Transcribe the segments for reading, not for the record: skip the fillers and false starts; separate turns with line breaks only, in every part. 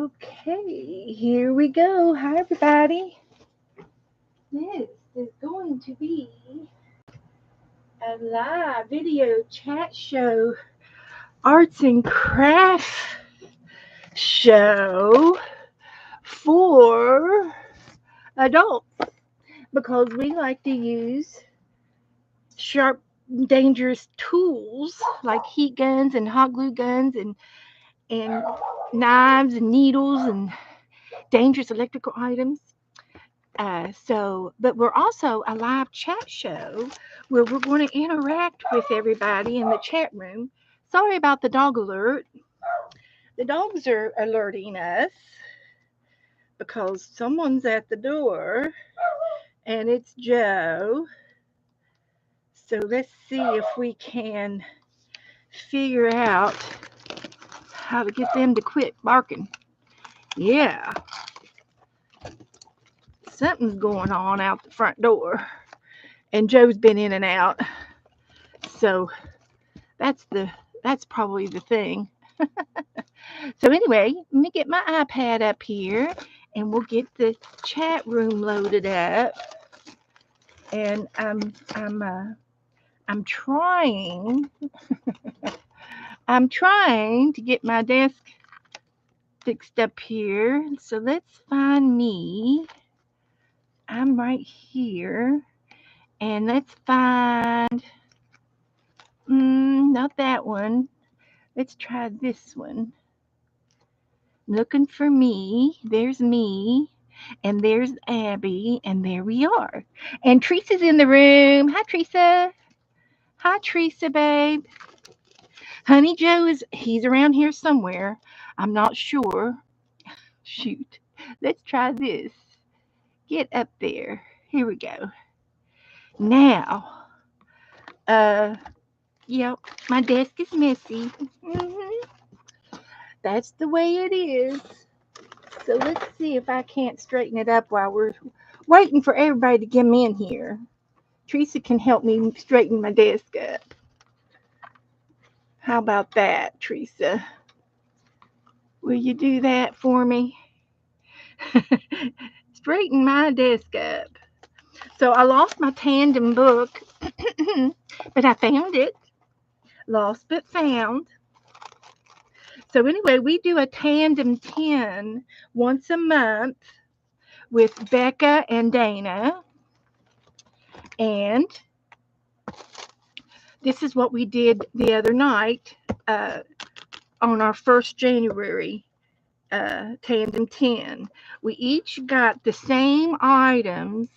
Okay, here we go. Hi, everybody. This is going to be a live video chat show, arts and craft show for adults because we like to use sharp, dangerous tools like heat guns and hot glue guns and knives and needles and dangerous electrical items. But we're also a live chat show where we're going to interact with everybody in the chat room. Sorry about the dog alert. The dogs are alerting us because someone's at the door and it's Joe. So let's see if we can figure out how to get them to quit barking. Yeah, something's going on out the front door. And Joe's been in and out. So that's probably the thing. So anyway, let me get my iPad up here and we'll get the chat room loaded up. And I'm trying to get my desk fixed up here. So let's find me. I'm right here. And let's find not that one. Let's try this one. Looking for me. There's me. And there's Abby. And there we are. And Teresa's in the room. Hi, Teresa. Hi, Teresa, babe. Honey Joe he's around here somewhere. I'm not sure. Shoot. Let's try this. Get up there. Here we go. Now, uh, yep, my desk is messy. That's the way it is. So let's see if I can't straighten it up while we're waiting for everybody to come in here. Teresa can help me straighten my desk up. How about that, Teresa? Will you do that for me? Straighten my desk up. So I lost my tandem book, but I found it. Lost but found. So anyway, we do a tandem 10 once a month with Becca and Dana. And this is what we did the other night on our 1st January tandem 10. We each got the same items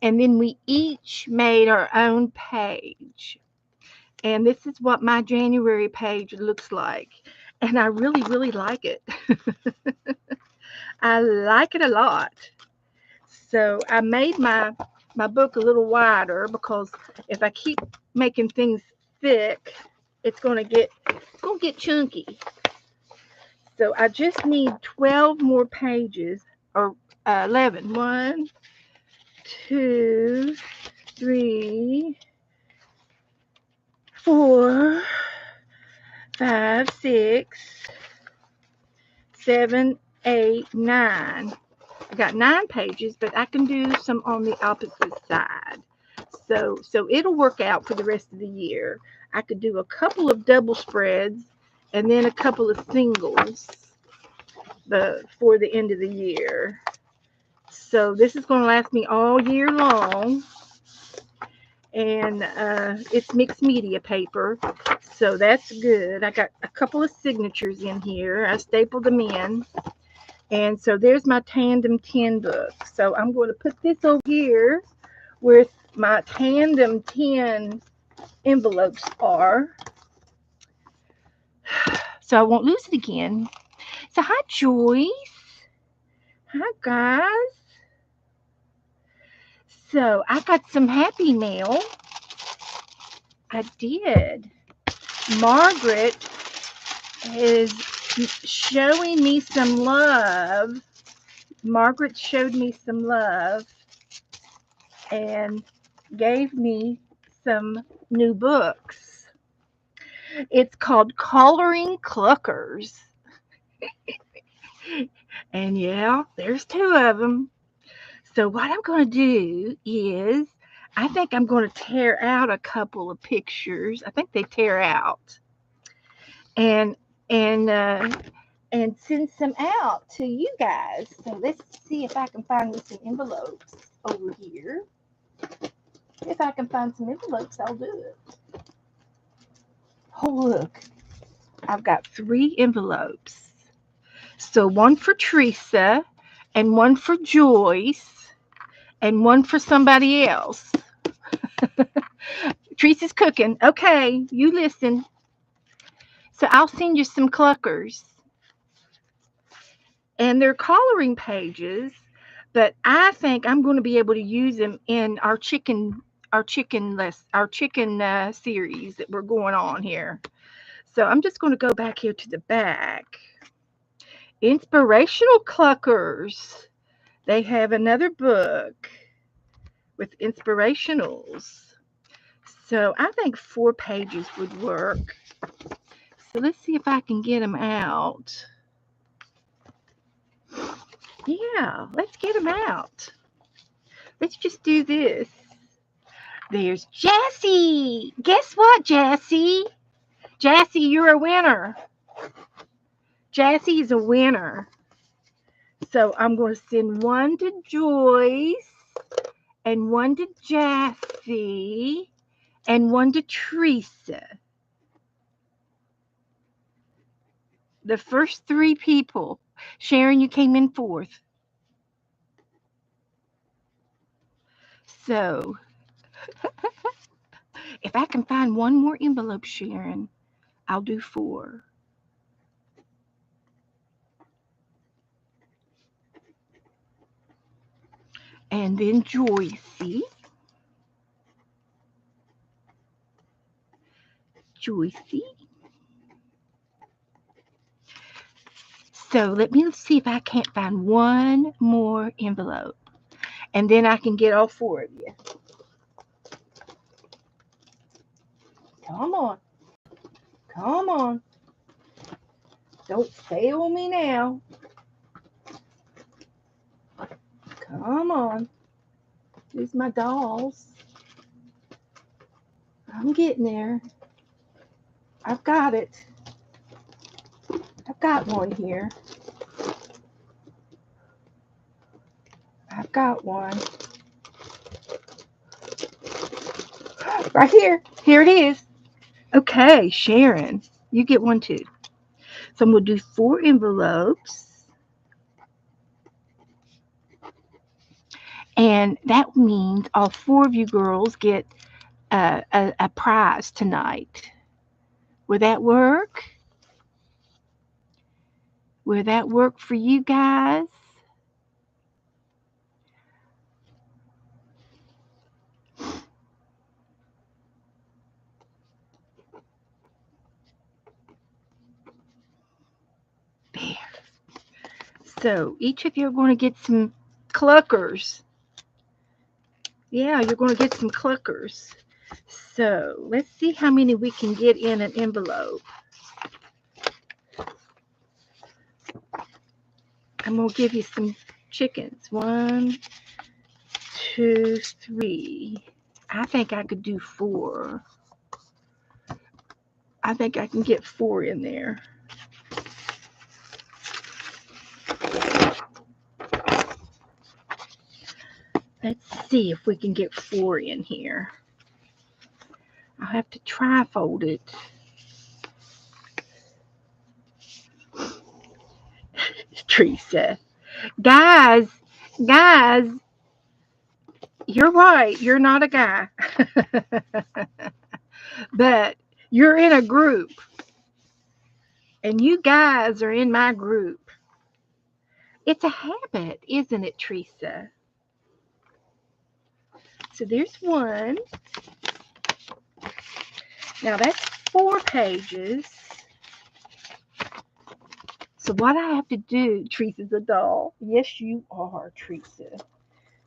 and then we each made our own page. And this is what my January page looks like. And I really, really like it. I like it a lot. So I made my book a little wider because if I keep making things thick, it's gonna get chunky. So I just need 12 more pages, or 11. 1, 2, 3, 4, 5, 6, 7, 8, 9. I got 9 pages, but I can do some on the opposite side. So it'll work out for the rest of the year. I could do a couple of double spreads and then a couple of singles for the end of the year. So this is going to last me all year long. And it's mixed media paper, so that's good. I got a couple of signatures in here. I stapled them in. And so there's my tandem 10 book. So I'm going to put this over here where my tandem 10 envelopes are. So I won't lose it again. So hi, Joyce. Hi, guys. So I got some happy mail. I did. Margaret is showing me some love. Margaret showed me some love and gave me some new books. It's called Coloring Cluckers. And yeah, there's two of them. So what I'm going to do is I think I'm going to tear out a couple of pictures. I think they tear out and and uh, and send some out to you guys. So let's see if I can find me some envelopes over here. If I can find some envelopes, I'll do it. Oh look, I've got three envelopes. So one for Teresa, and one for Joyce, and one for somebody else. Teresa's cooking. Okay, you listen. So I'll send you some cluckers. And they're coloring pages, but I think I'm going to be able to use them in our chicken series that we're going on here. So I'm just going to go back here to the back. Inspirational Cluckers. They have another book with inspirationals. So I think 4 pages would work. So let's see if I can get them out. Yeah, let's get them out. Let's just do this. There's Jassy. Guess what, Jassy? Jassy, you're a winner. Jassy is a winner. So I'm going to send one to Joyce, and one to Jassy, and one to Teresa. The first 3 people. Sharon, you came in fourth. So if I can find one more envelope, Sharon, I'll do 4. And then Joycey. Joycey. So let me see if I can't find one more envelope. And then I can get all 4 of you. Come on. Come on. Don't fail me now. Come on. There's my dolls. I'm getting there. I've got it. I've got one here. I've got one. Right here. Here it is. Okay, Sharon, you get one too. So I'm going to do 4 envelopes. And that means all 4 of you girls get a prize tonight. Will that work? Will that work for you guys? There. So each of you are going to get some cluckers. Yeah, you're going to get some cluckers. So let's see how many we can get in an envelope. I'm going to give you some chickens. 1, 2, 3. I think I could do 4. I think I can get 4 in there. Let's see if we can get 4 in here. I'll have to tri-fold it. Teresa. Guys, you're right. You're not a guy. But you're in a group. And you guys are in my group. It's a habit, isn't it, Teresa? So there's one. Now that's 4 pages. So what I have to do, Teresa's a doll. Yes, you are, Teresa.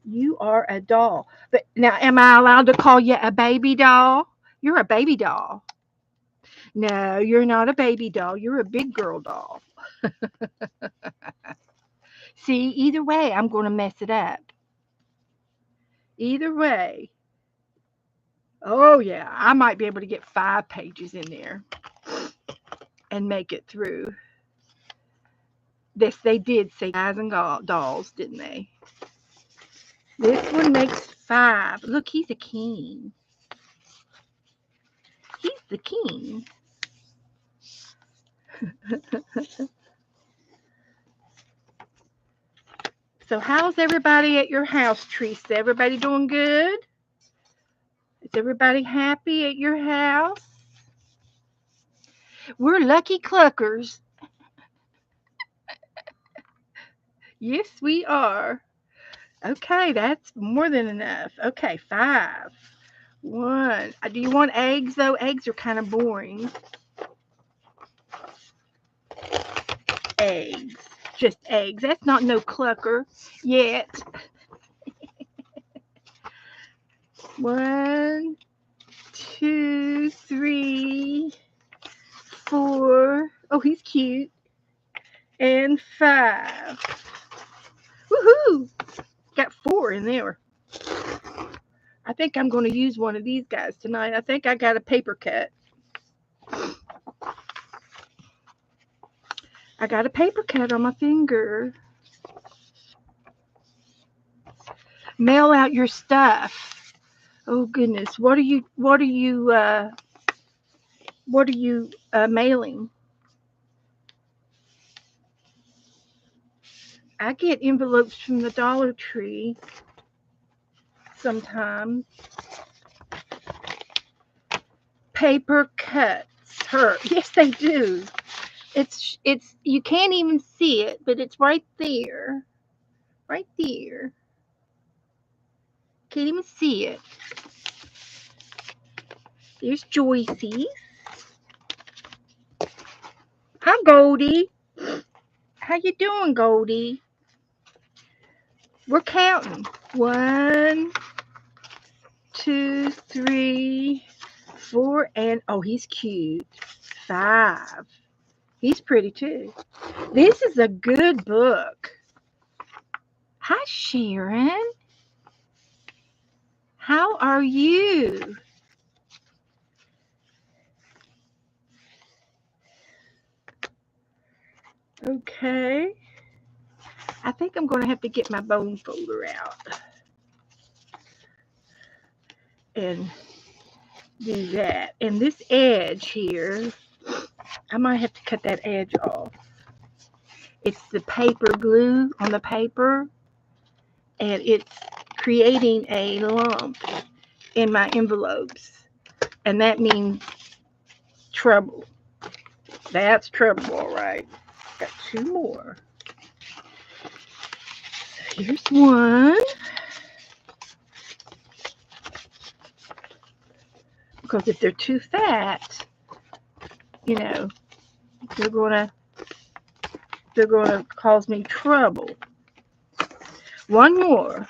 You are a doll. But now, am I allowed to call you a baby doll? You're a baby doll. No, you're not a baby doll. You're a big girl doll. See, either way, I'm going to mess it up. Either way. Oh, yeah, I might be able to get 5 pages in there and make it through. This, they did say guys and dolls, didn't they? This one makes 5. Look, he's a king. He's the king. So how's everybody at your house, Teresa? Everybody doing good? Is everybody happy at your house? We're lucky cluckers. Yes, we are. Okay, that's more than enough. Okay, 5. 1. Do you want eggs, though? Eggs are kind of boring. Eggs. Just eggs. That's not no clucker yet. 1, 2, 3, 4. Oh, he's cute. And 5. Woohoo! Got 4 in there. I think I'm going to use one of these guys tonight. I think I got a paper cut. I got a paper cut on my finger. Mail out your stuff. Oh goodness, what are you mailing? I get envelopes from the Dollar Tree sometimes. Paper cuts hurt. Yes, they do. It's you can't even see it, but it's right there. Right there. Can't even see it. There's Joycey. Hi, Goldie. How you doing, Goldie? We're counting. 1, 2, 3, 4, and oh, he's cute. 5. He's pretty too. This is a good book. Hi, Sharon. How are you? Okay. I think I'm going to have to get my bone folder out and do that. And this edge here, I might have to cut that edge off. It's the paper glue on the paper, and it's creating a lump in my envelopes. And that means trouble. That's trouble, all right. Got 2 more. So here's 1. Because if they're too fat, you know, they're gonna cause me trouble. 1 more.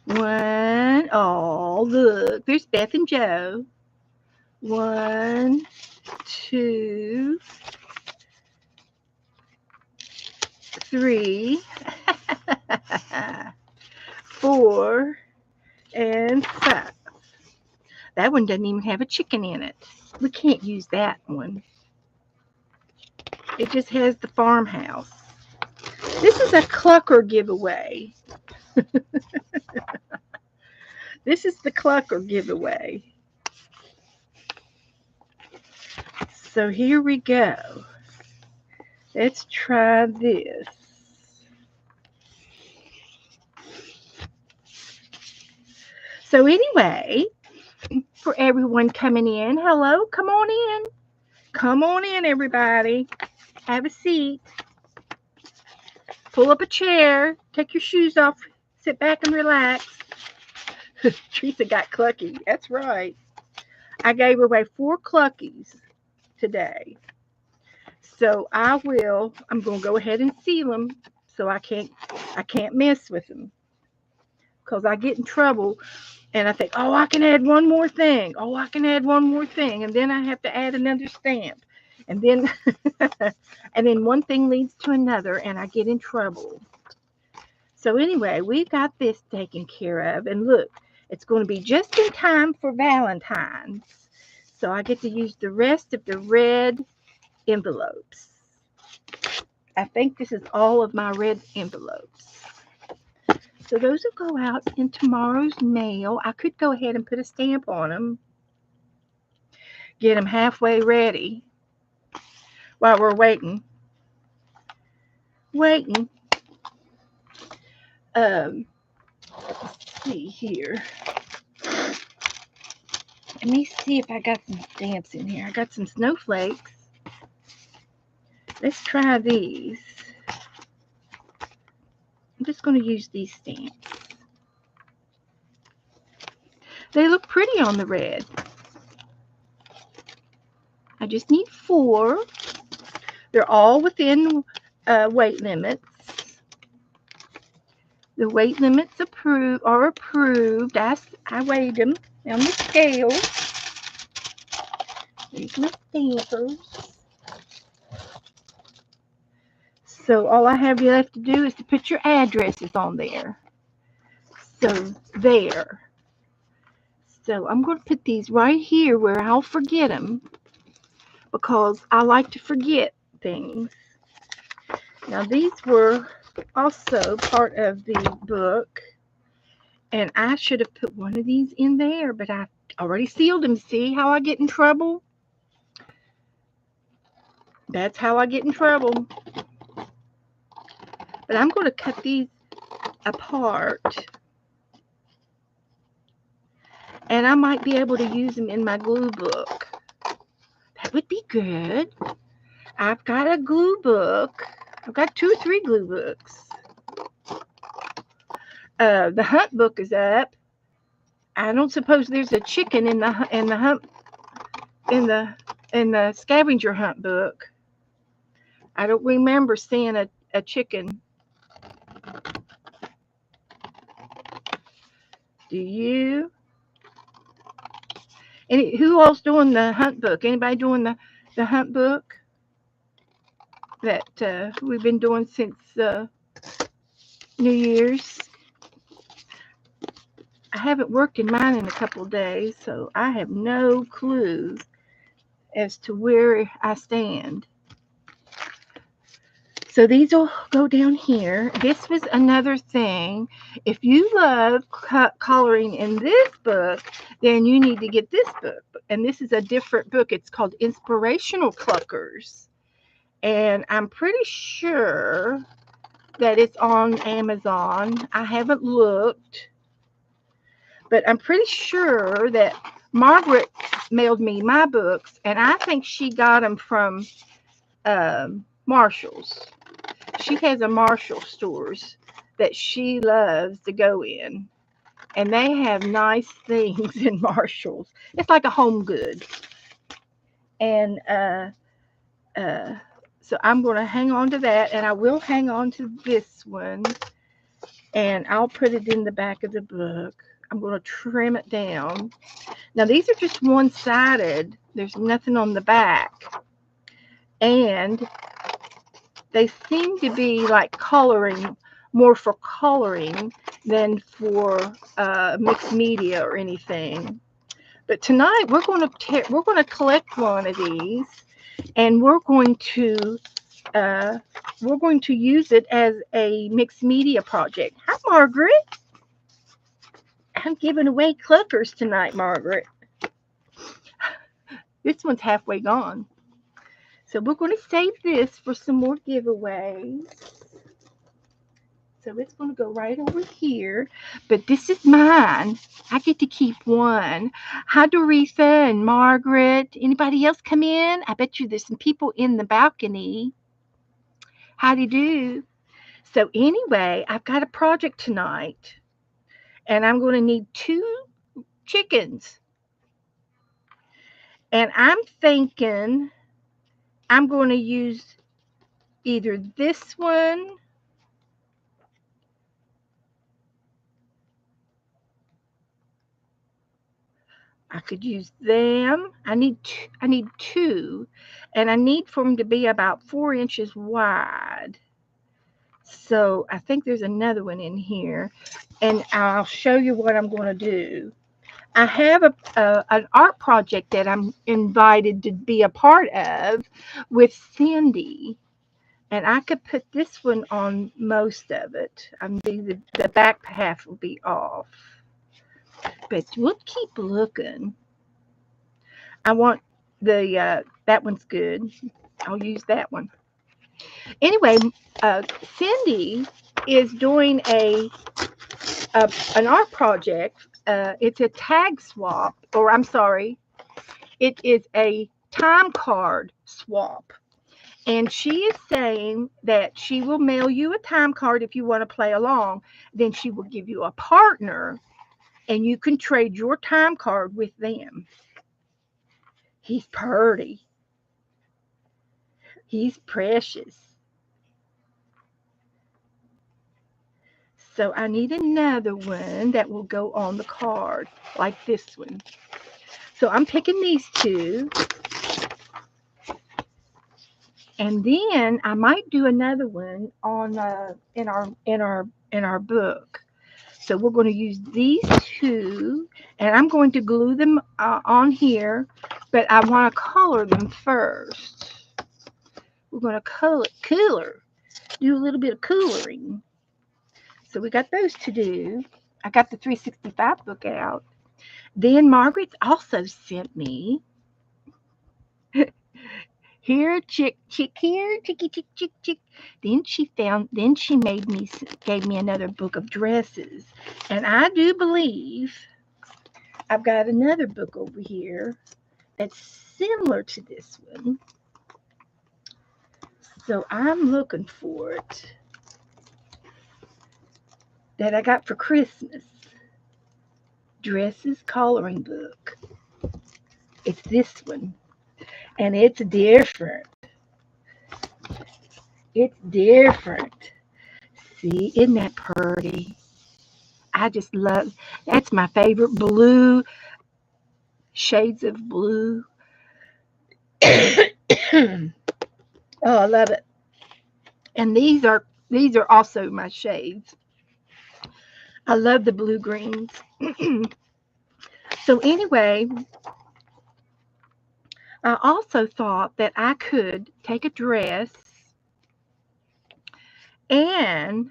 1. Oh, look, there's Beth and Joe. 1, 2, 3, 4, and 5. That one doesn't even have a chicken in it. We can't use that one. It just has the farmhouse. This is a clucker giveaway. This is the clucker giveaway. So here we go. Let's try this. So anyway, for everyone coming in, hello, come on in. Come on in, everybody. Have a seat. Pull up a chair. Take your shoes off. Sit back and relax. Teresa got clucky. That's right. I gave away 4 cluckies today. So I'm going to go ahead and seal them so I can't mess with them. Because I get in trouble and I think, oh, I can add one more thing. Oh, I can add one more thing. And then I have to add another stamp. And then and then one thing leads to another and I get in trouble. So anyway, we got this taken care of, and look, it's going to be just in time for Valentine's. So I get to use the rest of the red envelopes. I think this is all of my red envelopes. So those will go out in tomorrow's mail. I could go ahead and put a stamp on them, get them halfway ready while we're waiting. Waiting. Let's see here. Let me see if I got some stamps in here. I got some snowflakes. Let's try these. I'm just going to use these stamps. They look pretty on the red. I just need 4. They're all within weight limits. The weight limits are approved. I weighed them on the scale. There's my stampers. So all I have left to do is to put your addresses on there. So there. So I'm going to put these right here where I'll forget them, because I like to forget things. Now these were also part of the book, and I should have put one of these in there, but I already sealed them. See how I get in trouble? That's how I get in trouble. But I'm going to cut these apart, and I might be able to use them in my glue book. That would be good. I've got a glue book. I've got 2 or 3 glue books. The hunt book is up. I don't suppose there's a chicken in the scavenger hunt book. I don't remember seeing a chicken. Do you? Who else doing the hunt book? Anybody doing the hunt book that we've been doing since New Year's? I haven't worked in mine in a couple of days, so I have no clue as to where I stand. So these will go down here. This was another thing. If you love coloring in this book, then you need to get this book. And this is a different book. It's called Inspirational Cluckers. And I'm pretty sure that it's on Amazon. I haven't looked, but I'm pretty sure that Margaret mailed me my books, and I think she got them from Marshall's. She has a Marshall stores that she loves to go in, and they have nice things in Marshall's. It's like a home good. And so I'm going to hang on to that, and I will hang on to this one, and I'll put it in the back of the book. I'm going to trim it down. Now, these are just one-sided. There's nothing on the back. And they seem to be like coloring, more for coloring than for mixed media or anything. But tonight we're going to collect one of these, and we're going to use it as a mixed media project. Hi, Margaret. I'm giving away cluckers tonight, Margaret. This one's halfway gone. So we're going to save this for some more giveaways. So it's going to go right over here. But this is mine. I get to keep one. Hi, Doretha and Margaret. Anybody else come in? I bet you there's some people in the balcony. How do you do? So anyway, I've got a project tonight. And I'm going to need 2 chickens. And I'm thinking I'm going to use either this one I could use them. I need two, and I need for them to be about 4 inches wide. So I think there's another one in here, and I'll show you what I'm going to do. I have an art project that I'm invited to be a part of with Cindy, and I could put this one on most of it. The back half will be off, but we'll keep looking. I want that one's good. I'll use that one. Anyway, Cindy is doing an art project. It's a tag swap, or I'm sorry, it is a time card swap. And she is saying that she will mail you a time card if you want to play along. Then she will give you a partner, and you can trade your time card with them. He's pretty. He's precious. So I need another one that will go on the card, like this one. So I'm picking these two. And then I might do another one on in our book. So we're going to use these two, and I'm going to glue them on here, but I want to color them first. We're going to do a little bit of coloring. So we got those to do. I got the 365 book out. Then Margaret also sent me here, chick, here, chicky, chick, chick, chick. Then she gave me another book of dresses. And I do believe I've got another book over here that's similar to this one. So I'm looking for it, that I got for Christmas. Dresses coloring book. It's this one. And it's different. It's different. See, isn't that pretty? I just love, that's my favorite blue, shades of blue. Oh, I love it. And these are also my shades. I love the blue greens. So anyway, I also thought that I could take a dress, and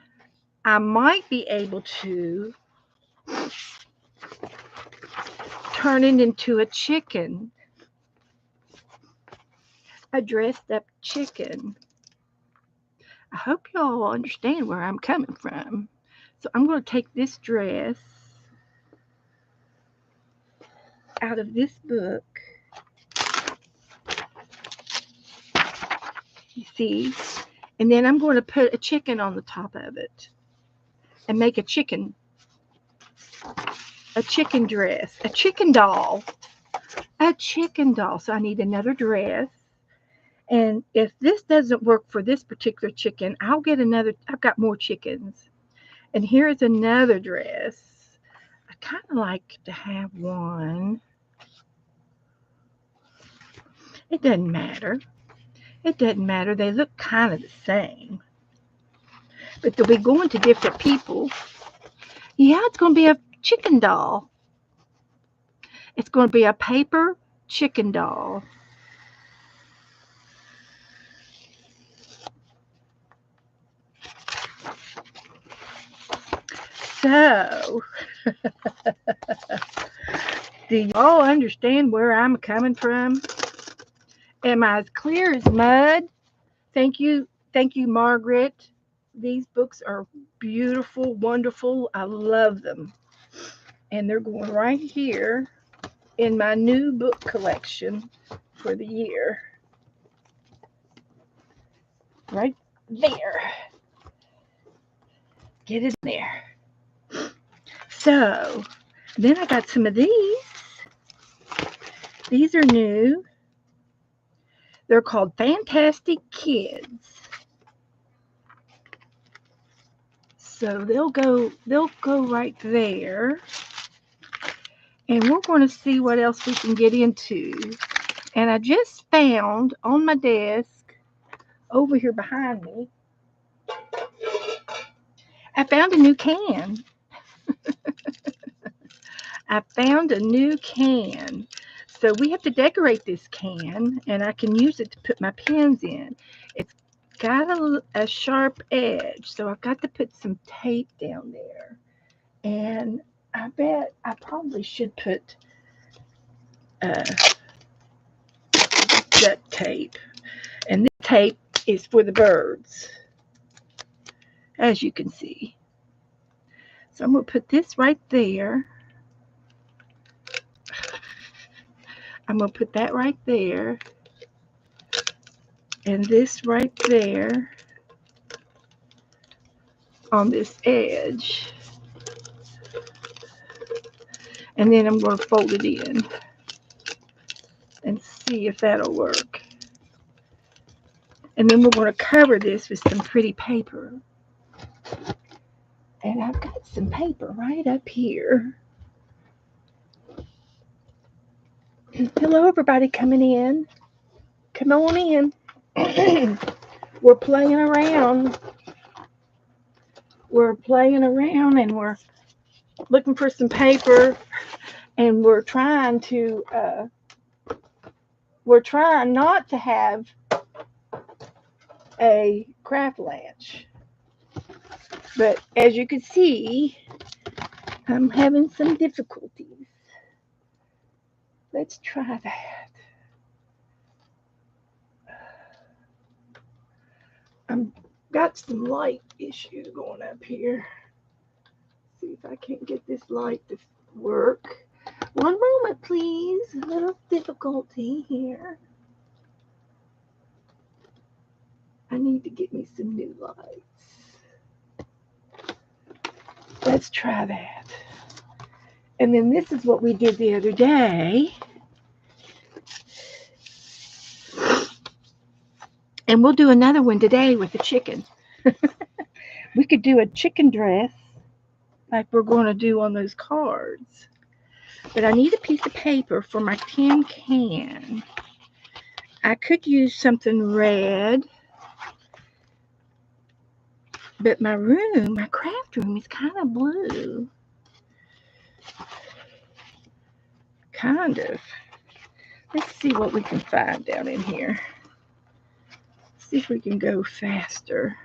I might be able to turn it into a chicken, a dressed up chicken. I hope y'all understand where I'm coming from. So I'm going to take this dress out of this book. You see? And then I'm going to put a chicken on the top of it and make a chicken dress, a chicken doll. So I need another dress. And if this doesn't work for this particular chicken, I'll get another. I've got more chickens. And here is another dress. I kind of like to have one. It doesn't matter. It doesn't matter. They look kind of the same. But they'll be going to different people. Yeah, it's going to be a chicken doll. It's going to be a paper chicken doll. So, do you all understand where I'm coming from? Am I as clear as mud? Thank you, Margaret. These books are beautiful, wonderful. I love them. And they're going right here in my new book collection for the year. Right there. Get it in there. So, then I got some of these. These are new. They're called Fantastic Kids. So they'll go right there. And we're going to see what else we can get into. And I just found on my desk over here behind me, I found a new can. I found a new can. So we have to decorate this can, and I can use it to put my pens in. It's got a sharp edge, so I've got to put some tape down there. And I bet I probably should put uh, duct tape. And this tape is for the birds, as you can see. So I'm going to put this right there. I'm going to put that right there. And this right there on this edge. And then I'm going to fold it in and see if that'll work. And then we're going to cover this with some pretty paper. And I've got some paper right up here. Hello, everybody coming in. Come on in. We're playing around. We're playing around and we're looking for some paper, and we're trying not to have a craft lunch. But as you can see, I'm having some difficulties. Let's try that. I've got some light issues going up here. See if I can't get this light to work. One moment, please. A little difficulty here. I need to get me some new lights. Let's try that. And then this is what we did the other day. And we'll do another one today with the chicken. We could do a chicken dress like we're going to do on those cards. But I need a piece of paper for my tin can. I could use something red. But my craft room is kind of blue. Kind of. Let's see what we can find down in here. See if we can go faster.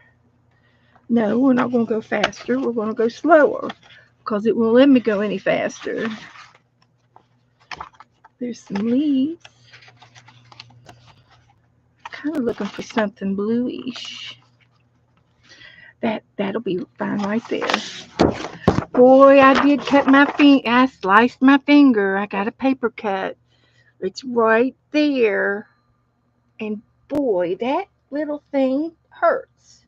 No, we're not going to go faster. We're going to go slower because it won't let me go any faster. There's some leaves. Kind of looking for something bluish. That'll be fine right there. Boy, I did cut my finger. I sliced my finger. I got a paper cut. It's right there. And boy, that little thing hurts.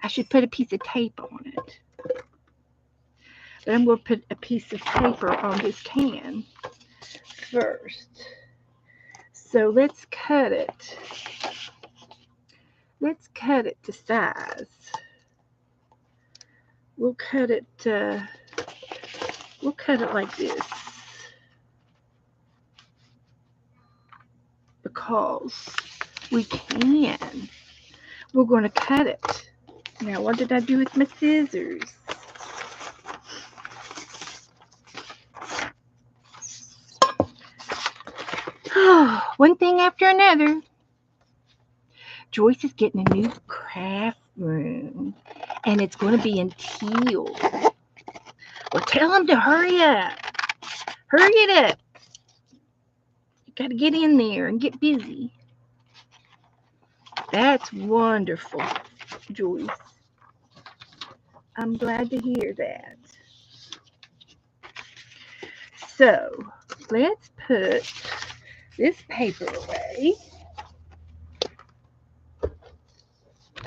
I should put a piece of tape on it. But I'm going to put a piece of paper on this can first. So let's cut it. Let's cut it to size. We'll cut it like this. Because we can. We're going to cut it. Now, what did I do with my scissors? One thing after another. Joyce is getting a new craft room. And it's going to be in teal. Well, tell them to hurry up. Hurry it up. You got to get in there and get busy. That's wonderful, Joyce. I'm glad to hear that. So, let's put this paper away.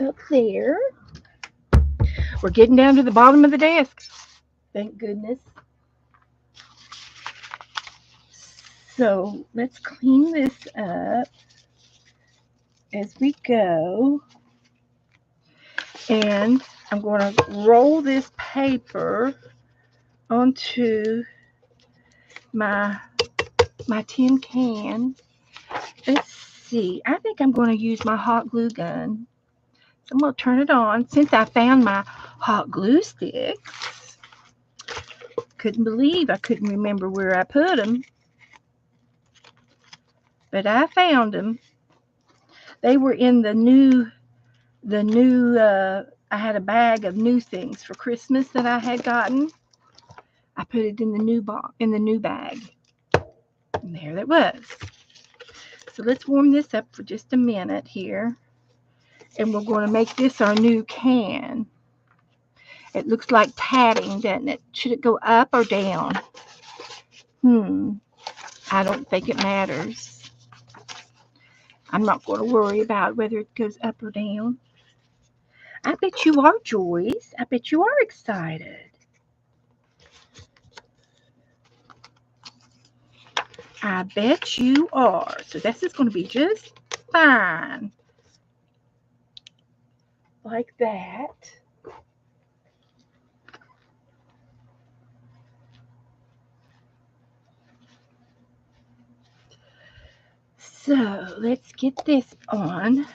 Up there. We're getting down to the bottom of the desk. Thank goodness. So, let's clean this up as we go. And I'm going to roll this paper onto my tin can. Let's see. I think I'm going to use my hot glue gun. So I'm going to turn it on. Since I found my hot glue sticks, couldn't believe I couldn't remember where I put them. But I found them. They were in the new, I had a bag of new things for Christmas that I had gotten. I put it in the new bag. And there it was. So let's warm this up for just a minute here. And we're going to make this our new can. It looks like tatting, doesn't it? Should it go up or down? I don't think it matters. I'm not going to worry about whether it goes up or down. I bet you are, Joyce. I bet you are excited. I bet you are. So this is going to be just fine. Like that. So let's get this on.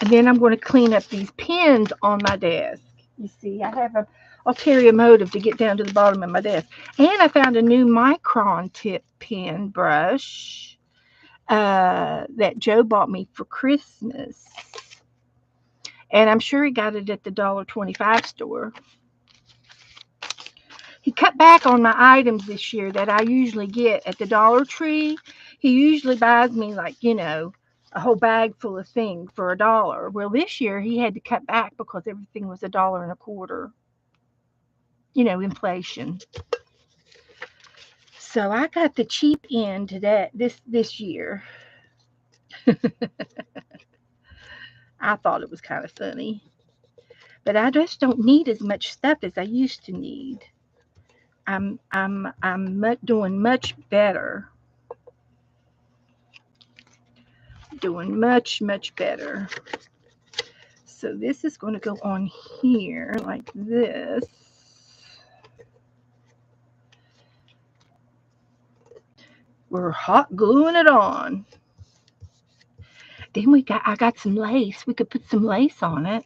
And then I'm going to clean up these pins on my desk. You see, I have a ulterior motive to get down to the bottom of my desk. And I found a new micron tip pen brush that Joe bought me for Christmas. And I'm sure he got it at the $1.25 store. He cut back on my items this year that I usually get at the Dollar Tree. He usually buys me, like, a whole bag full of things for $1. Well, this year he had to cut back because everything was $1.25. Inflation. So I got the cheap end to that this year. I thought it was kind of funny. But I just don't need as much stuff as I used to need. I'm doing much better. Doing much better. So this is going to go on here like this. We're hot gluing it on. Then I got some lace. We could put some lace on it.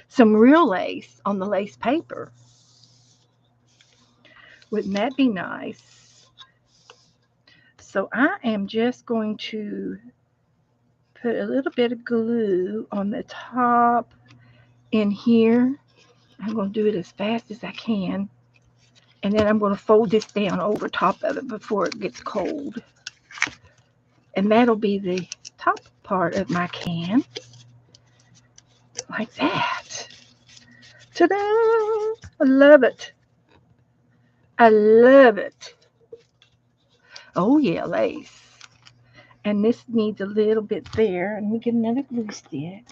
Some real lace on the lace paper. Wouldn't that be nice? So I am just going to put a little bit of glue on the top in here. I'm going to do it as fast as I can. And then I'm going to fold this down over top of it before it gets cold. And that'll be the top part of my can. Like that. Ta-da! I love it. I love it. Oh yeah, lace. And this needs a little bit there. And we get another glue stick.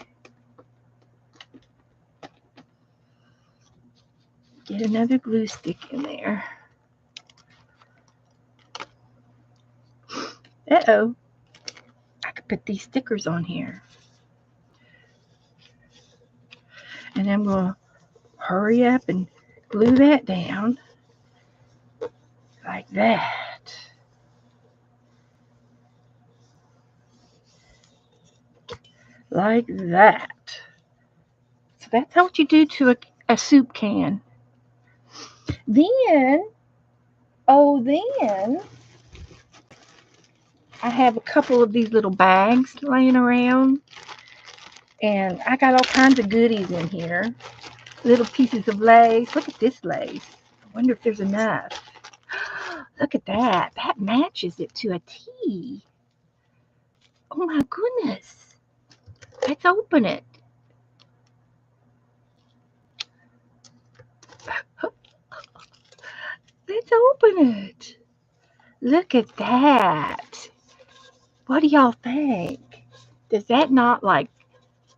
Get another glue stick in there. Uh-oh. I could put these stickers on here. And I'm going to hurry up and glue that down. Like that. Like that. So that's what you do to a soup can. Then I have a couple of these little bags laying around. And I got all kinds of goodies in here. Little pieces of lace. Look at this lace. I wonder if there's enough. Look at that. That matches it to a T. Oh my goodness. Let's open it. Let's open it. Look at that. What do y'all think? Does that not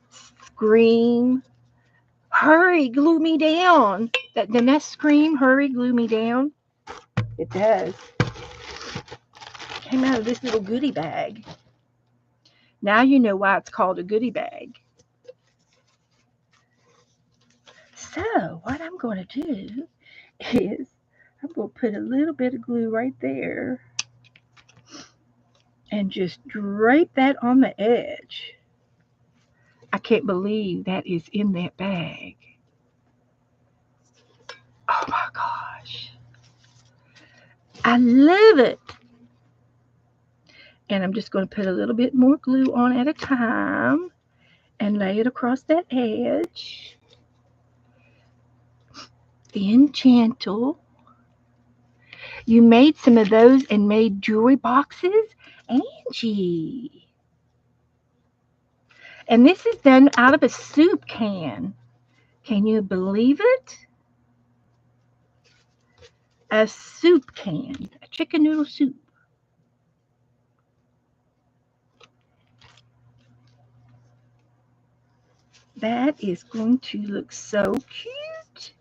scream, hurry, glue me down? Doesn't that scream, hurry, glue me down? It does. Came out of this little goodie bag. Now you know why it's called a goodie bag. So what I'm going to do is I'm going to put a little bit of glue right there and just drape that on the edge. I can't believe that is in that bag. Oh my gosh. I love it. And I'm just going to put a little bit more glue on at a time and lay it across that edge. Then gentle. You made some of those and made jewelry boxes, Angie. And this is done out of a soup can. Can you believe it? A soup can, a chicken noodle soup. That is going to look so cute.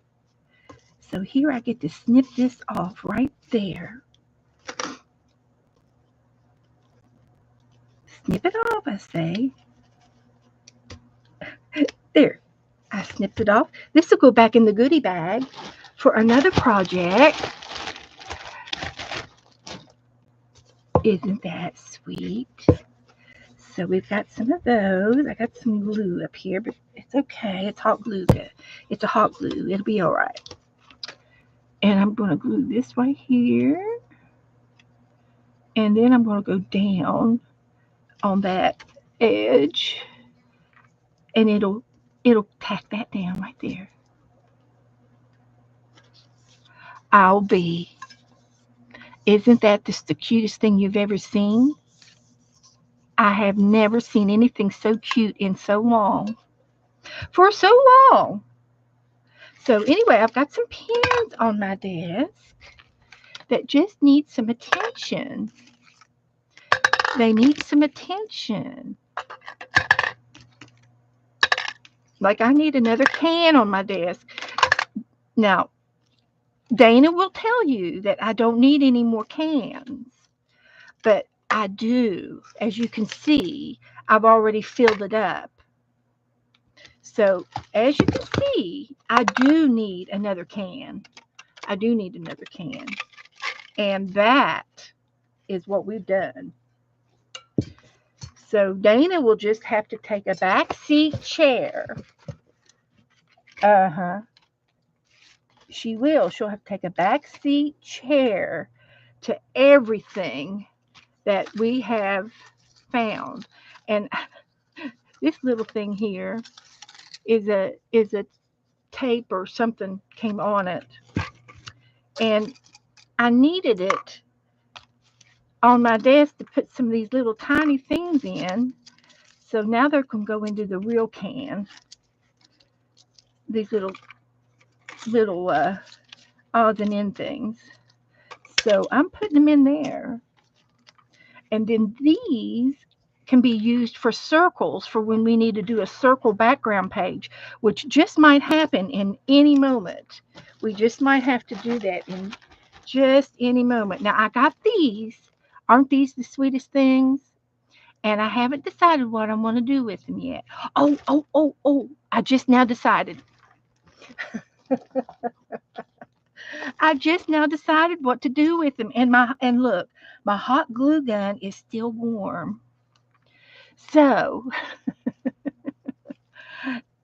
So here I get to snip this off right there. Snip it off, I say. There, I snipped it off. This will go back in the goodie bag for another project. Isn't that sweet? So we've got some of those. I got some glue up here, but it's okay. It's hot glue. It's a hot glue. It'll be all right. And I'm going to glue this right here. And then I'm going to go down on that edge. And it'll tack that down right there. I'll be. Isn't that just the cutest thing you've ever seen? I have never seen anything so cute in so long. For so long. So anyway, I've got some pins on my desk that just need some attention. They need some attention. Like I need another can on my desk. Now, Dana will tell you that I don't need any more cans. But I do. As you can see, I've already filled it up. So as you can see, I do need another can. I do need another can. And that is what we've done. So Dana will just have to take a back seat chair. She will. She'll have to take a back seat chair to everything that we have found. And this little thing here is a tape or something came on it. And I needed it on my desk to put some of these little tiny things in. So now they're going to go into the real can. These little odds and end things. So I'm putting them in there. And then these can be used for circles for when we need to do a circle background page, which just might happen in any moment. We just might have to do that in just any moment. Now, I got these. Aren't these the sweetest things? And I haven't decided what I'm going to do with them yet. Oh, I just now decided. I just now decided what to do with them. And look, my hot glue gun is still warm. So,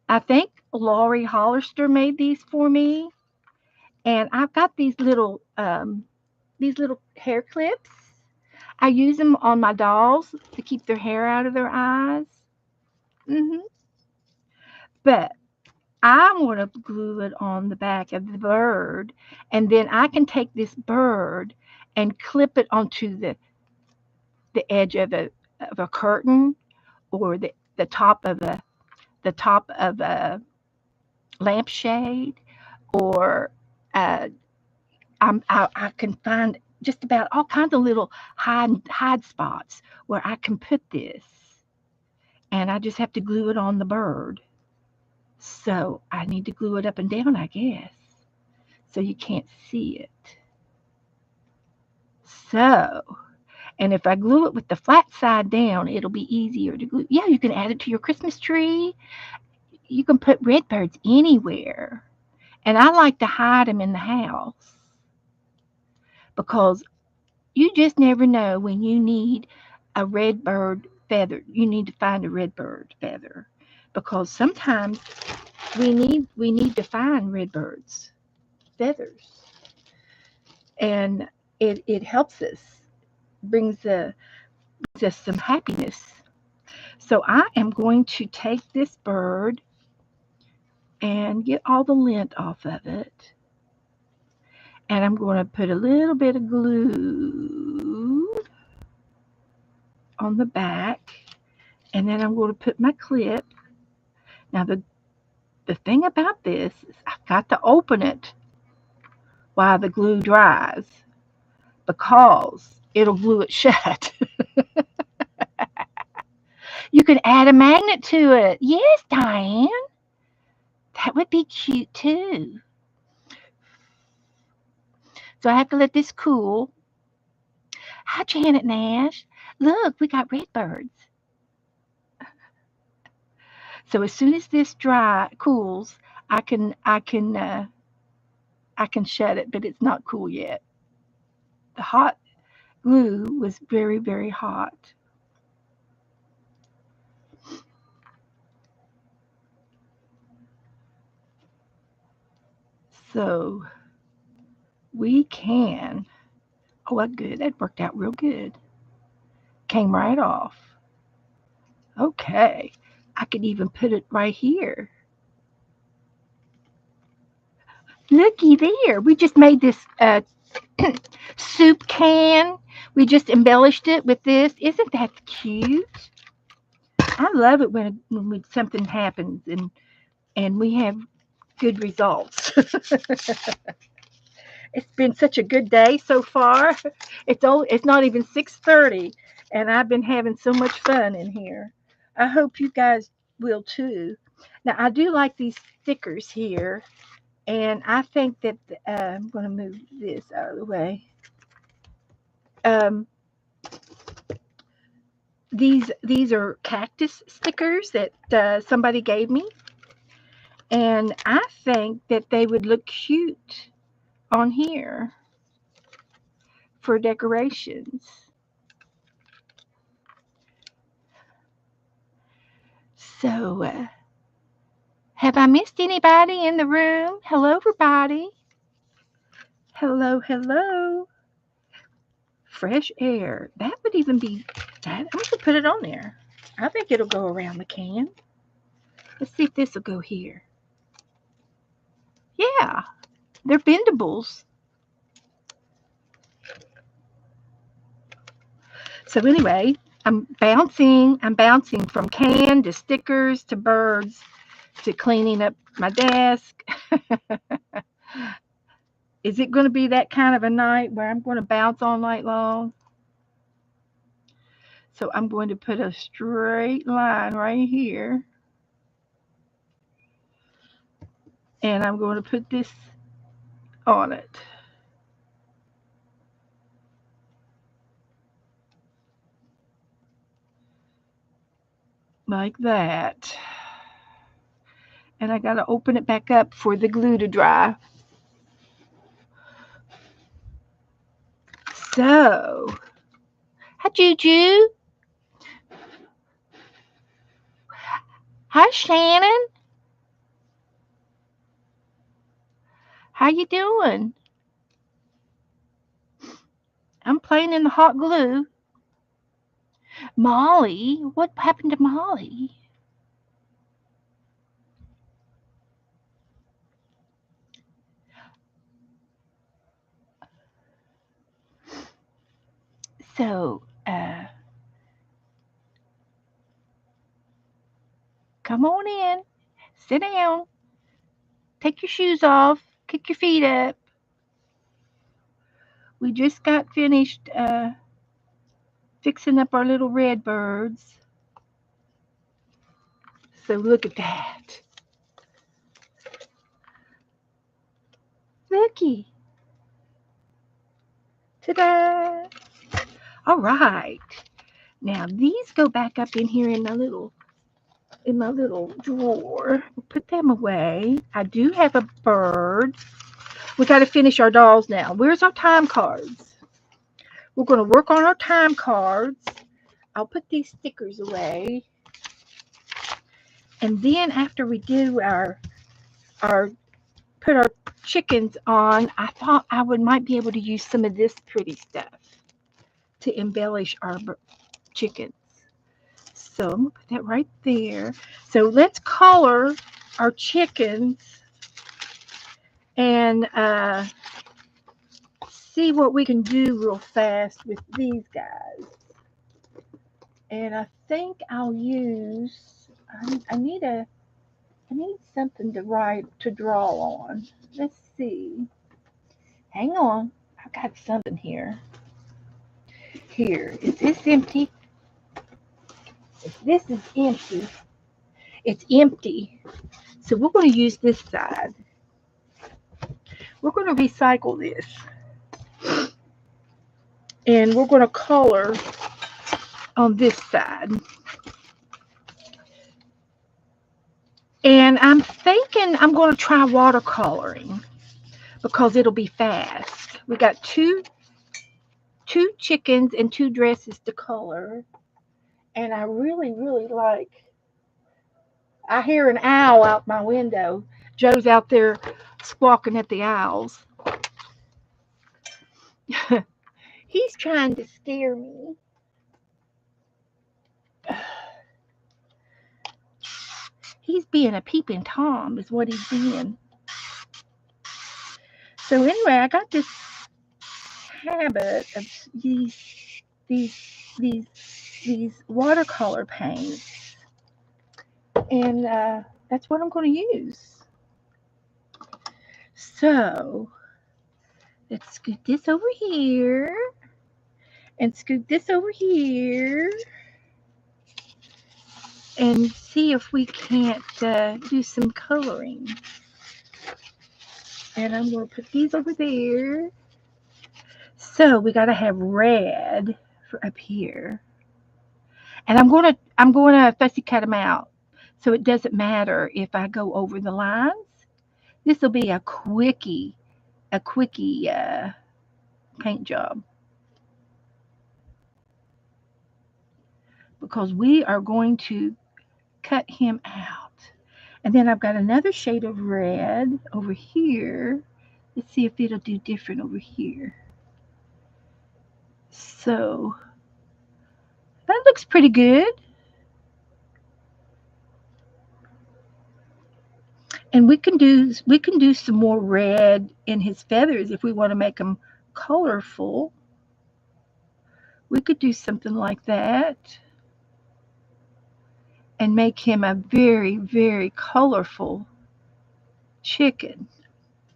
I think Laurie Hollister made these for me. And I've got these little hair clips. I use them on my dolls to keep their hair out of their eyes. But I want to glue it on the back of the bird. And then I can take this bird and clip it onto the edge of a curtain or the top of a lampshade, or I can find just about all kinds of little hide spots where I can put this, and I just have to glue it on the bird. So I need to glue it up and down, I guess, so you can't see it. So, and if I glue it with the flat side down, it'll be easier to glue. Yeah, you can add it to your Christmas tree. You can put red birds anywhere. And I like to hide them in the house. because you just never know when you need a red bird feather. You need to find a red bird feather because sometimes we need to find red birds feathers, and it helps us, brings us some happiness. So I am going to take this bird and get all the lint off of it. And I'm going to put a little bit of glue on the back. And then I'm going to put my clip. Now, the thing about this is I've got to open it while the glue dries because it'll glue it shut. You can add a magnet to it. Yes, Diane. That would be cute too. So I have to let this cool. Hi, Janet Nash. Look, we got red birds. So as soon as this cools, I can I can uh, I can shut it, but it's not cool yet. The hot glue was very, very hot. So we can. Oh, well, good. That worked out real good. Came right off. Okay. I could even put it right here. Looky there. We just made this soup can. We just embellished it with this. Isn't that cute? I love it something happens and we have good results. It's been such a good day so far. It's not even 6:30, and I've been having so much fun in here. I hope you guys will too. Now I do like these stickers here, and I think that I'm going to move this out of the way. Um, these are cactus stickers that somebody gave me, and I think that they would look cute on here for decorations. So, have I missed anybody in the room? Hello, everybody. Hello, hello. Fresh air. That would even be that. I'm going to put it on there. I think it'll go around the can. Let's see if this will go here. Yeah, they're bendables. So anyway, I'm bouncing from can to stickers to birds to cleaning up my desk. Is it going to be that kind of a night where I'm going to bounce all night long? So I'm going to put a straight line right here. And I'm going to put this on it. Like that. And I got to open it back up for the glue to dry. So, hi Juju. Hi Shannon. How you doing? I'm playing in the hot glue. Molly, what happened to Molly? So, come on in. Sit down. Take your shoes off. Kick your feet up. We just got finished fixing up our little red birds. So look at that. Looky. Ta-da. All right. Now these go back up in here in my little drawer. We'll put them away. I do have a bird. We got to finish our dolls now. Where's our time cards? We're going to work on our time cards. I'll put these stickers away. And then after we do our put our chickens on, I thought I might be able to use some of this pretty stuff to embellish our chickens. So I'm going to put that right there. So let's color our chickens and see what we can do real fast with these guys. And I think I'll use, I need something to draw on. Let's see. Hang on. I've got something here. Here. Is this empty? If this is empty, it's empty. So we're going to use this side. We're going to recycle this. And we're going to color on this side. And I'm thinking I'm going to try watercoloring because it'll be fast. We got two chickens and 2 dresses to color. And I really, really like, I hear an owl out my window. Joe's out there squawking at the owls. He's trying to scare me. He's being a peeping Tom is what he's being. So anyway, I got this habit of these watercolor paints, and that's what I'm going to use. So let's scoot this over here and scoot this over here and see if we can't do some coloring. And I'm going to put these over there. So we got to have red for up here. And I'm going to fussy cut them out. So it doesn't matter if I go over the lines. This will be a quickie paint job. Because we are going to cut him out. And then I've got another shade of red over here. Let's see if it'll do different over here. So that looks pretty good. And we can do some more red in his feathers if we want to make them colorful. We could do something like that and make him a very, very colorful chicken.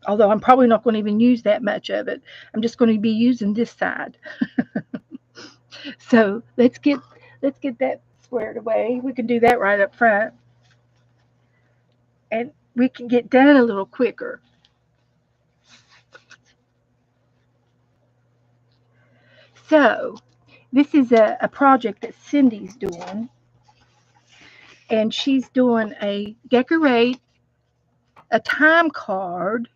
Although I'm probably not going to even use that much of it. I'm just going to be using this side. So let's get that squared away. We can do that right up front. And we can get done a little quicker. So this is a project that Cindy's doing. And she's doing a decorate a time card.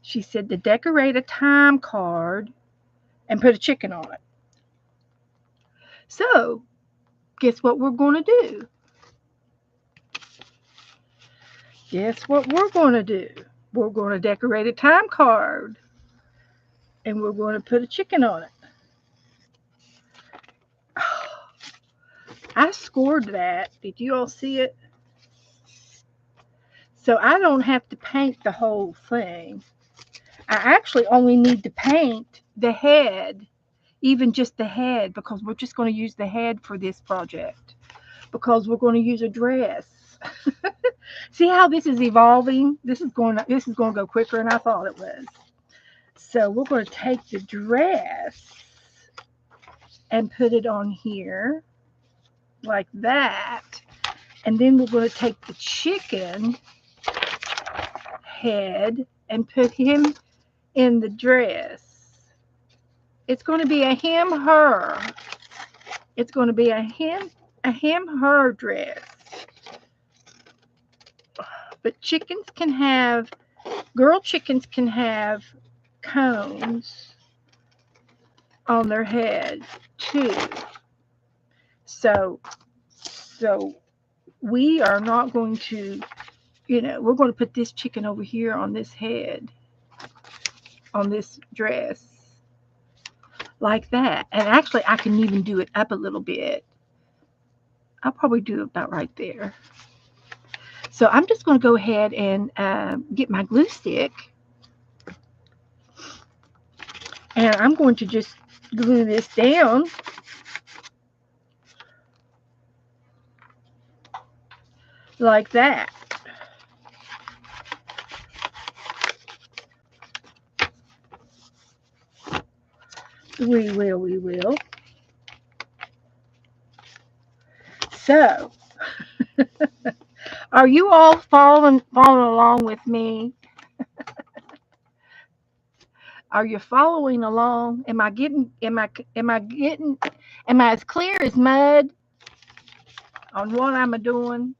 She said to decorate a time card and put a chicken on it. So guess what we're going to do? Guess what we're going to do? We're going to decorate a time card. And we're going to put a chicken on it. I scored that. Did you all see it? So I don't have to paint the whole thing. I actually only need to paint the head, even just the head, because we're just going to use the head for this project. Because we're going to use a dress. See how this is evolving? This is going to go quicker than I thought it was. So we're going to take the dress and put it on here like that. And then we're going to take the chicken head and put him in the dress. It's going to be a him, her. It's going to be a him, her dress. But chickens can have Girl chickens can have cones on their head too. So we are not going to, we're going to put this chicken over here on this head, on this dress, like that. And actually, I can even do it up a little bit. I'll probably do it about right there. So I'm just going to go ahead and get my glue stick. And I'm going to just glue this down like that. We will. So, are you all following along with me? Are you following along? Am I as clear as mud on what I'm doing?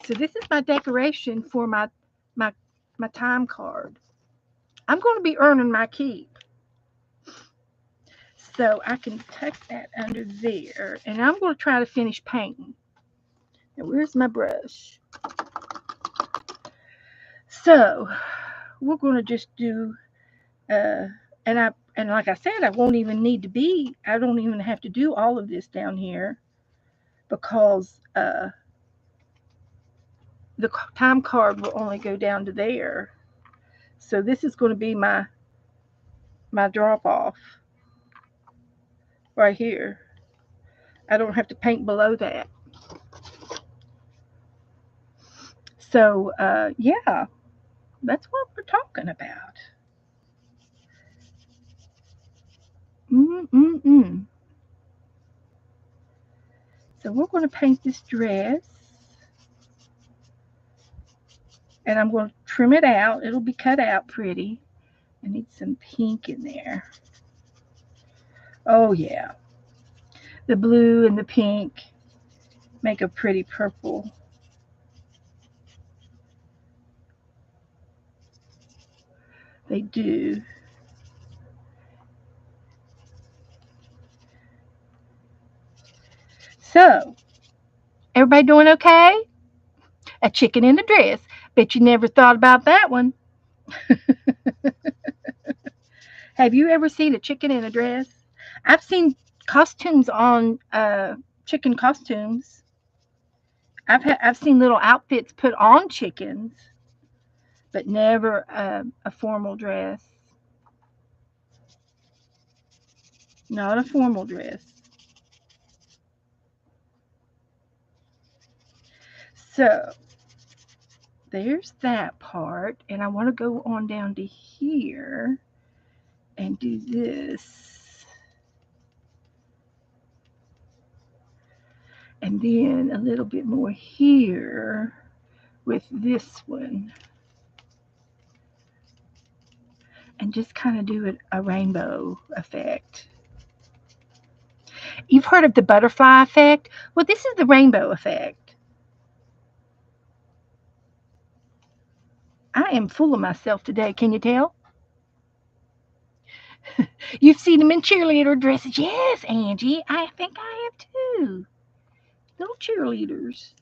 So this is my decoration for my my time card. I'm going to be earning my keep. So I can tuck that under there, and I'm going to try to finish painting. Now, where's my brush? So we're going to just do, and like I said, I don't even have to do all of this down here, because the time card will only go down to there. So this is going to be my drop off right here. I don't have to paint below that. So yeah, that's what we're talking about. Mm-mm-mm. So we're going to paint this dress, and I'm going to trim it out. It'll be cut out pretty. I need some pink in there. Oh yeah, the blue and the pink make a pretty purple. They do. So, everybody doing okay? A chicken in a dress. Bet you never thought about that one. Have you ever seen a chicken in a dress? I've seen costumes on chicken costumes. I've seen little outfits put on chickens, but never a formal dress. Not a formal dress. So there's that part, and I want to go on down to here and do this, and then a little bit more here with this one, and just kind of do it a rainbow effect. You've heard of the butterfly effect? Well, this is the rainbow effect. I am full of myself today. Can you tell? You've seen them in cheerleader dresses. Yes, Angie. I think I have too. Little cheerleaders.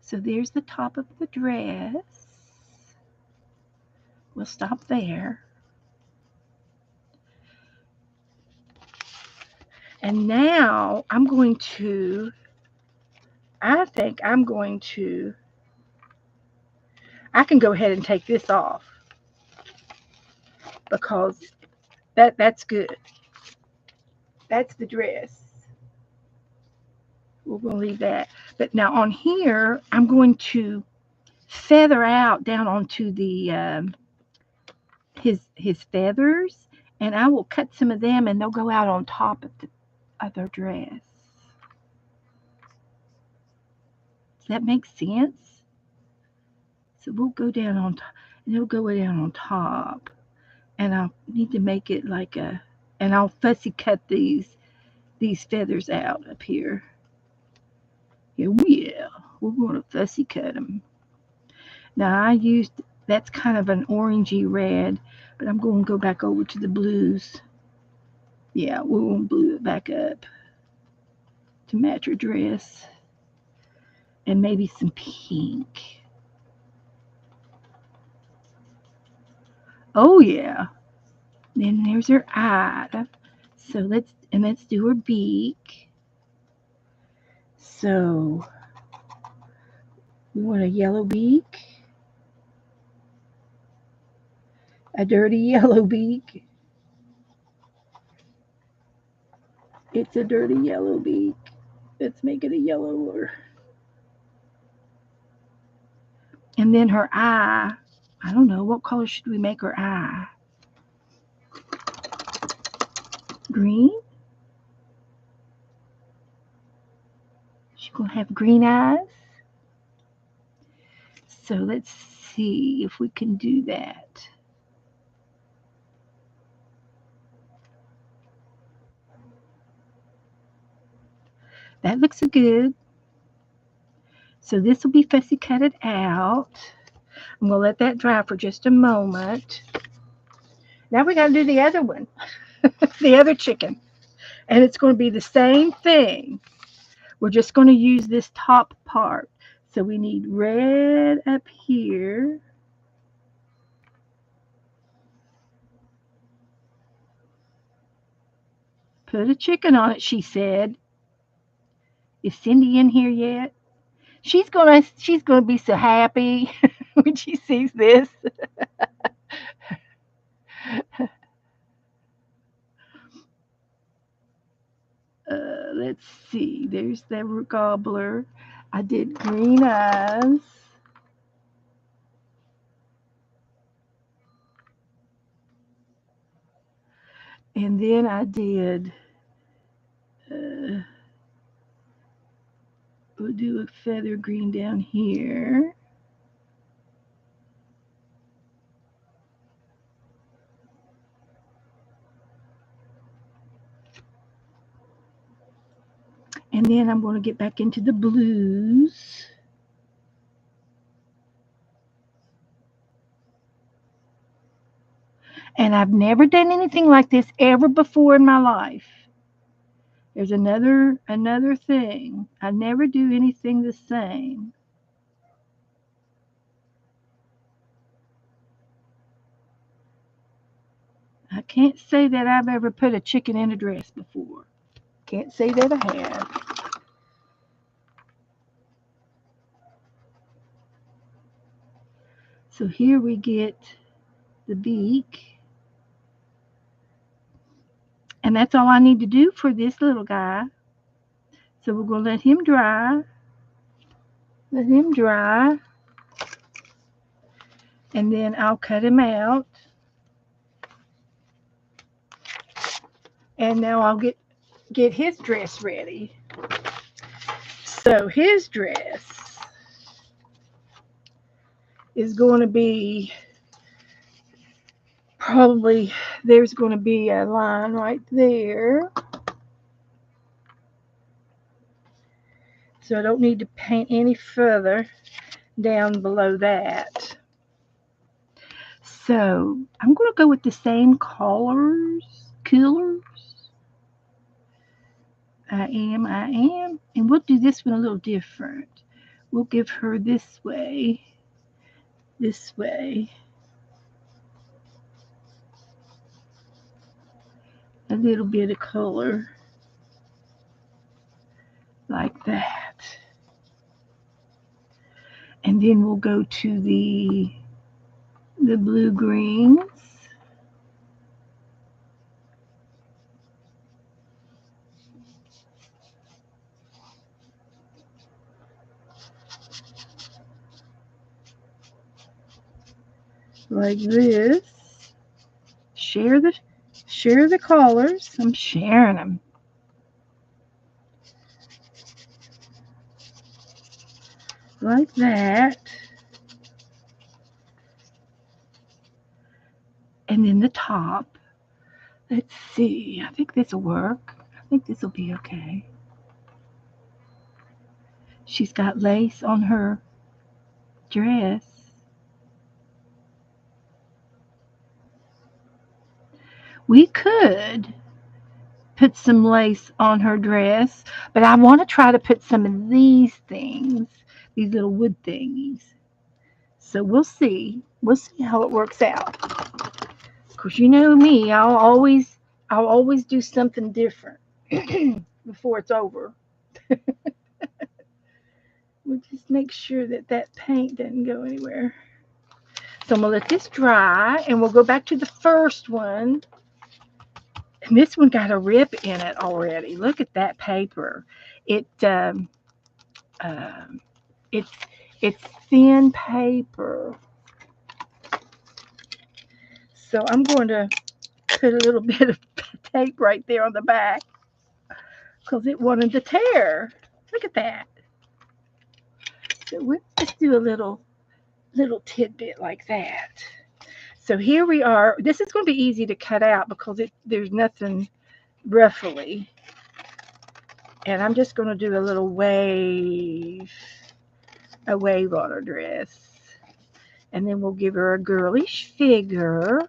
So there's the top of the dress. We'll stop there. And now I think I'm going to, I can go ahead and take this off, because that's good. That's the dress. We're going to leave that. But now on here, I'm going to feather out down onto the his feathers, and I will cut some of them, and they'll go out on top of the other dress. Does that make sense? So we'll go down on top, and it'll go down on top, and I'll need to make it like and I'll fussy cut these feathers out up here. Oh yeah, we're going to fussy cut them. Now I used, that's kind of an orangey red, but I'm going to go back over to the blues. Yeah, we're going to blue it back up to match her dress. And maybe some pink. Oh yeah. Then there's her eye. So let's do her beak. So we want a yellow beak. A dirty yellow beak. It's a dirty yellow beak. Let's make it a yellower. And then her eye. I don't know, what color should we make her eye? Green? She's gonna have green eyes. So let's see if we can do that. That looks good. So this will be fussy cutted out. I'm going to let that dry for just a moment. Now we got to do the other one, the other chicken. And it's going to be the same thing. We're just going to use this top part. So we need red up here. Put a chicken on it, she said. Is Cindy in here yet? She's gonna be so happy when she sees this. Let's see. There's the gobbler. I did green eyes. And then I did, we'll do a feather green down here. And then I'm going to get back into the blues. And I've never done anything like this ever before in my life. There's another thing. I never do anything the same. I can't say that I've ever put a chicken in a dress before. Can't say that I have. So here we get the beak. And that's all I need to do for this little guy. So we're going to let him dry. Let him dry. And then I'll cut him out. And now I'll get his dress ready. So his dress is going to be probably, there's going to be a line right there. So I don't need to paint any further down below that. So I'm going to go with the same colors. I am. And we'll do this one a little different. We'll give her this way. A little bit of color. Like that. And then we'll go to the blue greens. Like this. Share the colors. I'm sharing them. Like that. And then the top. Let's see. I think this will work. I think this will be okay. She's got lace on her dress. We could put some lace on her dress, but I want to try to put some of these things, these little wood thingies. So we'll see. We'll see how it works out. Cause you know me, I'll always do something different before it's over. We'll just make sure that that paint doesn't go anywhere. So I'm gonna let this dry, and we'll go back to the first one. And this one got a rip in it already. Look at that paper. It um, it's it's thin paper. So I'm going to put a little bit of tape right there on the back because it wanted to tear. Look at that. So we'll just do a little tidbit like that. So here we are. This is going to be easy to cut out because there's nothing ruffly. And I'm just going to do a wave on her dress. And then we'll give her a girlish figure.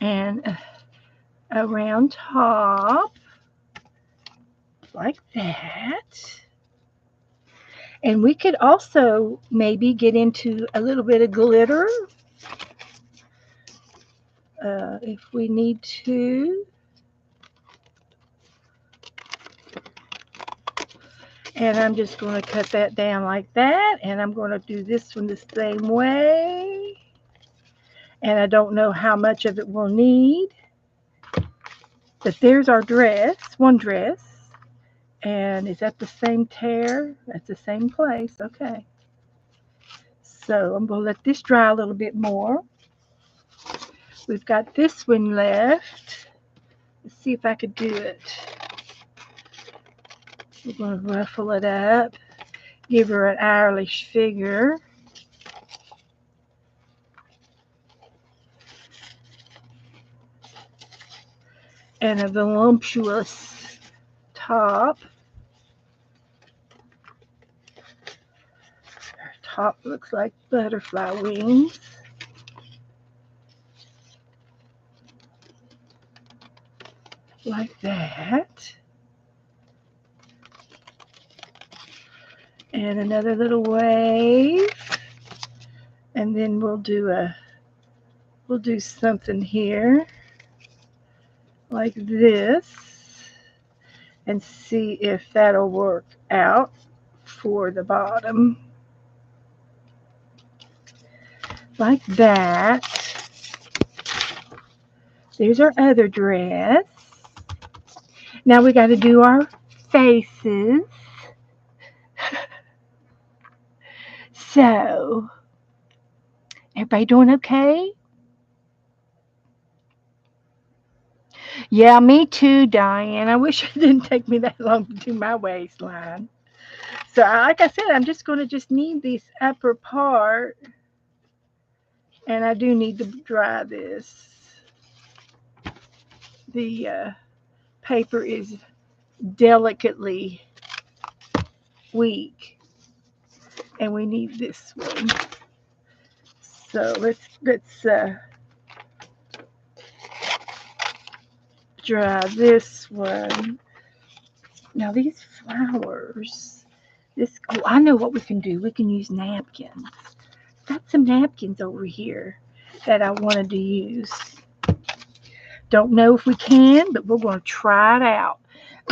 And a round top like that. And we could also maybe get into a little bit of glitter if we need to. And I'm just going to cut that down like that. And I'm going to do this one the same way. And I don't know how much of it we'll need. But there's our dress, one dress. And is that the same tear? That's the same place. Okay. So I'm going to let this dry a little bit more. We've got this one left. Let's see if I could do it. We're going to ruffle it up. Give her an Irish figure. And a voluptuous top. Her top looks like butterfly wings. Like that. And another little wave. And then we'll do something here like this and see if that'll work out for the bottom. Like that. There's our other dress. Now we got to do our faces. So, everybody doing okay? Yeah, me too, Diane. I wish it didn't take me that long to do my waistline. So, like I said, I'm just going to just need this upper part. And I do need to dry this. The paper is delicately weak. And we need this one. So let's dry this one. Now these flowers, I know what we can do. We can use napkins. Got some napkins over here that I wanted to use. Don't know if we can, but we're going to try it out.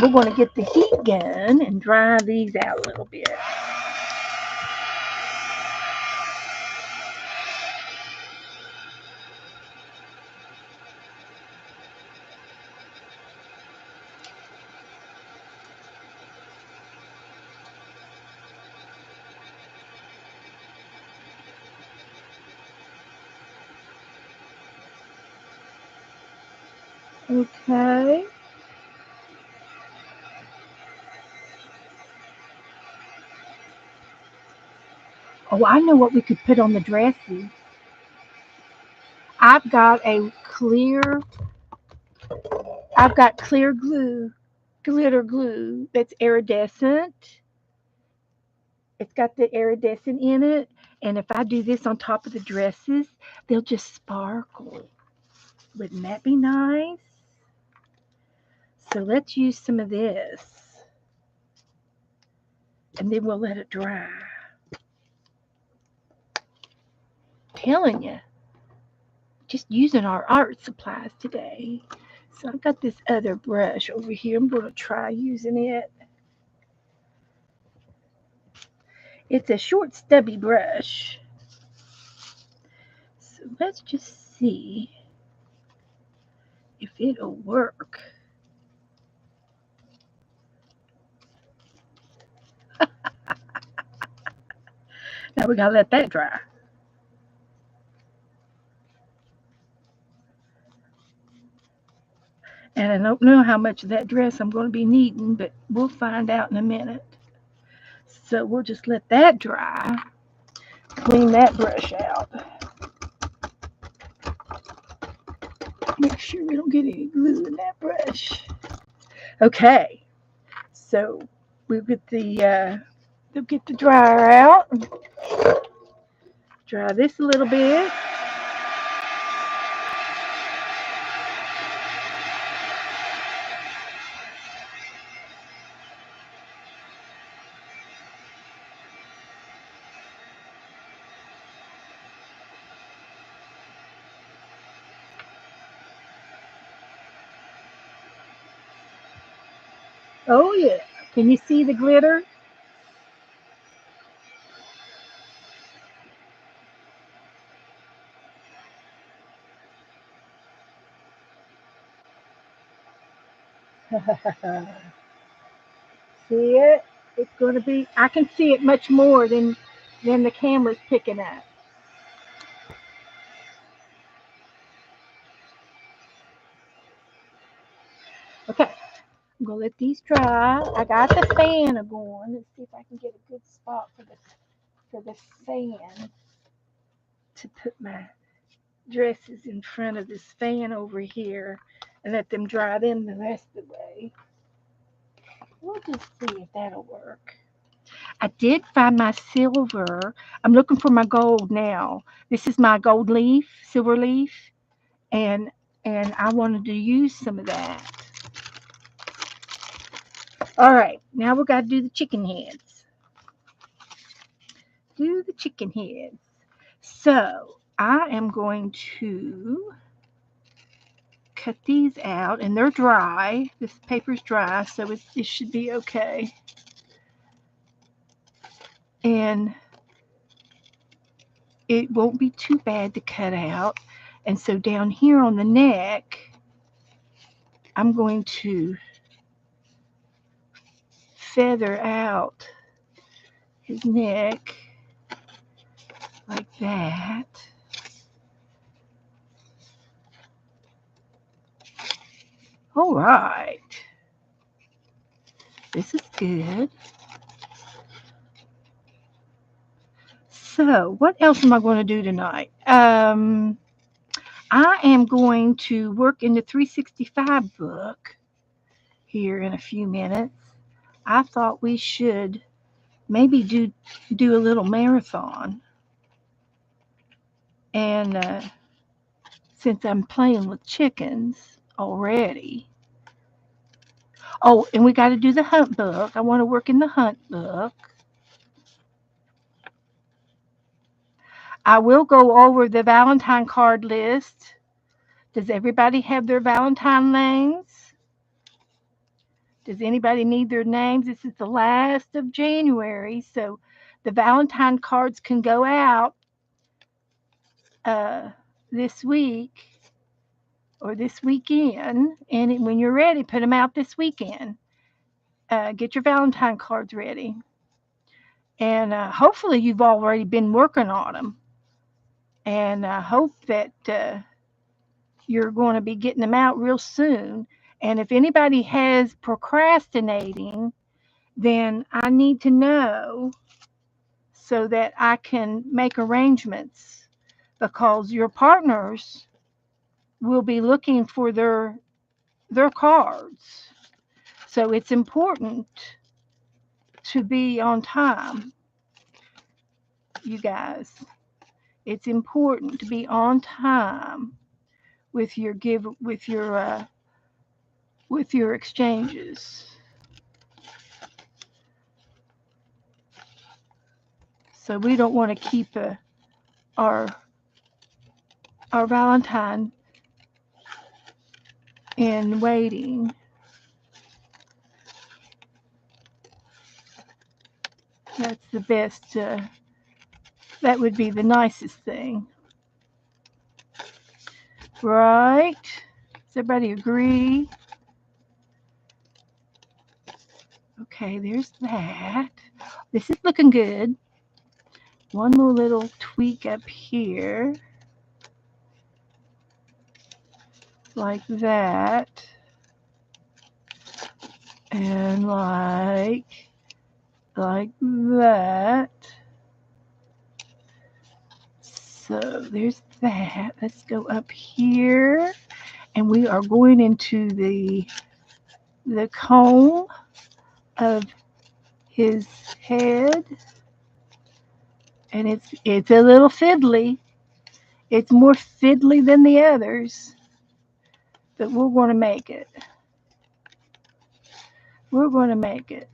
We're going to get the heat gun and dry these out a little bit. Okay. Oh, I know what we could put on the dresses. I've got a clear I've got clear glue, glitter glue that's iridescent. It's got the iridescent in it. And if I do this on top of the dresses, they'll just sparkle. Wouldn't that be nice? So let's use some of this. And then we'll let it dry. Telling you, just using our art supplies today. So I've got this other brush over here. I'm going to try using it. It's a short, stubby brush. So let's just see if it'll work. Now we gotta let that dry. And I don't know how much of that dress I'm going to be needing, but we'll find out in a minute. So we'll just let that dry. Clean that brush out. Make sure we don't get any glue in that brush. Okay, so we'll get the dryer out. Dry this a little bit. Oh yeah. Can you see the glitter? See it? It's going to be. I can see it much more than the camera's picking up. Okay, I'm gonna let these dry. I got the fan going. Let's see if I can get a good spot for the fan to put my dresses in front of this fan over here and let them dry them the rest of the way. We'll just see if that'll work. I did find my silver. I'm looking for my gold now. This is my gold leaf, silver leaf, and I wanted to use some of that. All right, now we got to do the chicken heads. Do the chicken heads. So I am going to cut these out, and they're dry. This paper's dry, so it should be okay. And it won't be too bad to cut out. And so down here on the neck, I'm going to feather out his neck like that. All right. This is good. So, what else am I going to do tonight? I am going to work in the 365 book here in a few minutes. I thought we should maybe do a little marathon. And since I'm playing with chickens already. Oh, and we got to do the hunt book. I want to work in the hunt book. I will go over the Valentine card list. Does everybody have their Valentine names? Does anybody need their names? This is the last of January, so the Valentine cards can go out this week or this weekend. And when you're ready, put them out this weekend. Get your Valentine cards ready. And hopefully you've already been working on them. And I hope that you're going to be getting them out real soon. And if anybody has procrastinating, then I need to know so that I can make arrangements, because your partners will be looking for their cards. So it's important to be on time, you guys. It's important to be on time with your with your exchanges. So we don't want to keep our our Valentine in waiting. That's the best. That would be the nicest thing, right? Does everybody agree? Okay, there's that. This is looking good. One more little tweak up here, like that, and like that. So there's that. Let's go up here, and we are going into the comb of his head, and it's a little fiddly. It's more fiddly than the others, but we're going to make it. We're going to make it.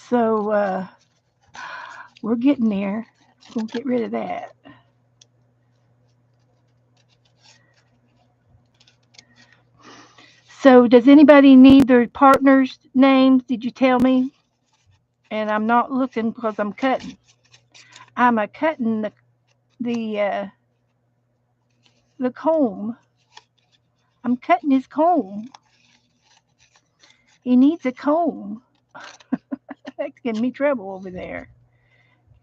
So we're getting there. We'll get rid of that. So does anybody need their partner's names? Did you tell me? And I'm not looking because I'm cutting. I'm a cutting the uh, the comb. I'm cutting his comb. He needs a comb. That's giving me trouble over there.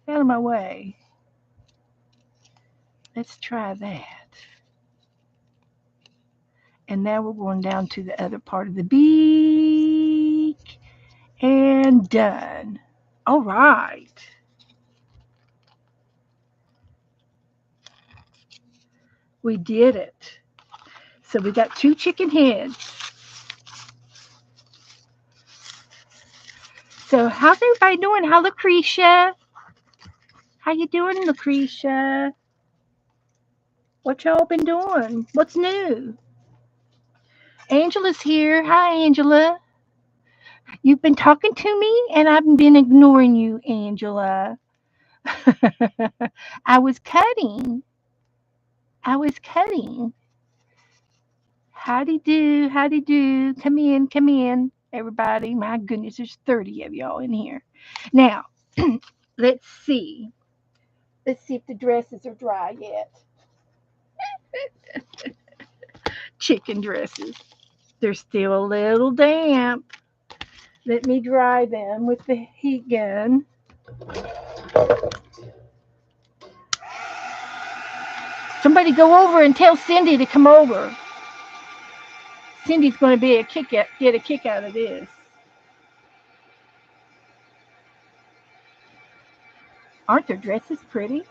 Out of my way. Let's try that. And now we're going down to the other part of the beak. And done. All right. We did it. So we got 2 chicken heads. So how's everybody doing? How Lucretia? How you doing, Lucretia? What y'all been doing? What's new? Angela's here. Hi, Angela. You've been talking to me and I've been ignoring you, Angela. I was cutting. I was cutting. Howdy do, howdy do. Come in, everybody. My goodness, there's 30 of y'all in here. Now, let's see. Let's see if the dresses are dry yet. Chicken dresses. They're still a little damp. Let me dry them with the heat gun. Somebody go over and tell Cindy to come over. Cindy's going to get a kick out of this. Aren't their dresses pretty?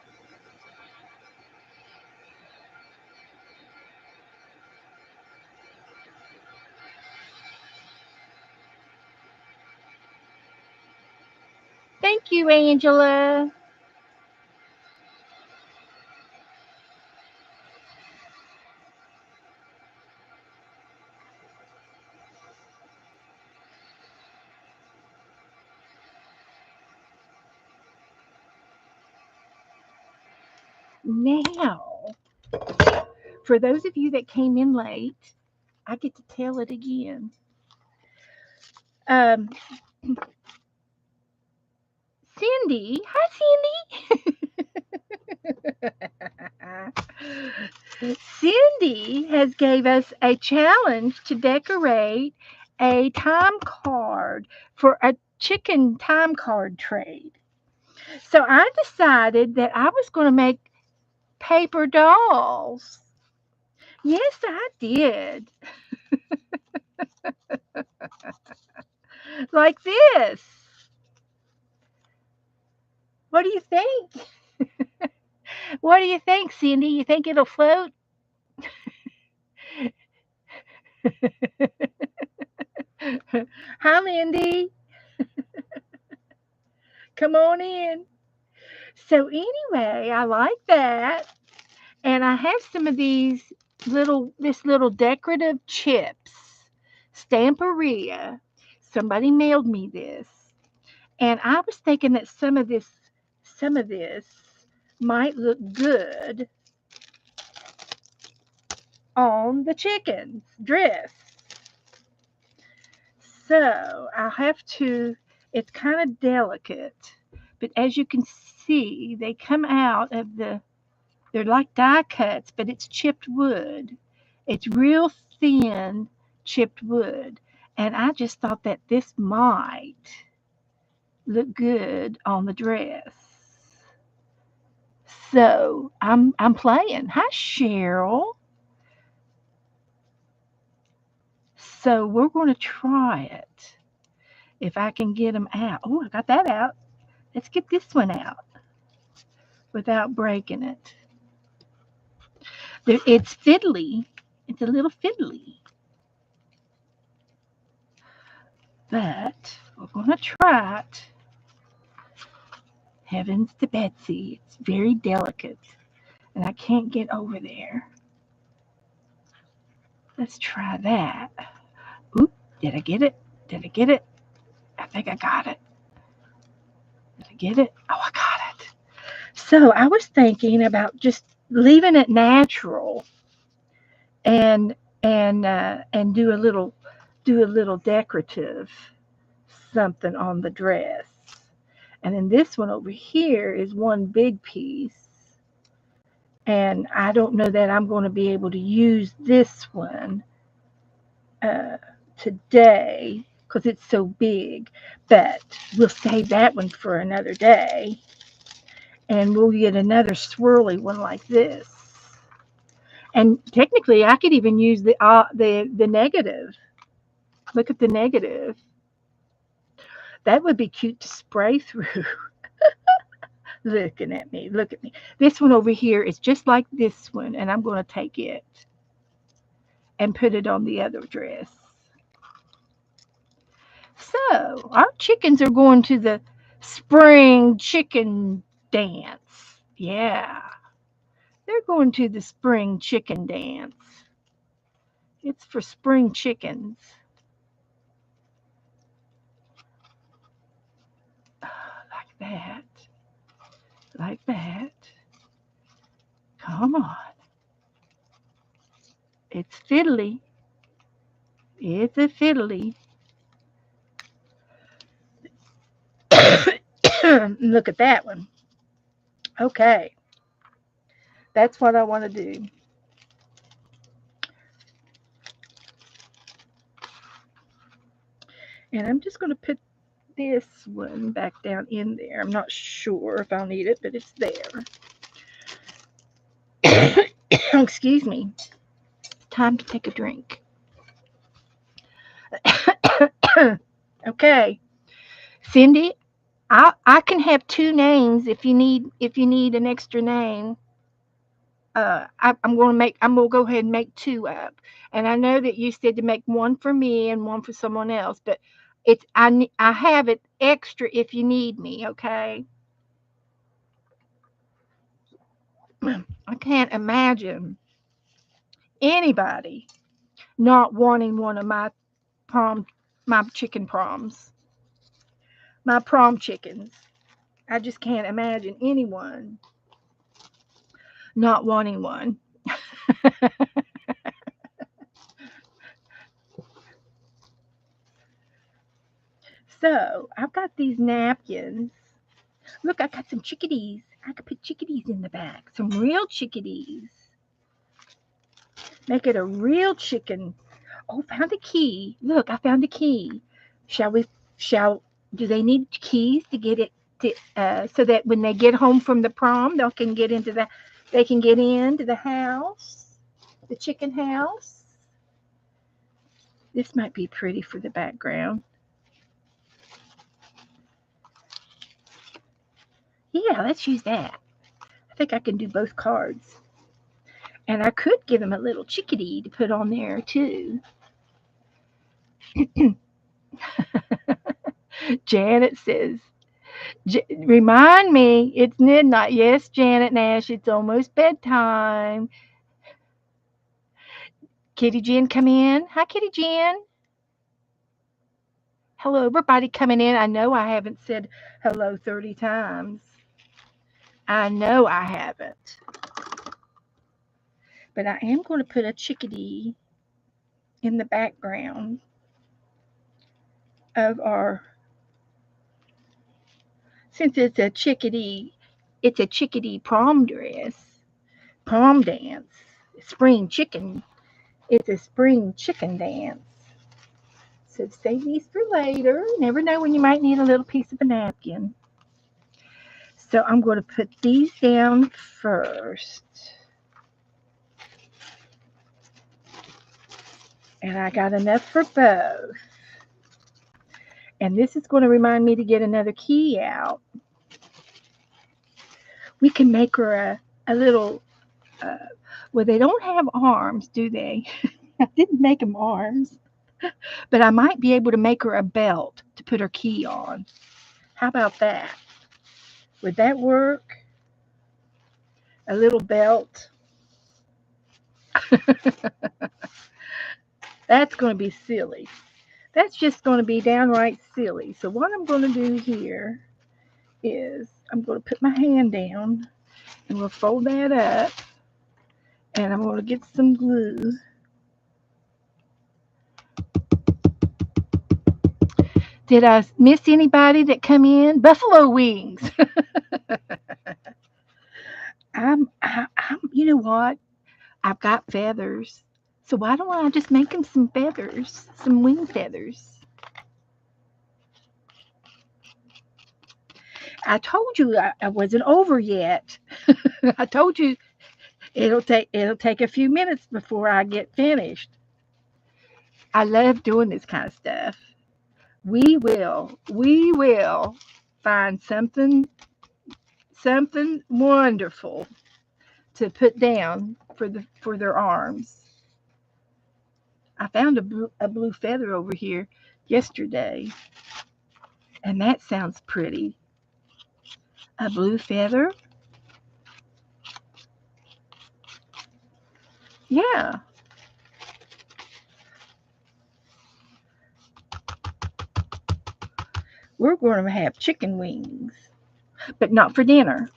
Thank you, Angela. Now, for those of you that came in late, I get to tell it again. Um, Cindy, hi, Cindy. Cindy has gave us a challenge to decorate a time card for a chicken time card trade. So I decided that I was going to make paper dolls. Yes, I did. Like this. What do you think? What do you think, Cindy? You think it'll float? Hi, Lindy. Come on in. So anyway, I like that. And I have some of this little decorative chips, Stamperia. Somebody mailed me this, and I was thinking that some of this might look good on the chicken's dress. So I have to. It's kind of delicate, but as you can see, they come out of they're like die cuts, but it's chipped wood. It's real thin chipped wood. And I just thought that this might look good on the dress. So I'm playing. Hi, Cheryl. So we're going to try it. If I can get them out. Oh, I got that out. Let's get this one out without breaking it. It's fiddly. It's a little fiddly. But we're going to try it. Heavens to Betsy. It's very delicate. And I can't get over there. Let's try that. Oop, did I get it? Did I get it? I think I got it. Did I get it? Oh, I got it. So I was thinking about just leaving it natural and and do a little decorative something on the dress. And then this one over here is one big piece. And I don't know that I'm going to be able to use this one uh, today because it's so big, but we'll save that one for another day, and we'll get another swirly one like this. And technically, I could even use the negative. Look at the negative. That would be cute to spray through. Looking at me, look at me. This one over here is just like this one, and I'm going to take it and put it on the other dress. So, our chickens are going to the spring chicken dance. Yeah, they're going to the spring chicken dance. It's for spring chickens. Like that. Like that. Come on. It's fiddly. It's a fiddly. Look at that one. Okay. That's what I want to do. And I'm just going to put this one back down in there. I'm not sure if I'll need it, but it's there. Excuse me. Time to take a drink. Okay. Cindy, I can have two names if you need an extra name. I'm gonna go ahead and make two up. And I know that you said to make one for me and one for someone else, but I have it extra if you need me. Okay. I can't imagine anybody not wanting one of prom my chicken proms, my prom chickens. I just can't imagine anyone not wanting one. So I've got these napkins. Look, I got some chickadees. I could put chickadees in the back. Some real chickadees. Make it a real chicken. Oh, found a key. Look, I found a key. Shall we? Shall do they need keys to get it to, so that when they get home from the prom, they can get into the house, the chicken house. This might be pretty for the background. Yeah, let's use that. I think I can do both cards. And I could give him a little chickadee to put on there too. Janet says, remind me, it's midnight. Yes, Janet Nash, it's almost bedtime. Kitty Jen, come in. Hi, Kitty Jen. Hello, everybody coming in. I know I haven't said hello 30 times. I know I haven't. But I am going to put a chickadee in the background of our, since it's a chickadee prom dance, spring chicken. It's a spring chicken dance. So save these for later. Never know when you might need a little piece of a napkin. So I'm going to put these down first. And I got enough for both. And this is going to remind me to get another key out. We can make her a little, well, they don't have arms, do they? I didn't make them arms. But I might be able to make her a belt to put her key on. How about that? Would that work? A little belt. That's going to be silly. That's just going to be downright silly. So what I'm going to do here is I'm going to put my hand down and we'll fold that up. And I'm going to get some glue. Did I miss anybody that come in? Buffalo wings. I'm, you know what? I've got feathers. So why don't I just make them some feathers, some wing feathers? I told you I wasn't over yet. I told you it'll take a few minutes before I get finished. I love doing this kind of stuff. We will find something wonderful to put down for their arms. I found a blue feather over here yesterday, and that sounds pretty. A blue feather? Yeah. We're going to have chicken wings, but not for dinner.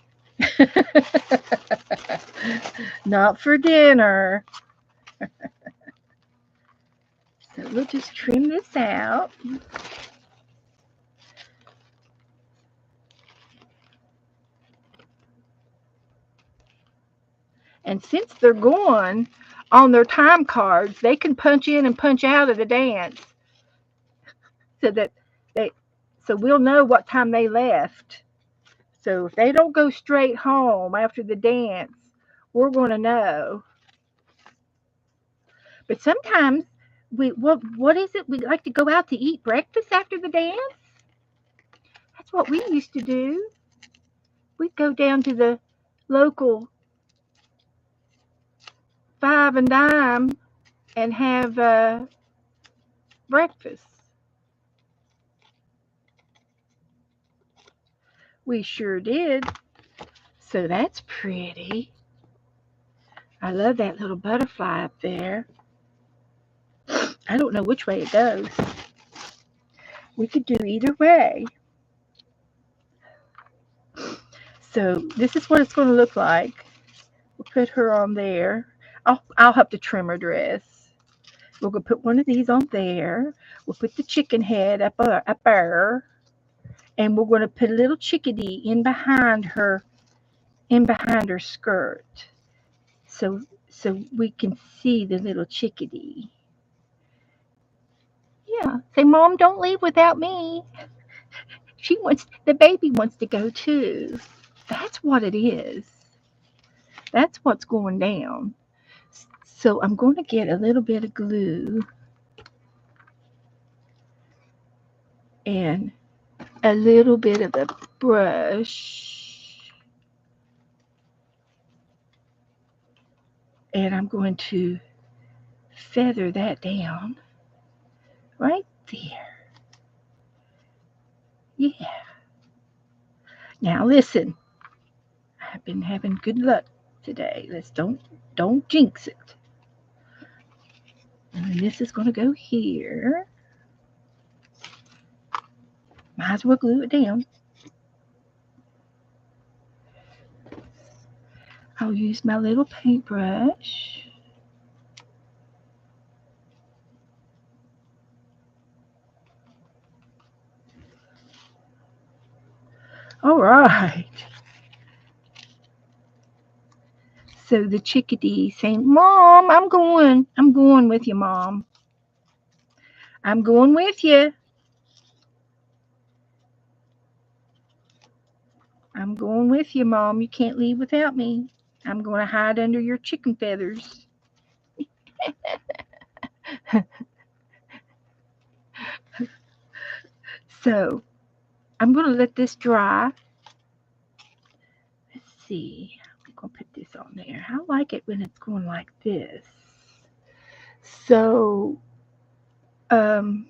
Not for dinner. So we'll just trim this out. And since they're going on their time cards, they can punch in and punch out of the dance. So we'll know what time they left. So if they don't go straight home after the dance, we're going to know. But sometimes what is it? We like to go out to eat breakfast after the dance. That's what we used to do. We'd go down to the local Five and Dime and have breakfast. We sure did. So that's pretty. I love that little butterfly up there. I don't know which way it goes. We could do either way. So this is what it's going to look like. We'll put her on there. I'll have to trim her dress. We're going to put one of these on there. We'll put the chicken head up there. And we're going to put a little chickadee in behind her skirt. So we can see the little chickadee. Yeah. Say, Mom, don't leave without me. The baby wants to go too. That's what it is. That's what's going down. So I'm going to get a little bit of glue and a little bit of a brush. And I'm going to feather that down right there. Yeah. Now listen, I've been having good luck today. Let's don't jinx it. And this is going to go here. Might as well glue it down. I'll use my little paintbrush. All right. So the chickadee saying, Mom, I'm going with you, Mom. I'm going with you. I'm going with you, Mom. You can't leave without me. I'm going to hide under your chicken feathers. So I'm going to let this dry. Let's see. I'm going to put this on there. I like it when it's going like this. So I'm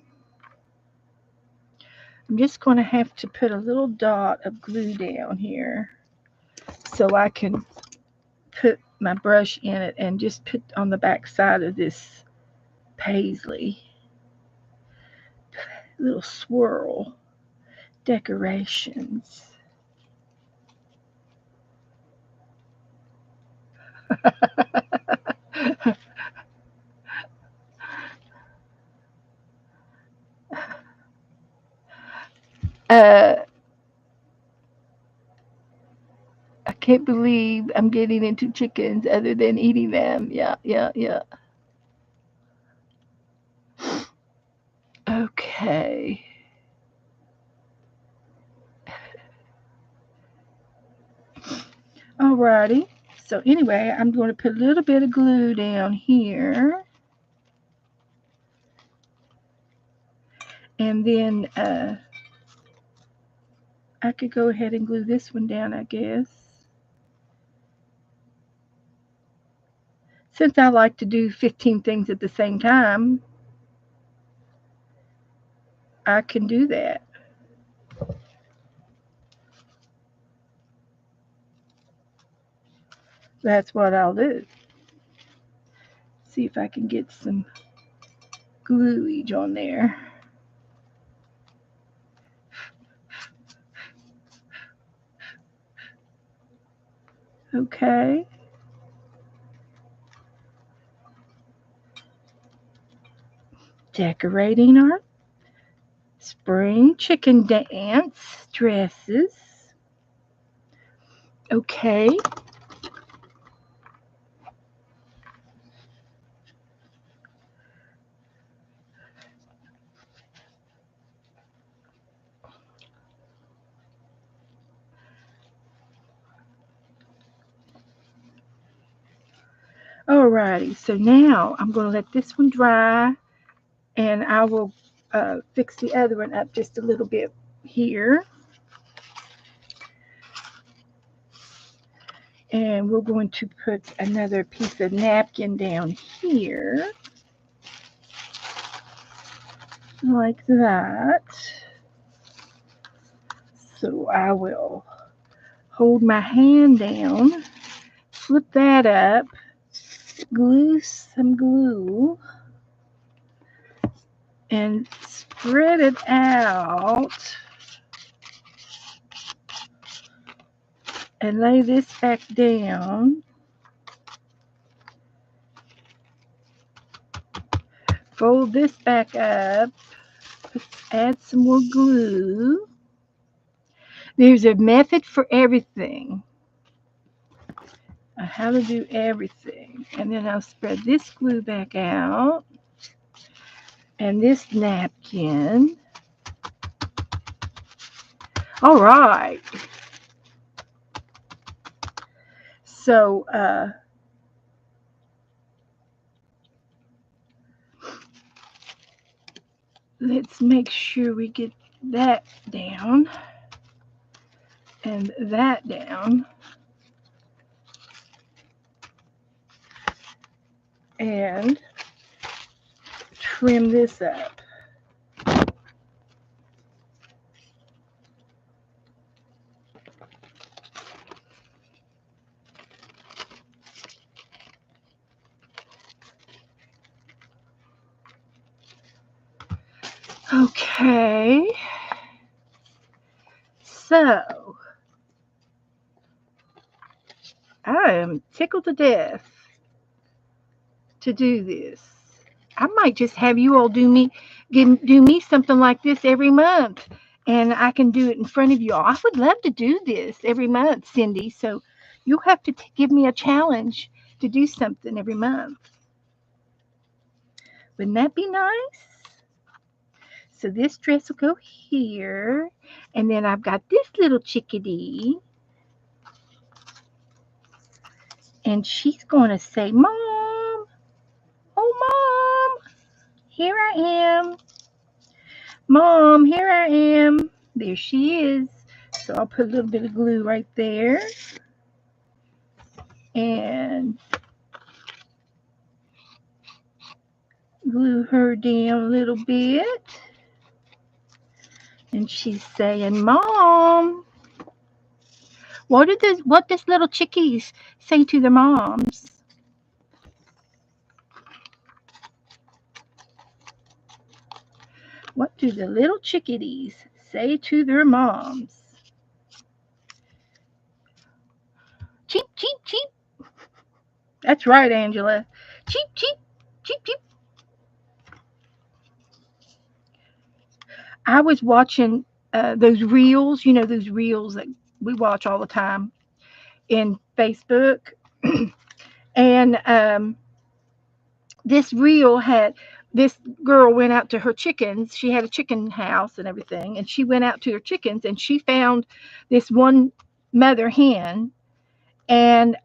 just going to have to put a little dot of glue down here so I can put my brush in it and just put on the back side of this paisley little swirl decorations. I can't believe I'm getting into chickens other than eating them. Yeah. Okay. Alrighty. So anyway, I'm going to put a little bit of glue down here. And then I could go ahead and glue this one down, I guess. Since I like to do 15 things at the same time, I can do that. That's what I'll do. See if I can get some gluage on there. Okay. Decorating our spring chicken dance dresses. Okay. Alrighty, so now I'm going to let this one dry and I will fix the other one up just a little bit here. And we're going to put another piece of napkin down here. Like that. So I will hold my hand down, flip that up, glue some glue, and spread it out and lay this back down. Fold this back up, add some more glue. There's a method for everything. How to do everything. And then I'll spread this glue back out and this napkin. All right. So let's make sure we get that down and that down. and trim this up. Okay, so I am tickled to death to do this. I might just have you all do me something like this every month, and I can do it in front of you all. I would love to do this every month, Cindy. So you'll have to give me a challenge to do something every month. Wouldn't that be nice? So this dress will go here, and then I've got this little chickadee, and she's going to say, "Mom, oh mom, here I am. Mom, here I am." There she is. So I'll put a little bit of glue right there, and glue her down a little bit. And she's saying, "Mom." What does little chickies say to their moms? What do the little chickadees say to their moms? Cheep, cheep, cheep. That's right, Angela. Cheep, cheep, cheep, cheep. I was watching those reels, those reels that we watch all the time in Facebook. And this reel had this girl went out to her chickens. She had a chicken house and everything. And she went out to her chickens and she found this one mother hen. And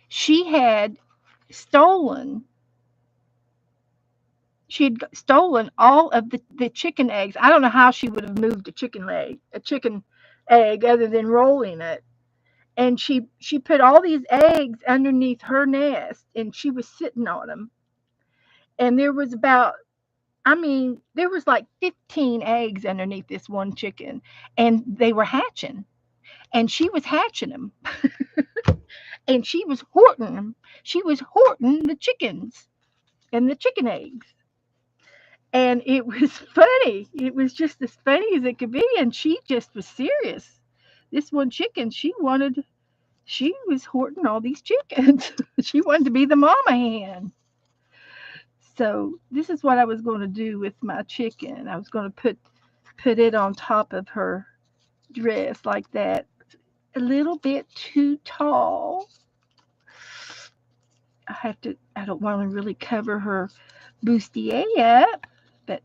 she had stolen she had stolen all of the chicken eggs. I don't know how she would have moved a chicken egg other than rolling it. And she put all these eggs underneath her nest, and she was sitting on them. And there was like 15 eggs underneath this one chicken, and they were hatching, and she was hatching them, and she was hoarding them. She was hoarding the chickens and the chicken eggs. And it was funny. It was just as funny as it could be. And she just was serious. This one chicken, she was hoarding all these chickens. She wanted to be the mama hen. So this is what I was going to do with my chicken. I was going to put it on top of her dress like that. A little bit too tall. I don't want to really cover her bustier up, but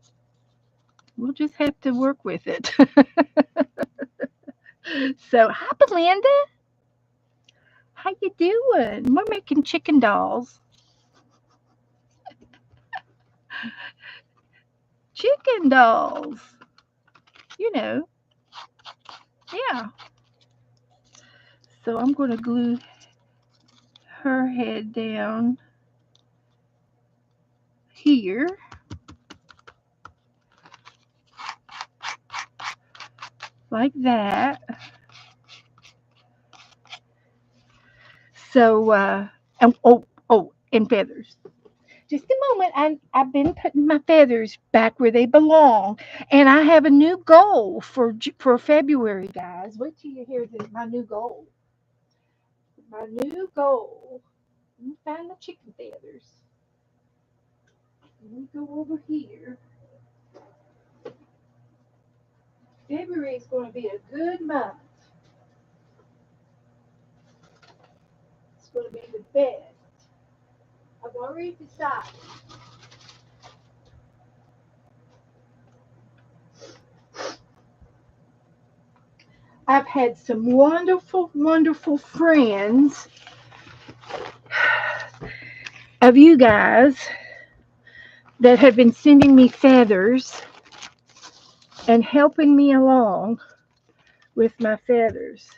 we'll just have to work with it. So, hi, Belinda. How you doing? We're making chicken dolls. Chicken dolls. You know, yeah. So I'm going to glue her head down here. Like that. So, and feathers. Just a moment. I've been putting my feathers back where they belong, and I have a new goal for February, guys. Wait till you hear my new goal. My new goal. Let me find my chicken feathers. Let me go over here. February is going to be a good month. It's going to be the best. I've already decided. I've had some wonderful, wonderful friends of you guys that have been sending me feathers and helping me along with my feathers.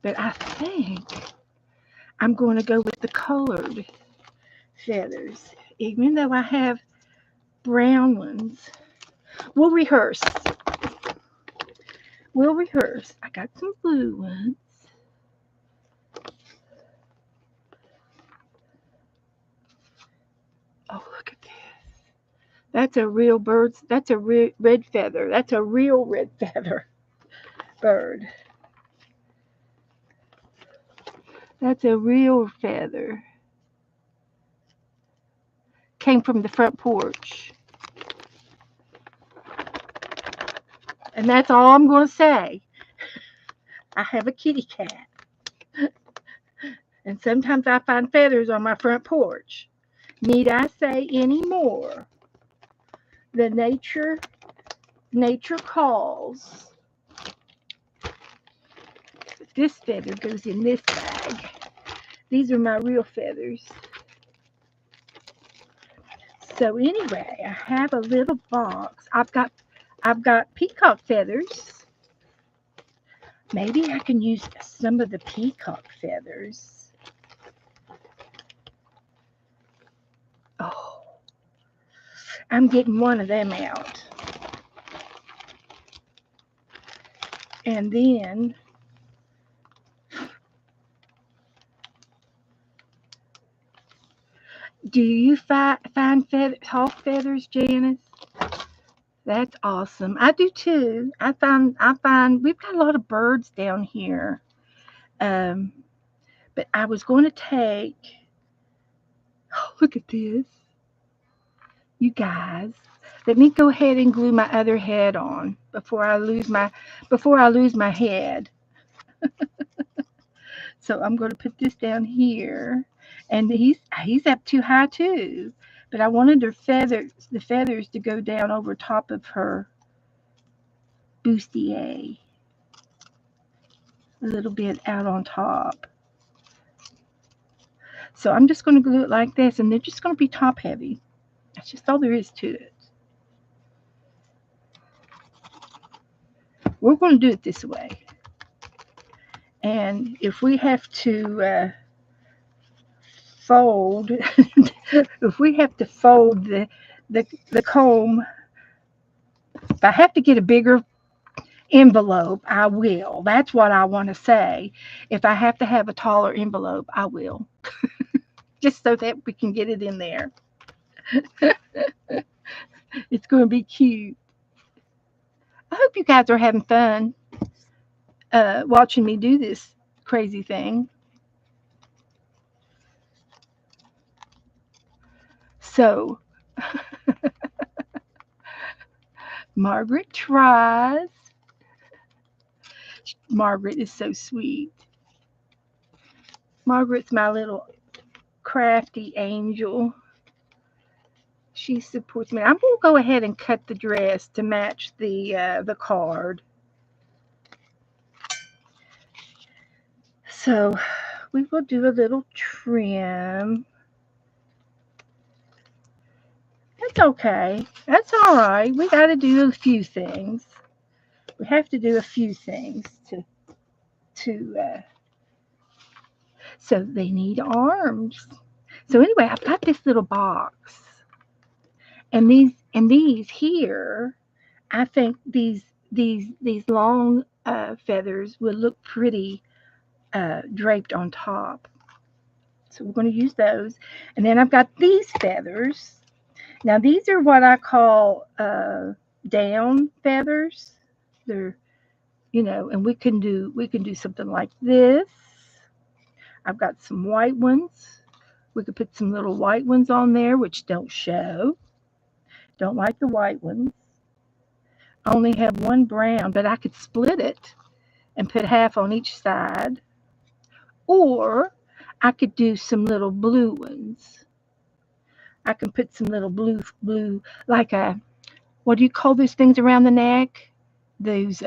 But I think I'm going to go with the colored. feathers, even though I have brown ones. We'll rehearse. We'll rehearse. I got some blue ones. Oh, look at this. That's a real bird. That's a red feather. That's a real red feather bird. That's a real feather. Came from the front porch. And that's all I'm going to say. I have a kitty cat. And sometimes I find feathers on my front porch. Need I say any more? The nature calls. This feather goes in this bag. These are my real feathers. So anyway, I have a little box. I've got peacock feathers. Maybe I can use some of the peacock feathers. Oh, I'm getting one of them out. And then do you find hawk feathers, Janice? That's awesome. I do too. I find we've got a lot of birds down here. Um, but I was going to take. Oh, look at this, you guys. Let me go ahead and glue my other head on before I lose my head. So I'm going to put this down here, and he's up too high too. But I wanted the feathers to go down over top of her bustier, a little bit out on top. So I'm just going to glue it like this, and they're just going to be top heavy. That's just all there is to it. We're going to do it this way. And if we have to fold, if we have to fold the comb, if I have to get a bigger envelope, I will. That's what I want to say. If I have to have a taller envelope, I will. Just so that we can get it in there. It's going to be cute. I hope you guys are having fun watching me do this crazy thing. So, Margaret tries. Margaret is so sweet. Margaret's my little crafty angel. She supports me. I'm going to go ahead and cut the dress to match the card. So we will do a little trim. That's okay. That's all right. We got to do a few things. We have to do a few things so they need arms. So anyway, I've got this little box, and these here, I think these long feathers will look pretty draped on top. So we're going to use those, and then I've got these feathers. Now these are what I call down feathers. They're, and we can do something like this. I've got some white ones. We could put some little white ones on there, which don't show. Don't like the white ones. I only have one brown, but I could split it and put half on each side. Or I could do some little blue ones. I can put some little blue, like what do you call those things around the neck? Those,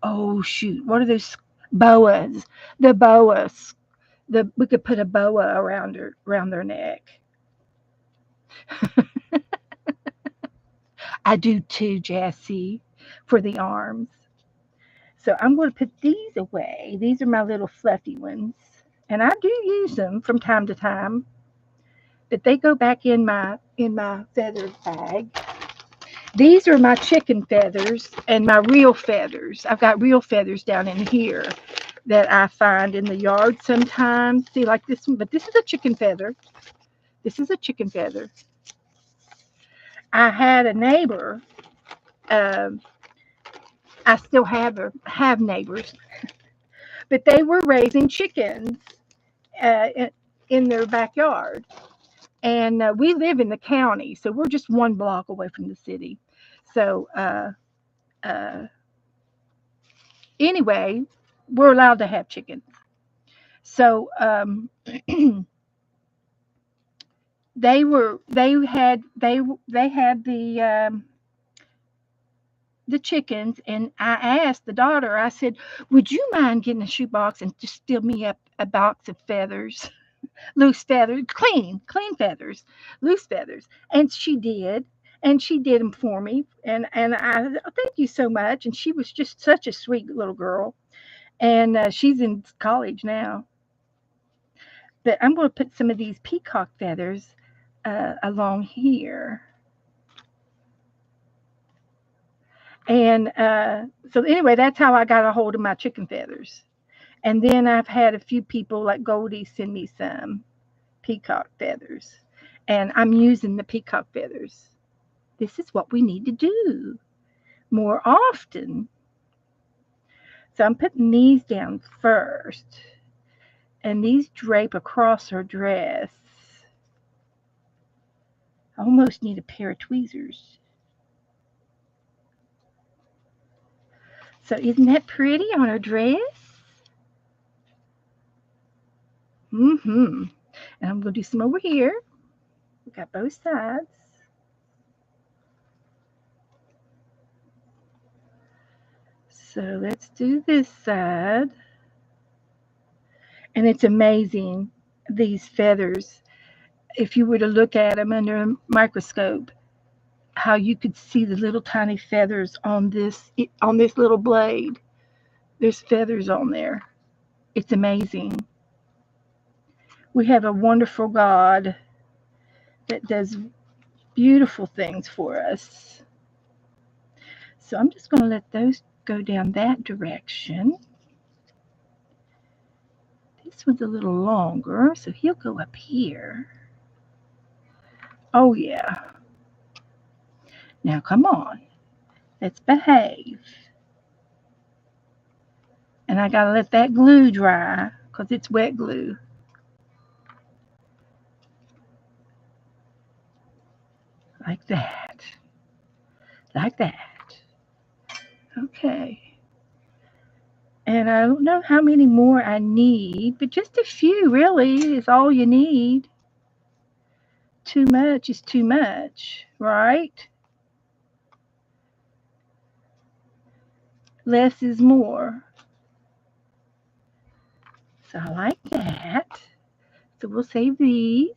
oh shoot, what are those? Boas. The boas. We could put a boa around their neck. I do too, Jessie, for the arms. So I'm going to put these away. These are my little fluffy ones. And I do use them from time to time. but they go back in my feather bag. These are my chicken feathers and my real feathers. I've got real feathers down in here that I find in the yard sometimes. See, like this one, but this is a chicken feather. This is a chicken feather. I had a neighbor. Um, I still have neighbors, but they were raising chickens uh, in, in their backyard. And we live in the county, so we're just one block away from the city. So uh, anyway, we're allowed to have chickens. So they had the chickens, and I asked the daughter. I said, "Would you mind getting a shoebox and just steal me up a box of feathers, loose feathers, clean feathers, loose feathers?" And she did. And she did them for me, and I thank you so much. And she was just such a sweet little girl, and she's in college now. But I'm going to put some of these peacock feathers along here. And so anyway, that's how I got a hold of my chicken feathers. And then I've had a few people like Goldie send me some peacock feathers. And I'm using the peacock feathers. This is what we need to do more often. So I'm putting these down first. And these drape across her dress. I almost need a pair of tweezers. So isn't that pretty on her dress? Mm-hmm. And I'm going to do some over here. We got both sides. So let's do this side. And it's amazing, these feathers. If you were to look at them under a microscope, how you could see the little tiny feathers on this little blade. There's feathers on there. It's amazing. We have a wonderful God that does beautiful things for us. So I'm just going to let those go down that direction. This one's a little longer, so he'll go up here. Oh, yeah. Now, come on. Let's behave. And I got to let that glue dry because it's wet glue. Like that. Like that. Okay. And I don't know how many more I need, but just a few really is all you need. Too much is too much, right? Less is more. So I like that. So we'll save these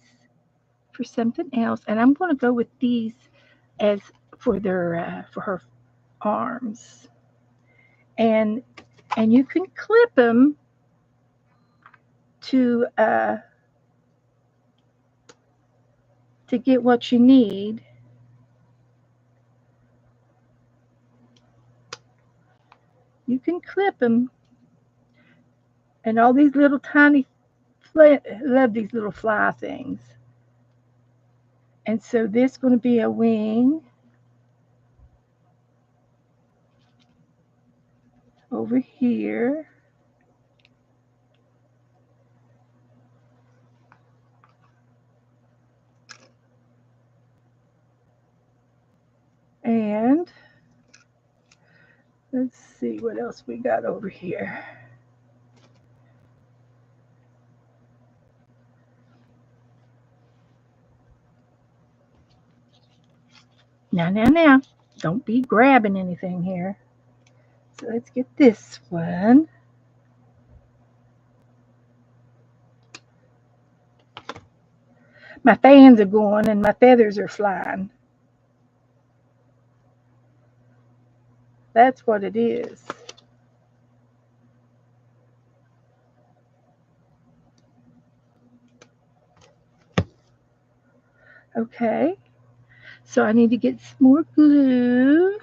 for something else. And I'm going to go with these as for her arms. And you can clip them to get what you need. You can clip them, and all these little tiny love these little fly things. And so this is going to be a wing over here. And let's see what else we got over here. Now. Don't be grabbing anything here. So let's get this one. My fans are going and my feathers are flying. That's what it is. Okay. So I need to get some more glue.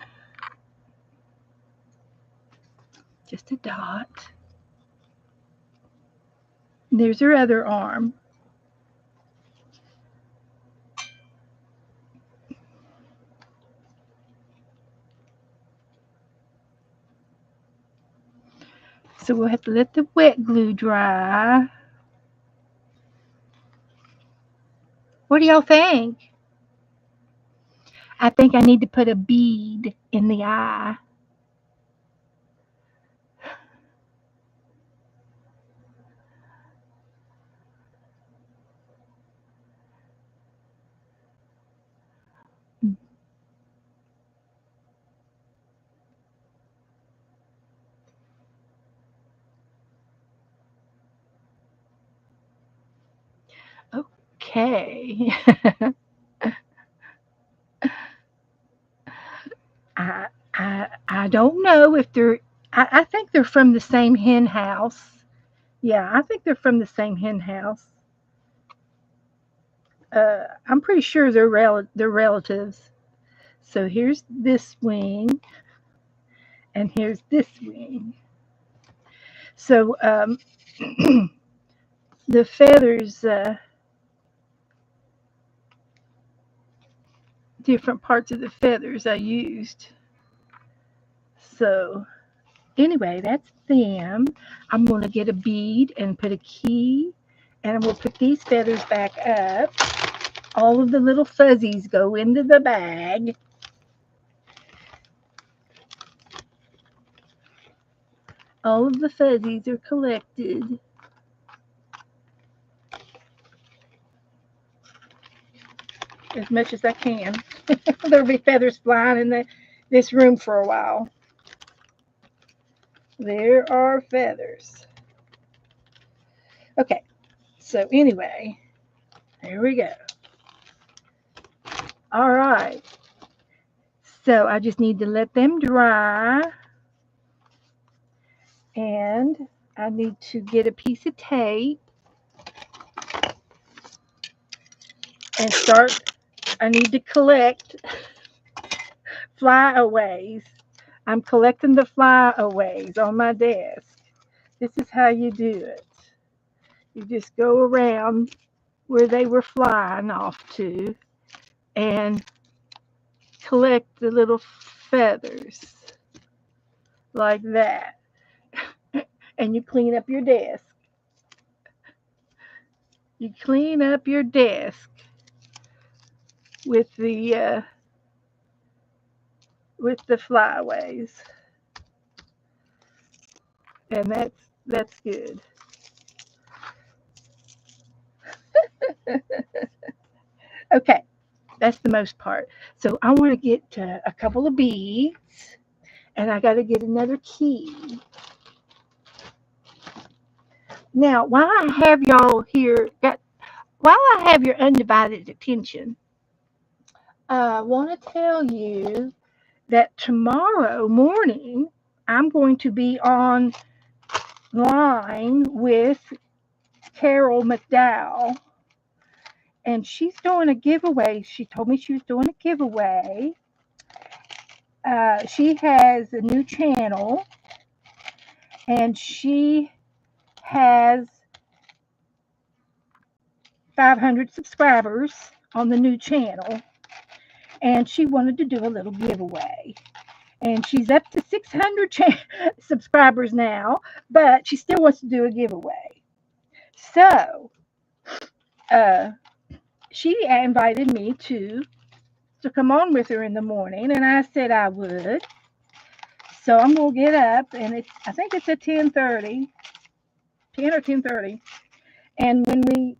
Just a dot. There's her other arm. So we'll have to let the wet glue dry. What do y'all think? I think I need to put a bead in the eye. Okay. I don't know if they're. I think they're from the same hen house. Yeah, I think they're from the same hen house. I'm pretty sure they're relatives. So here's this wing, and here's this wing. So the feathers, different parts of the feathers I used. So anyway, that's them. I'm going to get a bead and put a key, and we'll put these feathers back up. All of the little fuzzies go into the bag. All of the fuzzies are collected. As much as I can. There'll be feathers flying in this room for a while. There are feathers. Okay, so anyway, there we go. All right. So I just need to let them dry. And I need to get a piece of tape and start. I need to collect flyaways. I'm collecting the flyaways on my desk. This is how you do it. You just go around where they were flying off to and collect the little feathers like that. And you clean up your desk. You clean up your desk with the flyaways, and that's good. Okay, that's the most part. So I want to get a couple of beads, and I got to get another key. Now, while I have y'all here, while I have your undivided attention, I want to tell you that tomorrow morning I'm going to be online with Carol McDowell, and she's doing a giveaway. She told me she was doing a giveaway. She has a new channel, and she has 500 subscribers on the new channel, and she wanted to do a little giveaway. And she's up to 600 subscribers now, but she still wants to do a giveaway. So she invited me to come on with her in the morning, and I said I would. So I'm gonna get up, and I think it's at 10:30, 10 or 10:30. And when we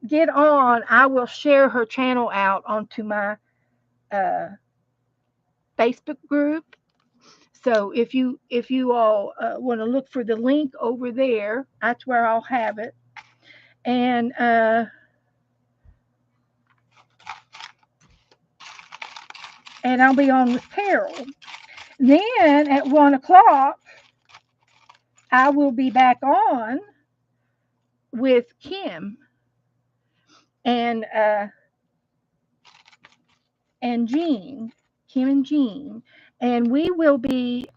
get on, I will share her channel out onto my Facebook group. So if you all want to look for the link over there, that's where I'll have it. And I'll be on with Carol. Then at 1:00, I will be back on with Kim. And and Jean, Kim and Jean, and we will be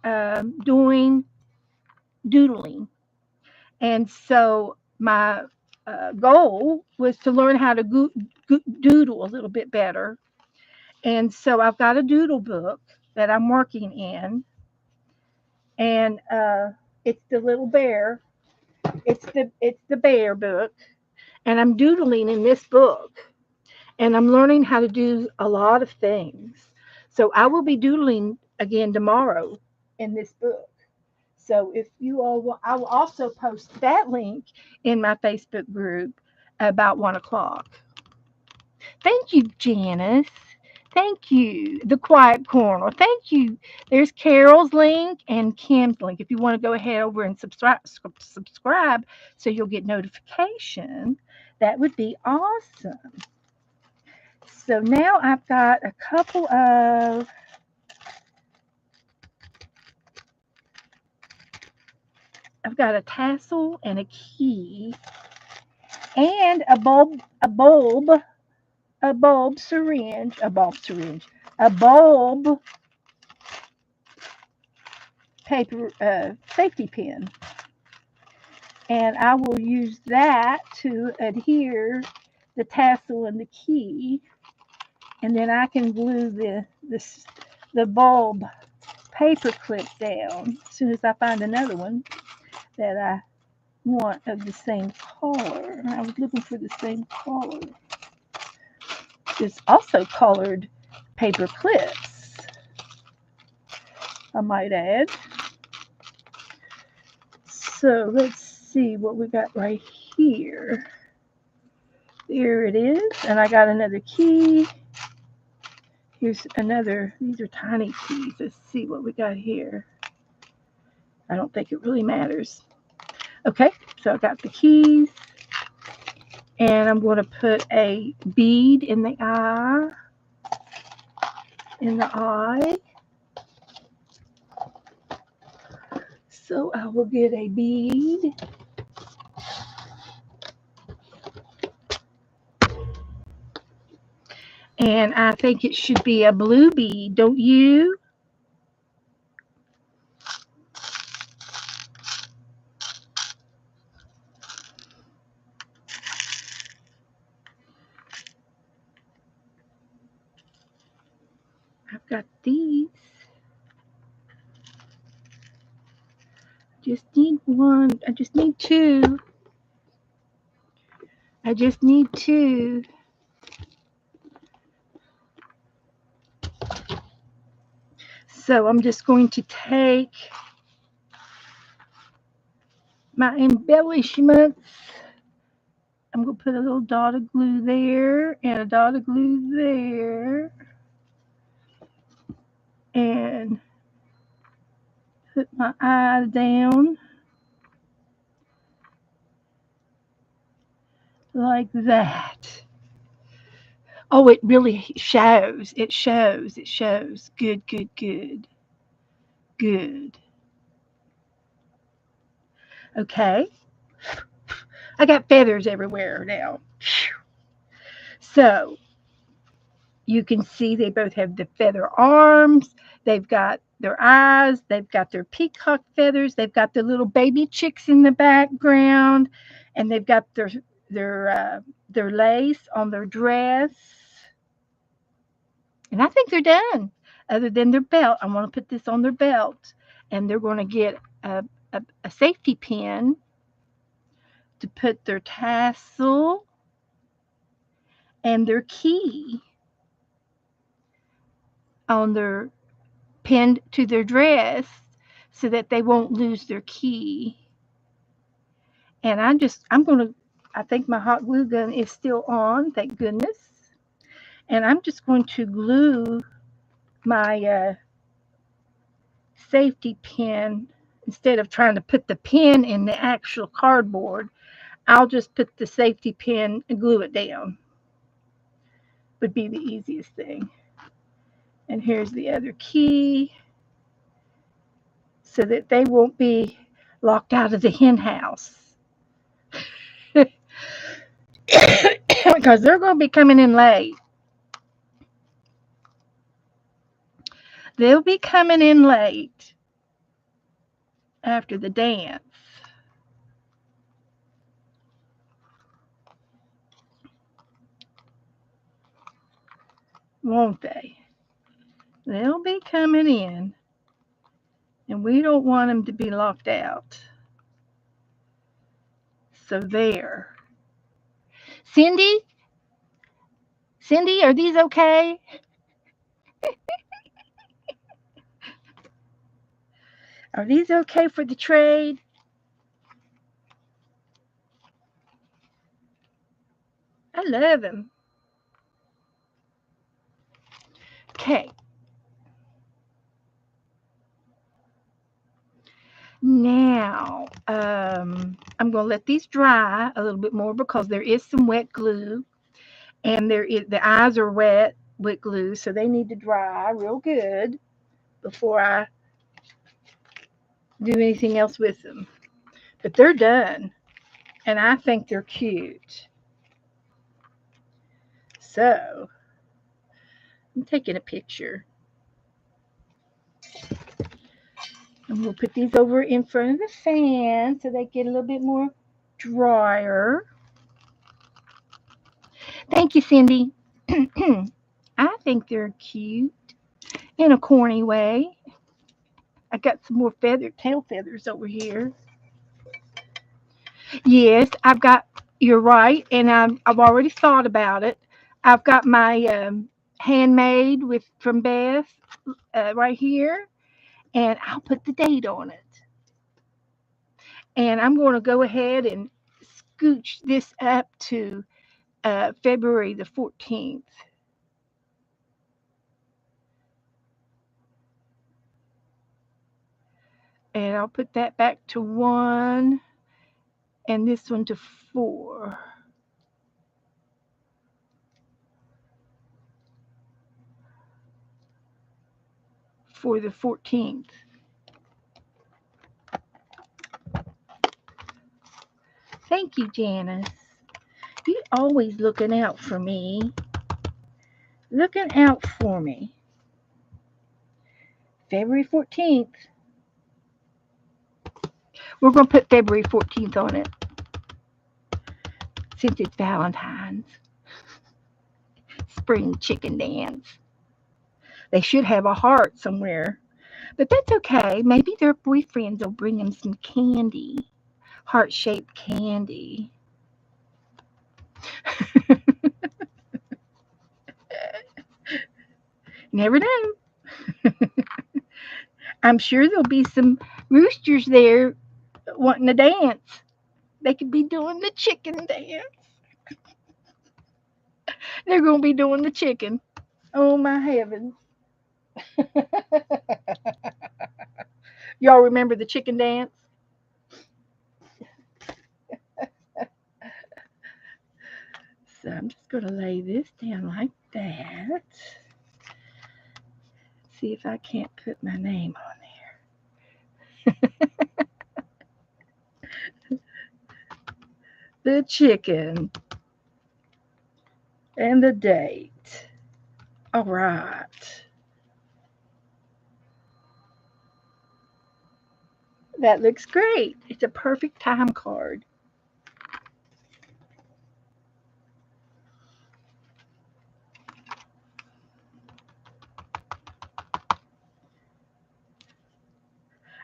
doing doodling. And so my goal was to learn how to doodle a little bit better. And so I've got a doodle book that I'm working in, and it's the little bear. It's the bear book, and I'm doodling in this book, and I'm learning how to do a lot of things. So I will be doodling again tomorrow in this book. So if you all will, I will also post that link in my Facebook group about 1 o'clock. Thank you, Janice. Thank you, the Quiet Corner. Thank you. There's Carol's link and Kim's link. If you want to go ahead over and subscribe so you'll get notification, that would be awesome. So now I've got a tassel and a key and a bulb syringe, a bulb paper safety pin. And I will use that to adhere the tassel and the key. And then I can glue the bulb paper clip down as soon as I find another one that I want of the same color. I was looking for the same color. There's also colored paper clips, I might add. So let's see what we got right here. There it is. And I got another key. Here's another. These are tiny keys. Let's see what we got here. I don't think it really matters. Okay, so I got the keys. And I'm going to put a bead in the eye. So I will get a bead. And I think it should be a blue bead, don't you? I've got these. Just need one. I just need two. So I'm just going to take my embellishments. I'm going to put a little dot of glue there and a dot of glue there. And put my eye down like that. Oh, it really shows. It shows. Good. Okay. I got feathers everywhere now. So you can see they both have the feather arms. They've got their eyes. They've got their peacock feathers. They've got the little baby chicks in the background, and they've got their lace on their dress. And I think they're done. Other than their belt, I want to put this on their belt, and they're going to get a safety pin to put their tassel and their key on their pinned to their dress so that they won't lose their key. And I think my hot glue gun is still on, thank goodness. And I'm just going to glue my safety pin. Instead of trying to put the pin in the actual cardboard, I'll just put the safety pin and glue it down. Would be the easiest thing. And here's the other key so that they won't be locked out of the hen house. Because they're going to be coming in late. They'll be coming in late after the dance. Won't they? They'll be coming in, and we don't want them to be locked out. So there. Cindy? Cindy, are these okay? Are these okay for the trade? I love them. Okay. Now, I'm going to let these dry a little bit more because there is some wet glue, and the eyes are wet with glue, so they need to dry real good before I do anything else with them. But they're done, and I think they're cute. So, I'm taking a picture. And we'll put these over in front of the fan so they get a little bit more drier. Thank you, Cindy. I think they're cute in a corny way. I got some more tail feathers over here. Yes, you're right, and I've already thought about it. I've got my handmade from Beth right here, and I'll put the date on it. And I'm going to go ahead and scooch this up to February the 14th. And I'll put that back to 1 and this one to 4. For the 14th. Thank you, Janice. You're always looking out for me. Looking out for me. February 14th. We're going to put February 14th on it. Since it's Valentine's. Spring chicken dance. They should have a heart somewhere. But that's okay. Maybe their boyfriends will bring them some candy. Heart-shaped candy. Never know. I'm sure there'll be some roosters there wanting to dance. They could be doing the chicken dance. They're going to be doing the chicken. Oh, my heavens. Y'all remember the chicken dance? So I'm just going to lay this down like that. See if I can't put my name on there. The chicken and the date. All right. That looks great. It's a perfect time card.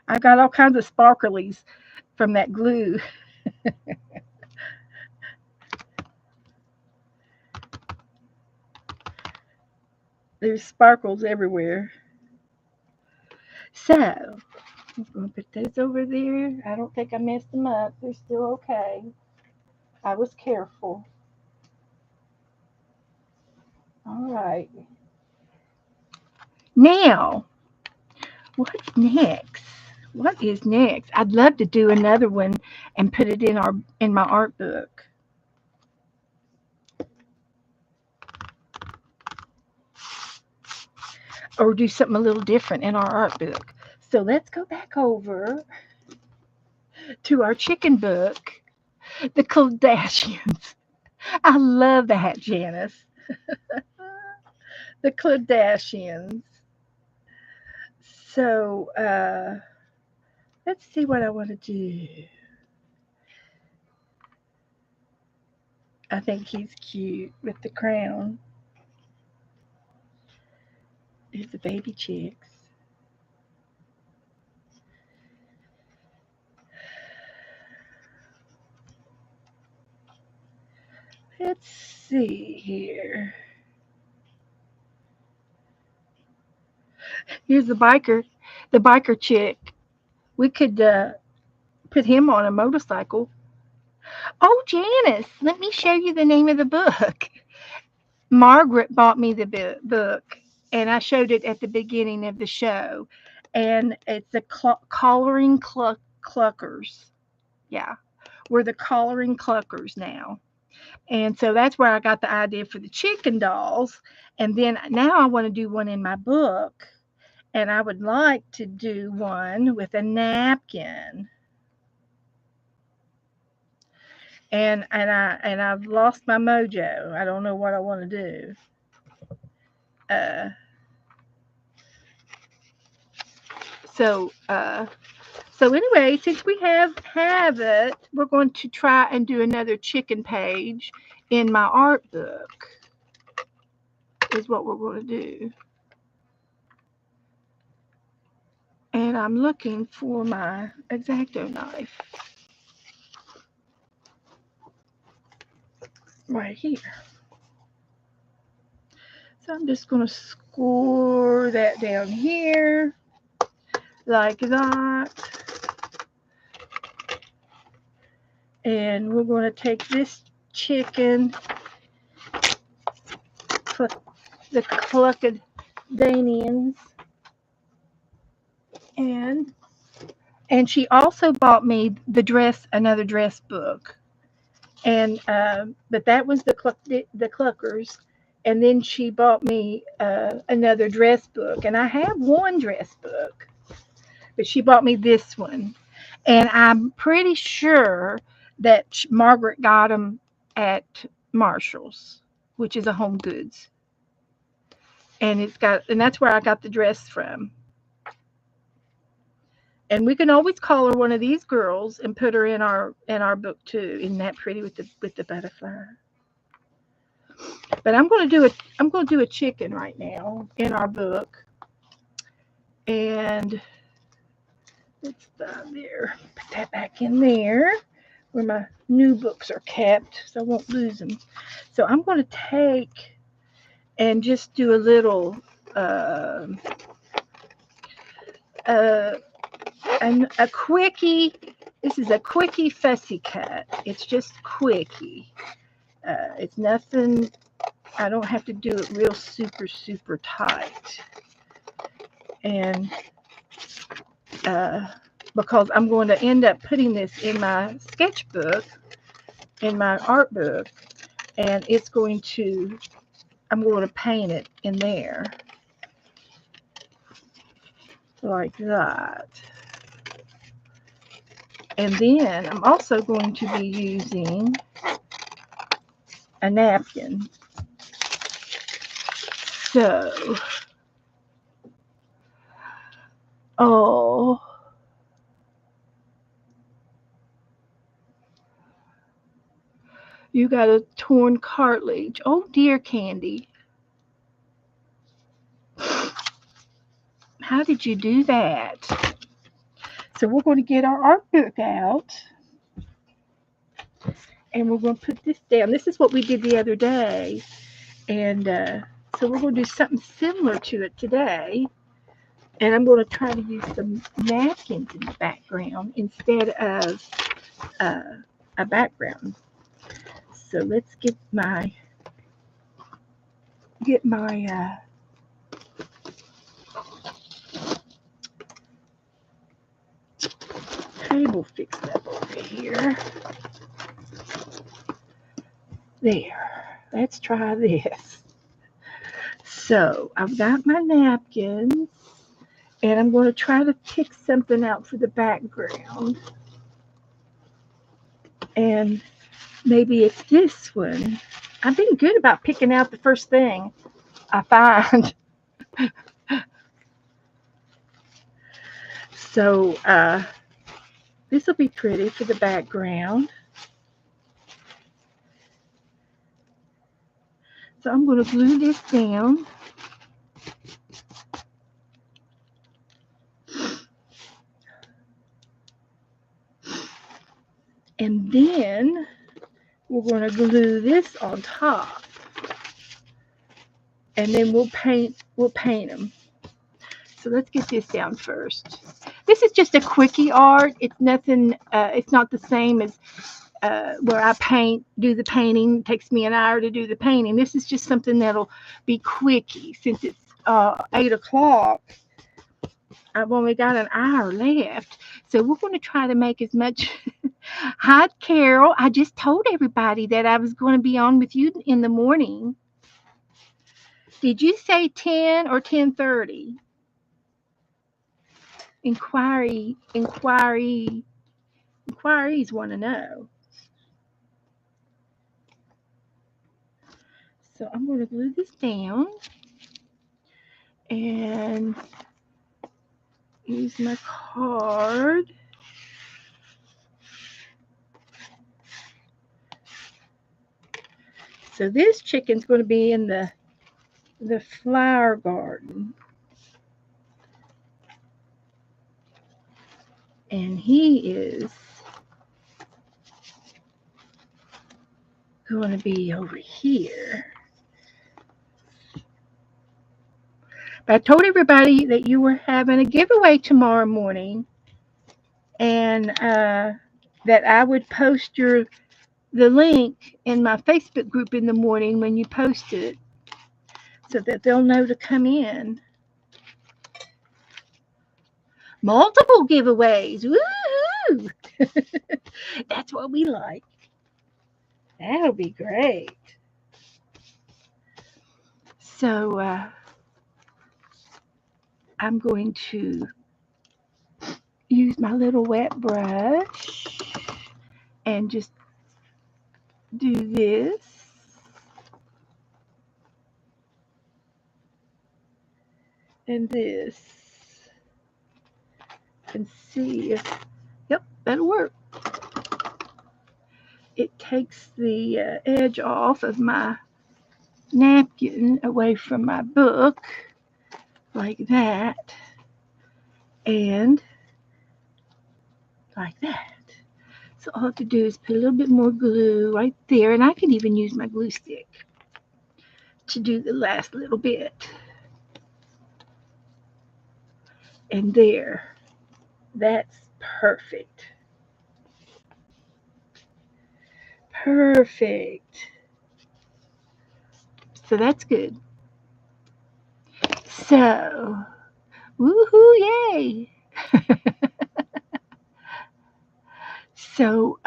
I got all kinds of sparklies from that glue. There's sparkles everywhere. So, I'm going to put those over there. I don't think I messed them up. They're still okay. I was careful. All right. Now, what's next? What is next? I'd love to do another one and put it in my art book. Or do something a little different in our art book. So let's go back over to our chicken book, the Kardashians. I love that, Janice. The Kardashians. So let's see what I want to do. I think he's cute with the crown. Here's the baby chicks. Let's see here. Here's the biker chick. We could put him on a motorcycle. Oh, Janice, let me show you the name of the book. Margaret bought me the book, and I showed it at the beginning of the show. And it's the Collaring Cluckers. Yeah, we're the Collaring Cluckers now. And so that's where I got the idea for the chicken dolls. And then now I want to do one in my book. And I would like to do one with a napkin. And I've lost my mojo. I don't know what I want to do. Uh, so so anyway, since we have it, we're going to try and do another chicken page in my art book. Is what we're going to do. And I'm looking for my X-Acto knife right here. So I'm just going to score that down here like that. And we're going to take this chicken, the clucked Danians, and she also bought me another dress book, and but that was the Cluckers, and then she bought me another dress book, and I have one dress book, but she bought me this one, and I'm pretty sure that Margaret got them at Marshall's, which is a Home Goods, and that's where I got the dress from. And we can always call her one of these girls and put her in our book too. Isn't that pretty with the butterfly? But I'm going to do a chicken right now in our book. And it's there. Put that back in there where my new books are kept, so I won't lose them. So I'm going to take and just do a little a quickie. This is a quickie fussy cut. It's just quickie. It's nothing. I don't have to do it real super tight. And because I'm going to end up putting this in my sketchbook, in my art book, and I'm going to paint it in there like that. And then I'm also going to be using a napkin. So, you got a torn cartilage. Oh dear, Candy. How did you do that? So we're going to get our art book out. And we're going to put this down. This is what we did the other day. And so we're going to do something similar to it today. And I'm going to try to use some napkins in the background instead of a background. So let's get my table fixed up over here. There. Let's try this. So I've got my napkins, and I'm going to try to pick something out for the background. And maybe it's this one. I've been good about picking out the first thing I find. So this will be pretty for the background. So I'm going to glue this down. And then we're going to glue this on top. And then we'll paint them. So let's get this down first. This is just a quickie art. It's nothing, it's not the same as where I do the painting. It takes me an hour to do the painting. This is just something that'll be quickie. Since it's 8 o'clock, I've only got an hour left. So we're going to try to make as much. Hi, Carol. I just told everybody that I was going to be on with you in the morning. Did you say 10 or 10:30? Inquiries want to know. So I'm going to glue this down and use my card. So this chicken's going to be in the flower garden. And he is going to be over here. But I told everybody that you were having a giveaway tomorrow morning, and that I would post the link in my Facebook group in the morning when you post it, so that they'll know to come in. Multiple giveaways. Woohoo! That's what we like. That'll be great. So I'm going to use my little wet brush and just do this. And this. And see if, yep, that'll work. It takes the edge off of my napkin away from my book, like that, and like that. So all I have to do is put a little bit more glue right there, and I can even use my glue stick to do the last little bit. And there, that's perfect. Perfect. So that's good. So, woohoo, yay. So,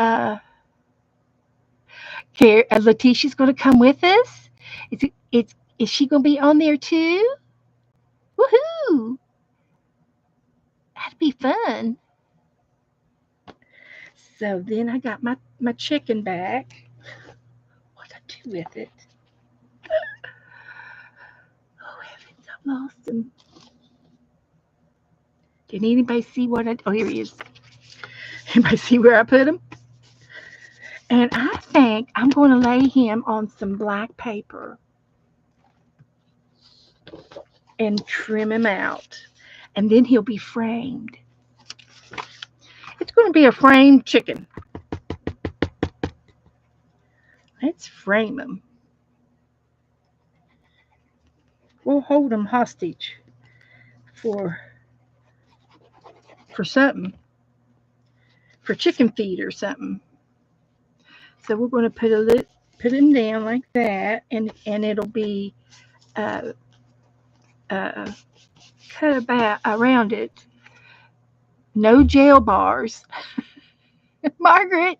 Letitia's going to come with us. Is she going to be on there too? Woohoo! That'd be fun. So then I got my chicken back. What I do with it? Oh heavens, I lost him. Did anybody see what I? Oh, here he is. Anybody see where I put him? And I think I'm going to lay him on some black paper and trim him out, and then he'll be framed. It's going to be a framed chicken. Let's frame him. We'll hold him hostage for something, for chicken feed or something. So we're going to put him down like that, and it'll be cut about around it. No jail bars. Margaret.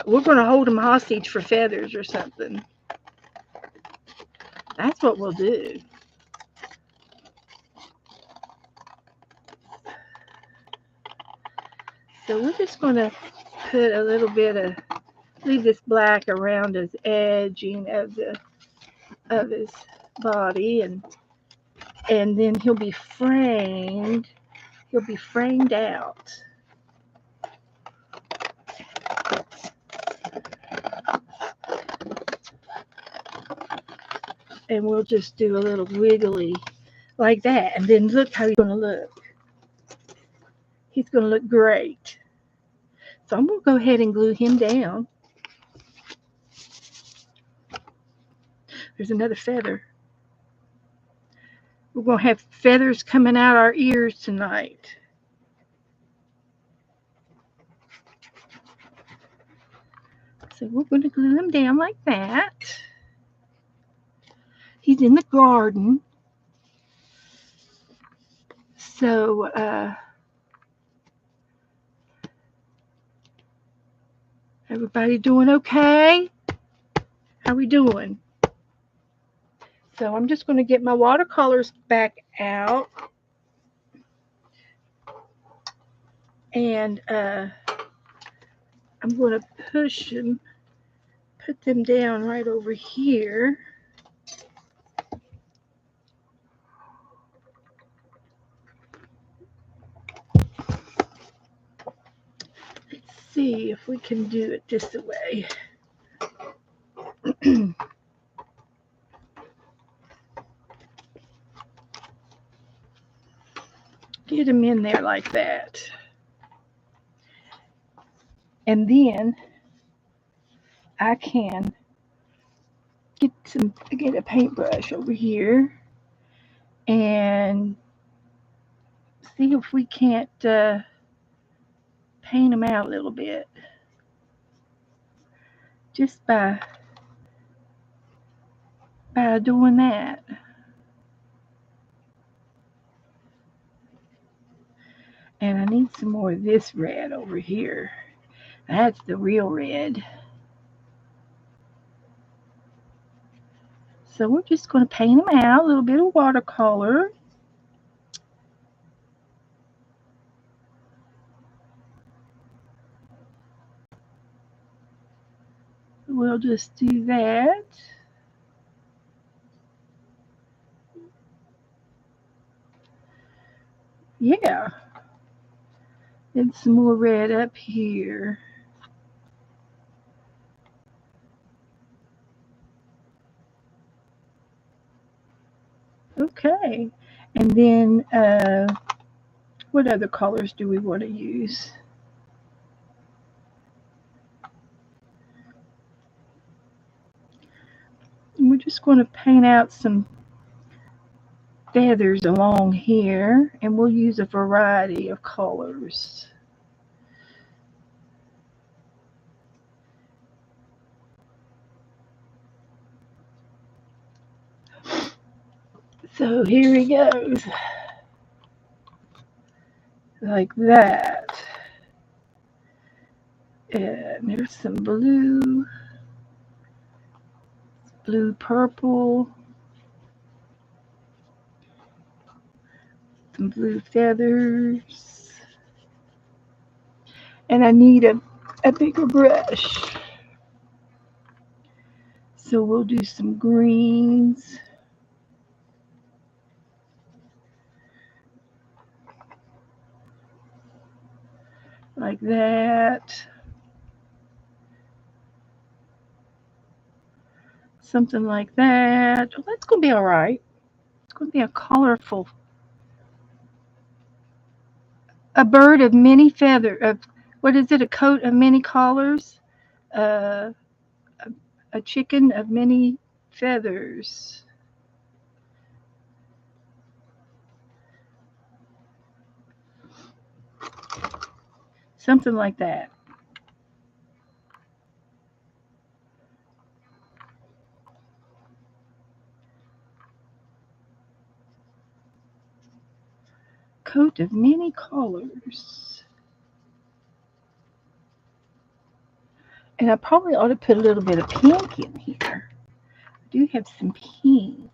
We're going to hold him hostage for feathers or something. That's what we'll do. So we're just going to put a little bit leave this black around his edging of his body, and then he'll be framed. He'll be framed out. And we'll just do a little wiggly like that. And then look how he's going to look. He's going to look great. So I'm going to go ahead and glue him down. There's another feather. We're going to have feathers coming out our ears tonight. So we're going to glue him down like that. He's in the garden. So, everybody doing okay? How we doing? So I'm just going to get my watercolors back out. And I'm going to push them, put them down right over here. Let's see if we can do it this way. Get them in there like that. And then I can get a paintbrush over here and see if we can't paint them out a little bit. Just by doing that. And I need some more of this red over here. That's the real red. So we're just going to paint them out, a little bit of watercolor. We'll just do that. Yeah. And some more red up here. Okay. And then what other colors do we want to use? And we're just going to paint out some feathers along here, and we'll use a variety of colors. So here he goes. Like that. And there's some blue, purple, some blue feathers. And I need a bigger brush. So we'll do some greens. Like that. Something like that. Oh, that's going to be all right. It's going to be a colorful, a bird of many feathers. What is it? A coat of many colors. A chicken of many feathers. Something like that. Coat of many colors. And I probably ought to put a little bit of pink in here. I do have some pink.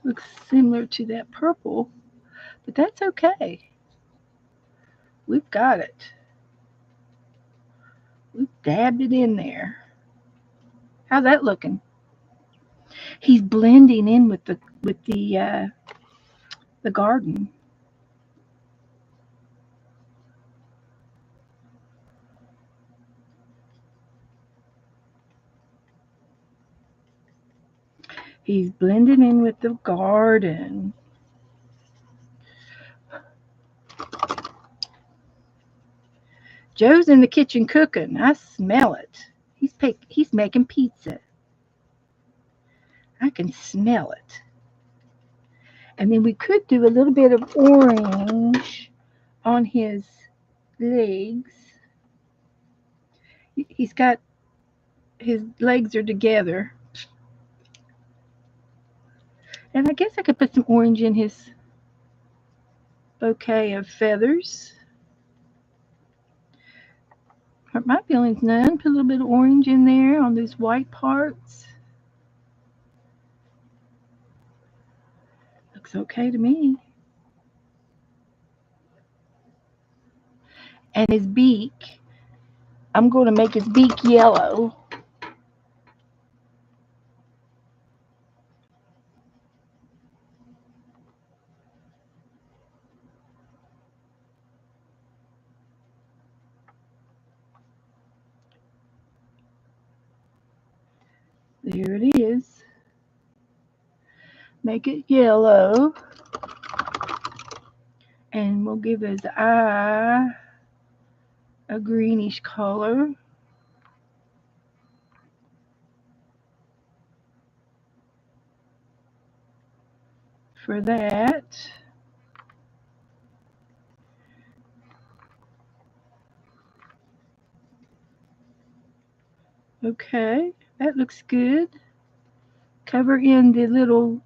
A looks similar to that purple, but that's okay. We've got it. We've dabbed it in there. How's that looking? He's blending in with the garden. He's blending in with the garden. Joe's in the kitchen cooking. I smell it. He's making pizza. I can smell it. And then we could do a little bit of orange on his legs. He's got his legs are together. And I guess I could put some orange in his bouquet of feathers. Hurt my feelings none. Put a little bit of orange in there on those white parts. Looks okay to me. And his beak, I'm going to make his beak yellow. There it is. Make it yellow. And we'll give his eye a greenish color. For that. Okay, that looks good. Cover in the little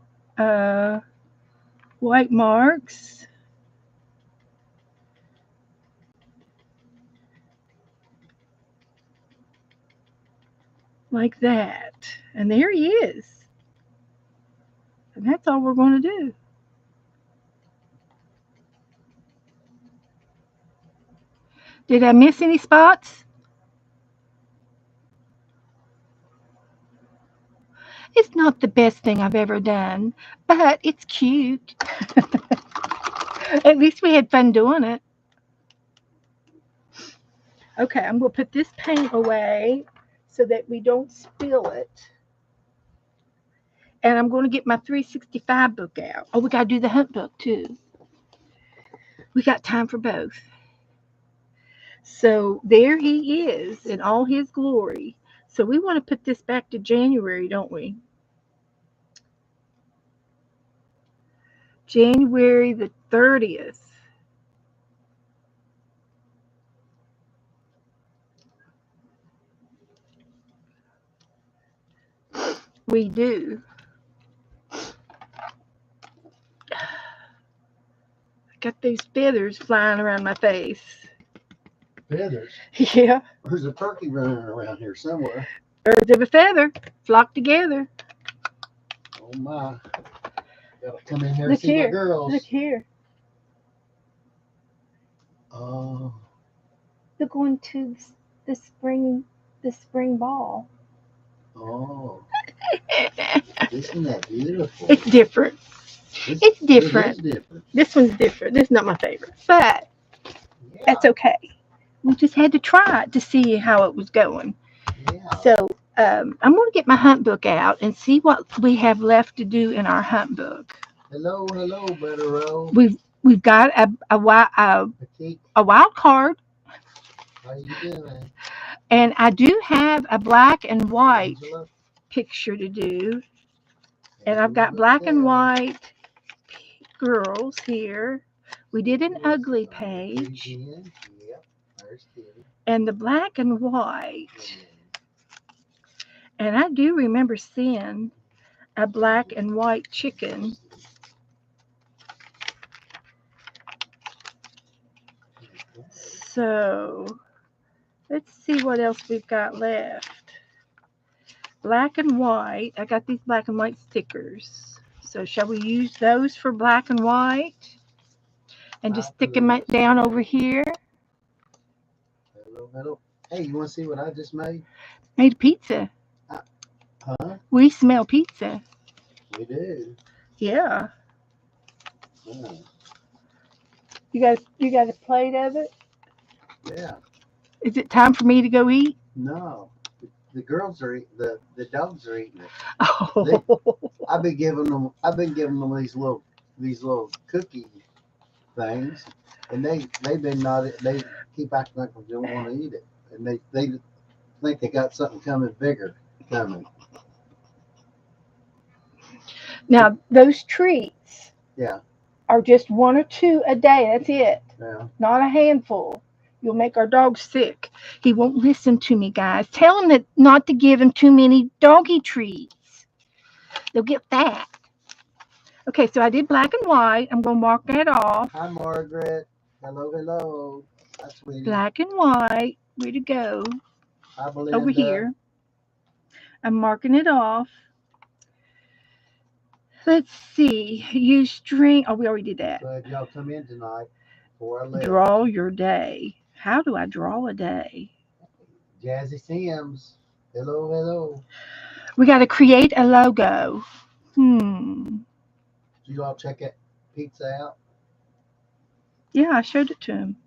white marks. Like that. And there he is. And that's all we're going to do. Did I miss any spots? It's not the best thing I've ever done, but it's cute. At least we had fun doing it. Okay, I'm going to put this paint away so that we don't spill it. And I'm going to get my 365 book out. Oh, we got to do the hunt book too. We got time for both. So there he is in all his glory. So we want to put this back to January, don't we? January the 30th. We do. I got these feathers flying around my face.
Feathers?
Yeah.
There's a turkey running around here somewhere.
Birds of a feather flock together.
Oh my. Gotta come in here
Look
and see
here.
my girls.
Look here.
Oh.
They're going to the spring ball.
Oh. Isn't that beautiful?
It's different. It's different.
It is different.
This one's different. This is not my favorite, but
Yeah.
that's okay. We just had to try it to see how it was going.
Yeah.
So I'm going to get my hunt book out and see what we have left to do in our hunt book.
Hello, Better Row.
We've got a wild card.
How you doing?
And I do have a black and white
Angela?
picture to do. And I've got black and white girls here. We did an ugly page.
Yep. There's Kitty.
And the black and white. And I do remember seeing a black and white chicken. So let's see what else we've got left. Black and white. I got these black and white stickers. So shall we use those for black and white? And just stick them down over here?
Hello, hello. Hey, you want to see what I just made?
Made pizza.
Huh?
We smell pizza.
We do.
Yeah.
Yeah.
You got a plate of it?
Yeah.
Is it time for me to go eat?
No. The girls are the dogs are eating it.
Oh.
I've been giving them these little cookie things, and they've been they keep acting like they don't want to eat it, and they think they got something coming.
Now those treats.
Yeah.
Are just 1 or 2 a day. That's it.
Yeah.
Not a handful. You'll make our dog sick. He won't listen to me, guys. Tell him that not to give him too many doggy treats. They'll get fat. Okay, so I did black and white. I'm going to mark that off.
Hi, Margaret. Hello, hello. Hi, sweetie.
Black and white. Where to go?
Hi, Belinda.
Over here. I'm marking it off. Let's see. Use string. Oh, we already did that.
So if y'all come in tonight for a lift.
Draw your day. How do I draw a day?
Jazzy Sims. Hello, hello.
We got to create a logo.
Do you all check that pizza out?
Yeah, I showed it to him.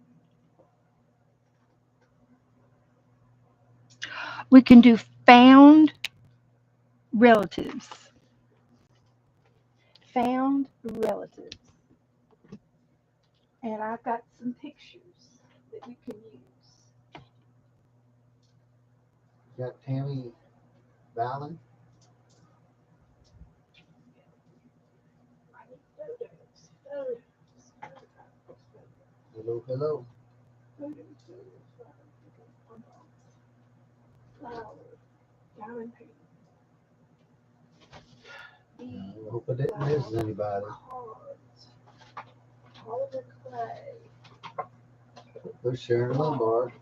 We can do found relatives. Found relatives. And I've got some pictures that we can use.
You got Tammy Valen? Hello, hello. I hope I didn't miss anybody. There's Sharon Lombard.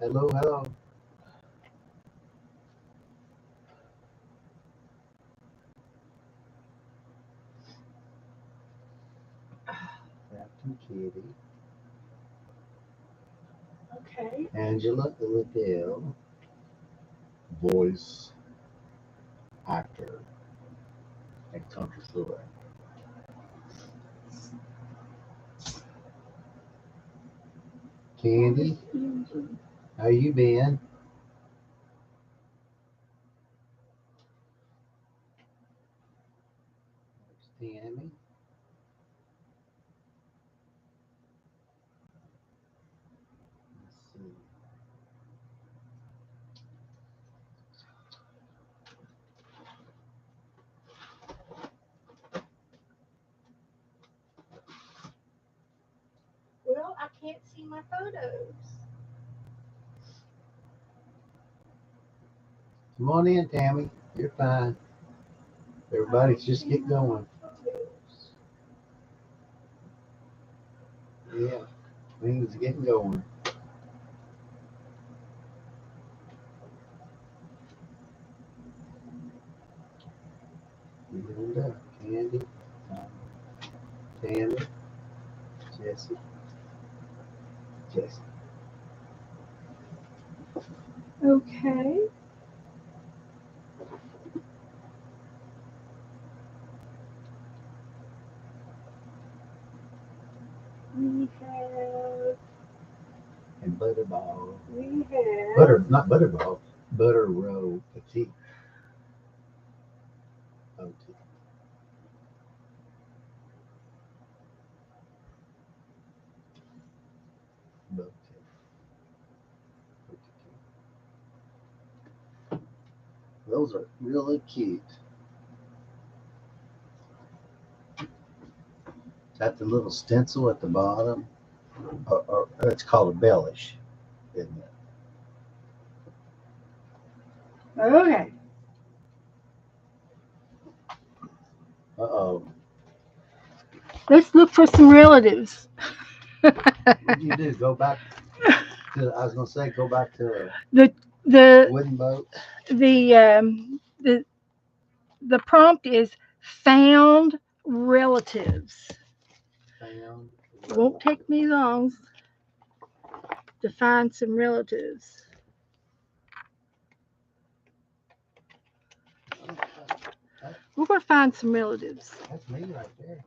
Hello, hello. Captain Kitty.
Okay.
Angela Liddell. Voice actor and country singer. Candy, how you been? There's Tammy. Let's see.
Well, I can't see my photos.
Come on in, Tammy. You're fine. Everybody's just getting going. Yeah, things are getting going. Linda, Candy, Tammy, Jesse.
Okay. We have.
And Butterball.
We have.
Not Butterball. Butter Roll Petite. OT. Those are really cute. Got the little stencil at the bottom. Or it's called a bellish, isn't it?
Okay.
Uh-oh.
Let's look for some relatives.
What did you do? Go back to, I was going to say, go back to
the
wooden boat.
the prompt is Found relatives.
Found.
It won't take me long to find some relatives. We're going to find some relatives.
That's me right there.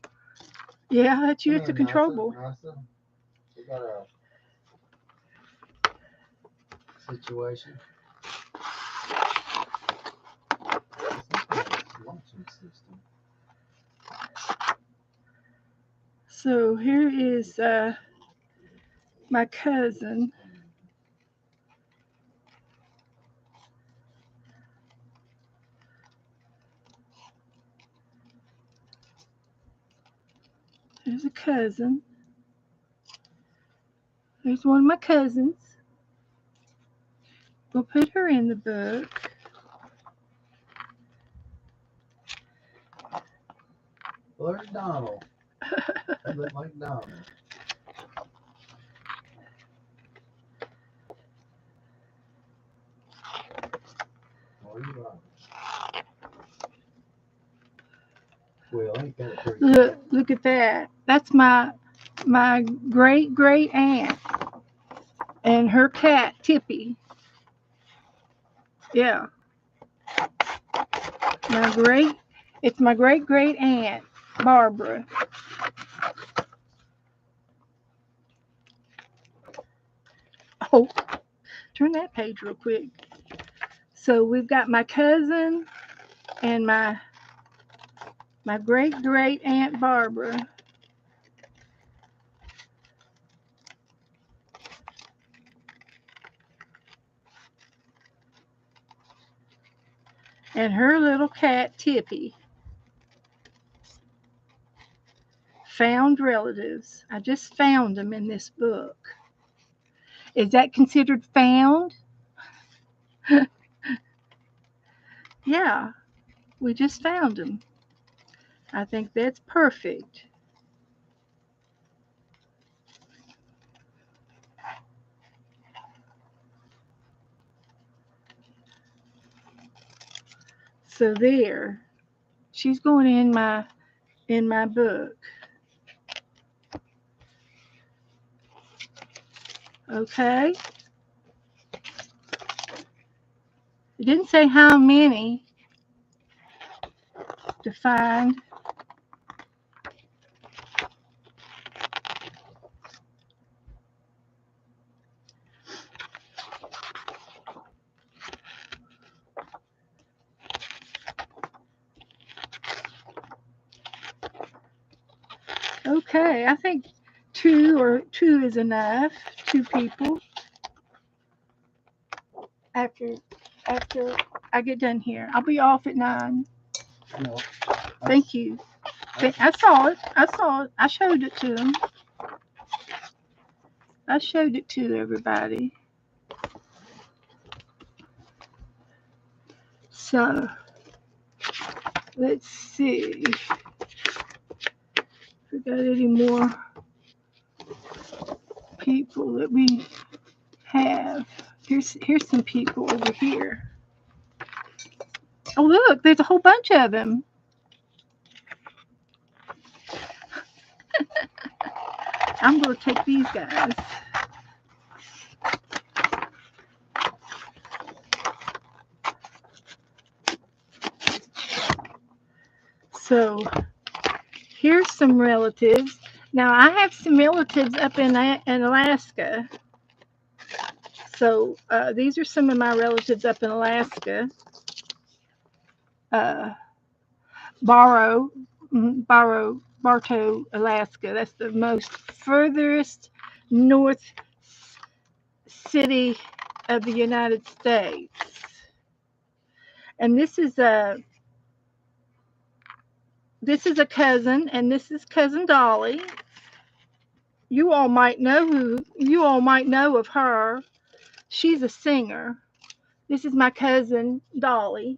Yeah, that's you
Come
at the
here,
control
Nasa,
board.
Nasa. We got a situation. Launching system.
So here is my cousin. There's a cousin. There's one of my cousins. We'll put her in the book.
Well, there's Donald. They look like Donald. Well, ain't that pretty?
Look at that. That's my great great aunt and her cat Tippy. Yeah. It's my great great aunt Barbara. Oh, turn that page real quick. So we've got my cousin and my great great aunt Barbara. And her little cat Tippy. Found relatives. I just found them in this book. Is that considered found? Yeah, we just found them. I think that's perfect. So there, she's going in my book. Okay. It didn't say how many to find. Okay, I think two is enough. 2 people. After I get done here, I'll be off at 9.
No.
Thank you. I saw it. I showed it to them. I showed it to everybody. So let's see if we got any more people that we have. Here's some people over here. Oh look, there's a whole bunch of them. I'm going to take these guys. So here's some relatives. Now I have some relatives up in Alaska. So these are some of my relatives up in Alaska. Bartow, Alaska. That's the most furthest north city of the United States. And this is a cousin, and this is cousin Dolly. You all might know of her. She's a singer. This is my cousin Dolly.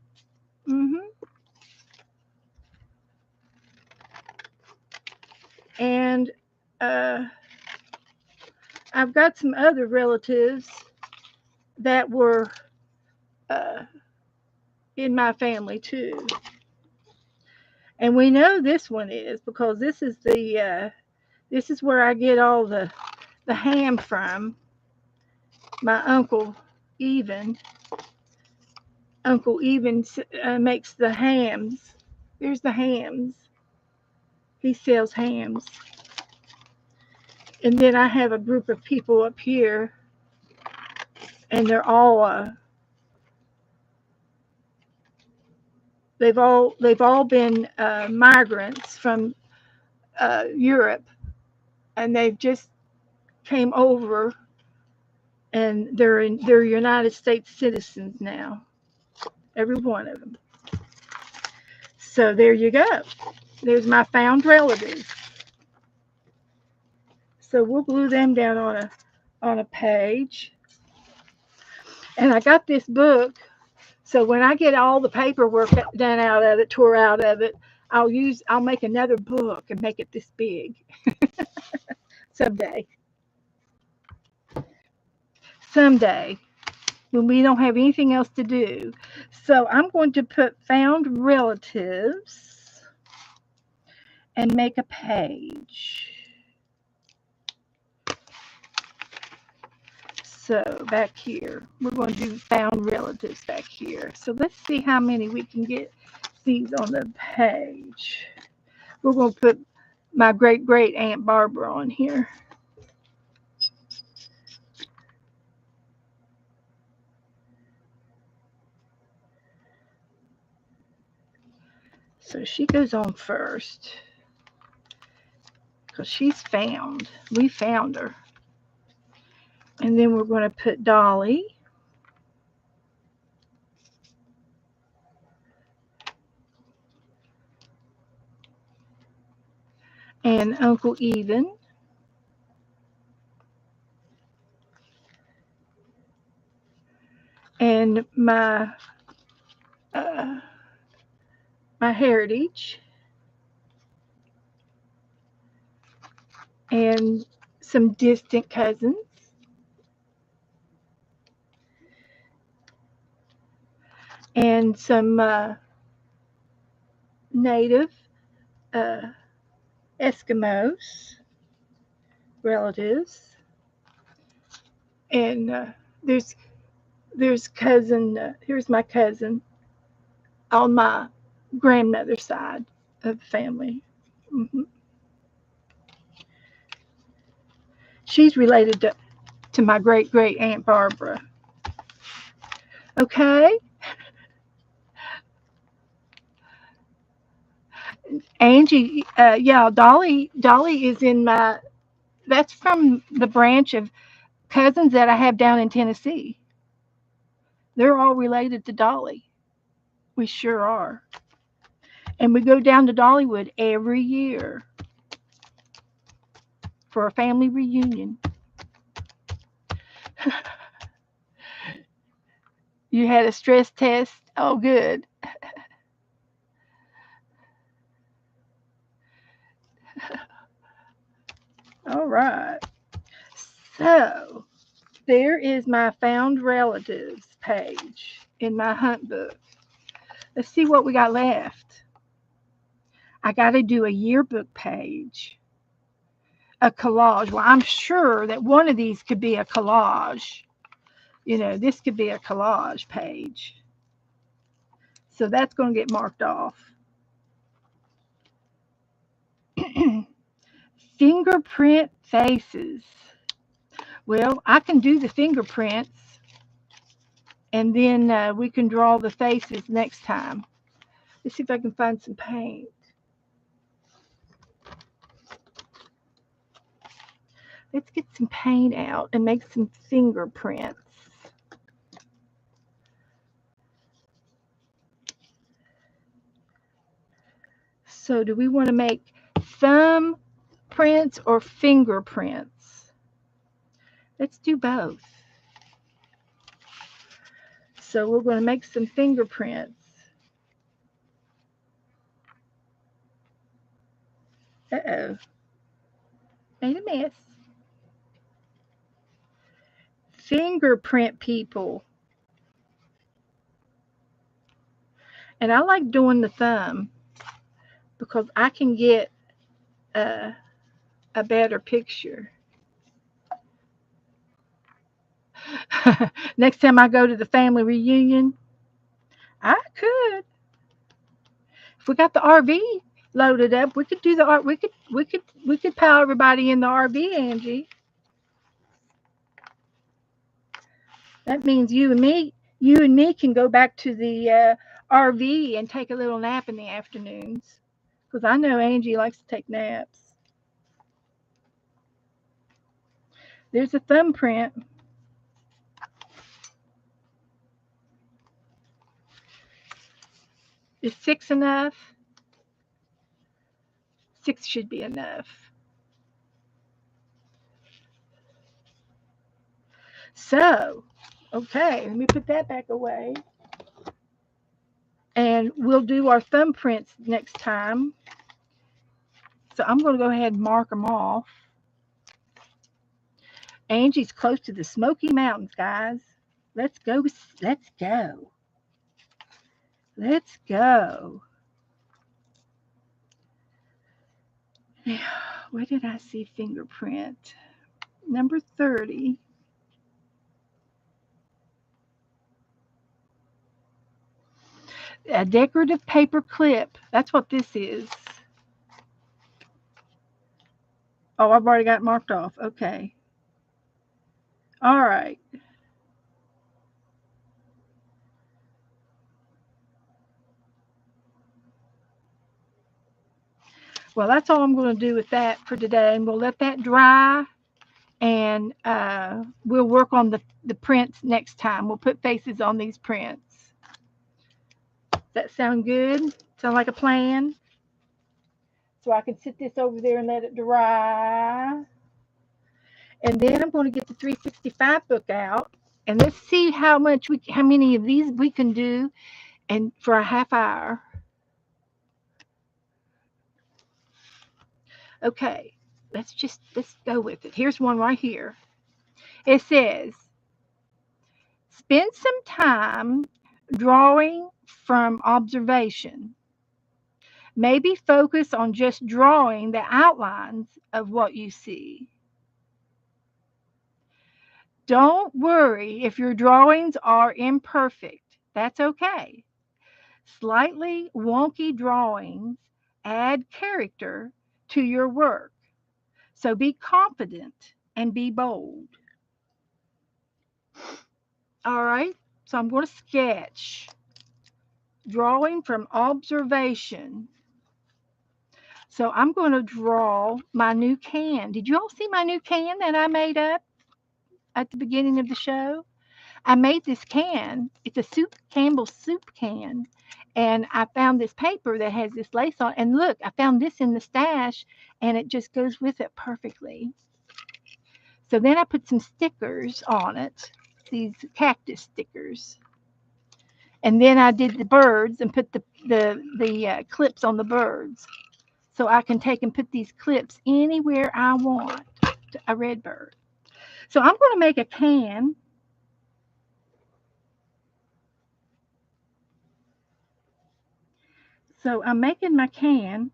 And I've got some other relatives that were in my family too. And we know this one is because this is where I get all the ham from. My Even Uncle Even makes the hams. There's the hams. He sells hams. And then I have a group of people up here, and they're all they've all been migrants from Europe, and they've just came over, and they're United States citizens now, every one of them. So there you go. There's my found relatives. So we'll glue them down on a page. And I got this book, so when I get all the paperwork done out of it, tore out of it, I'll make another book and make it this big someday. Someday, when we don't have anything else to do. So I'm going to put found relatives and make a page. So back here, we're going to do found relatives back here. So let's see how many we can get these on the page. We're going to put my great Aunt Barbara on here. So she goes on first because she's found. We found her. And then we're going to put Dolly. And Uncle Even. And my heritage. And some distant cousins. And some native Eskimos relatives. And there's cousin, here's my cousin on my grandmother's side of the family. Mm-hmm. She's related to my great Aunt Barbara. Okay. Angie, yeah, Dolly is in that's from the branch of cousins that I have down in Tennessee. They're all related to Dolly. We sure are. And we go down to Dollywood every year for a family reunion. You had a stress test? Oh, good. All right. So there is my found relatives page in my hunt book. Let's see what we got left. I got to do a yearbook page, a collage. Well, I'm sure that one of these could be a collage. This could be a collage page. So that's going to get marked off. Fingerprint faces. Well, I can do the fingerprints, and then we can draw the faces next time. Let's see if I can find some paint. Let's get some paint out and make some fingerprints. So do we want to make thumb prints or fingerprints? Let's do both. So we're going to make some fingerprints. Uh-oh. Made a mess. Fingerprint people. And I like doing the thumb. because I can get a better picture. Next time I go to the family reunion, I could. If we got the RV loaded up, we could do the art. We could pile everybody in the RV, Angie. That means you and me can go back to the RV and take a little nap in the afternoons. Because I know Angie likes to take naps. There's a thumbprint. Is 6 enough? 6 should be enough. So, okay, let me put that back away. And we'll do our thumbprints next time. So I'm going to go ahead and mark them off. Angie's close to the Smoky Mountains, guys. Let's go. Let's go. Let's go. Now, where did I see fingerprint? Number 30. A decorative paper clip. That's what this is. Oh, I've already got it marked off. Okay. All right. Well, that's all I'm going to do with that for today. And we'll let that dry. And we'll work on the prints next time. We'll put faces on these prints. Does that sound good? Sound like a plan? So I can sit this over there and let it dry. And then I'm going to get the 365 book out. And let's see how many of these we can do and for a half hour. Okay, let's go with it. Here's one right here. It says, spend some time drawing from observation. Maybe focus on just drawing the outlines of what you see. Don't worry if your drawings are imperfect. That's okay. Slightly wonky drawings add character to your work. So be confident and be bold. All right, so I'm going to sketch. Drawing from observation. So I'm going to draw my new can. Did you all see my new can that I made up at the beginning of the show? I made this can. It's a Campbell's soup can. And I found this paper that has this lace on. And look, I found this in the stash, and it just goes with it perfectly. So then I put some stickers on it, these cactus stickers. And then I did the birds and put the clips on the birds. So I can take and put these clips anywhere I want. A red bird. So I'm going to make a can. So I'm making my can.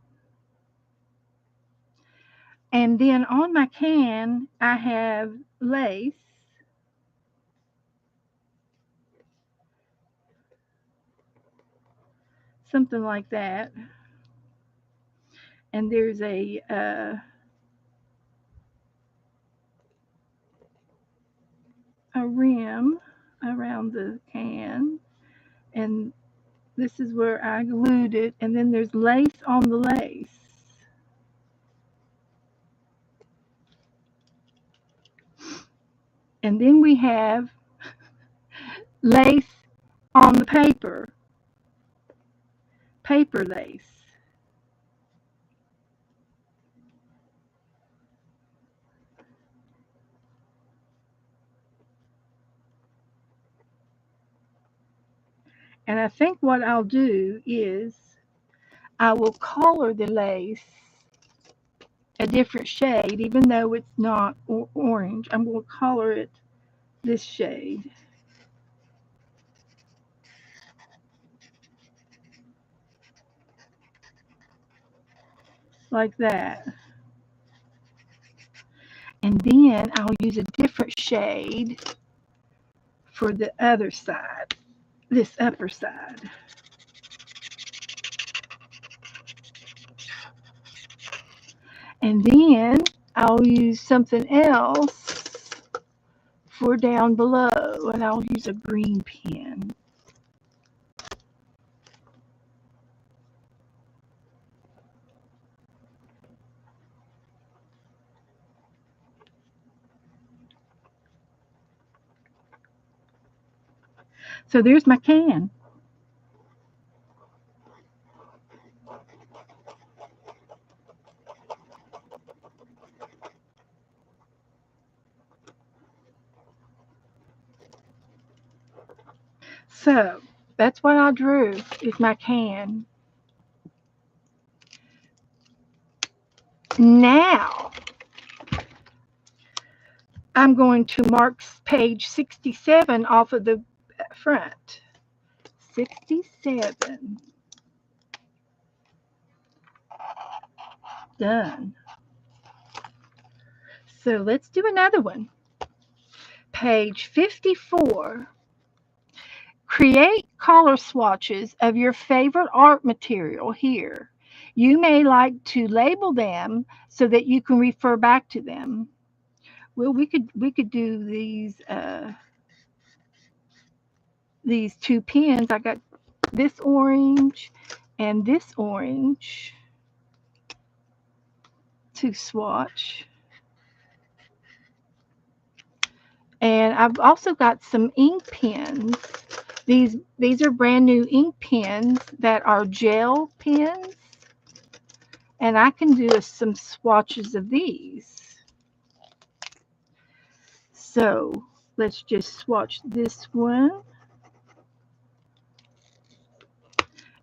And then on my can, I have lace. Something like that. And there's a rim around the can. And this is where I glued it. And then there's lace on the lace. And then we have lace on the paper lace. And I think what I'll do is I will color the lace a different shade, even though it's not orange. I'm going to color it this shade. like that. And then I'll use a different shade for the other side, this upper side. And then I'll use something else for down below, and I'll use a green pen. So there's my can. So that's what I drew, is my can. Now I'm going to mark page 67 off of the front. 67. Done. So let's do another one. Page 54. Create color swatches of your favorite art material here. You may like to label them so that you can refer back to them. Well, we could do these two pens. I got this orange and this orange to swatch. And I've also got some ink pens. These are brand new ink pens that are gel pens. And I can do some swatches of these. So let's just swatch this one.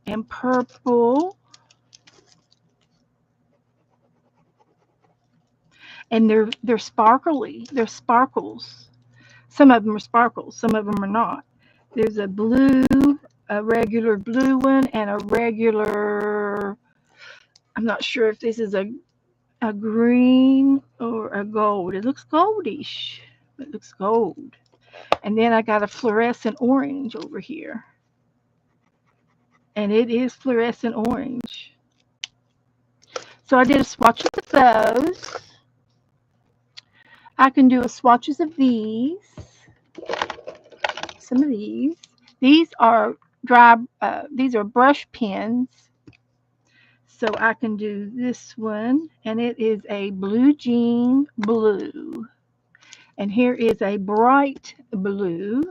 And purple. And they're sparkly. They're sparkles. Some of them are sparkles. Some of them are not. There's a blue, a regular blue one, and a regular, I'm not sure if this is a green or a gold. It looks goldish. It looks gold. And then I got a fluorescent orange over here. And it is fluorescent orange. So I did a swatch of those. I can do a swatches of these. Some of these. These are these are brush pens. So I can do this one, and it is a blue jean blue. And here is a bright blue,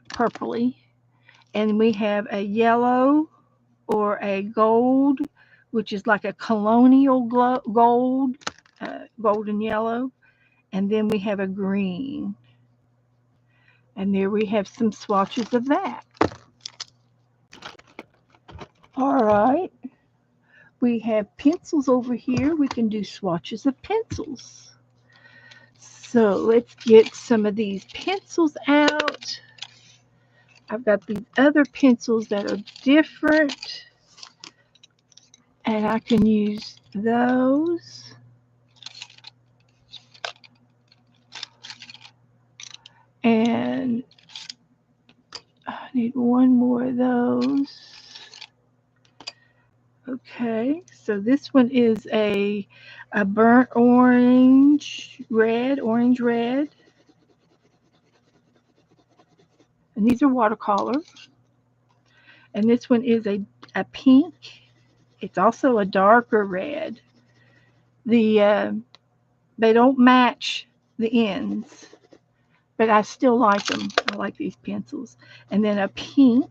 purpley. And we have a yellow or a gold, which is like a colonial gold, golden yellow. And then we have a green. And there we have some swatches of that. All right. We have pencils over here. We can do swatches of pencils. So let's get some of these pencils out. I've got these other pencils that are different. And I can use those. And I need one more of those. Okay, so this one is a burnt orange red. And these are watercolor. And this one is a pink. It's also a darker red. They don't match the ends, but I still like them. I like these pencils. And then a pink.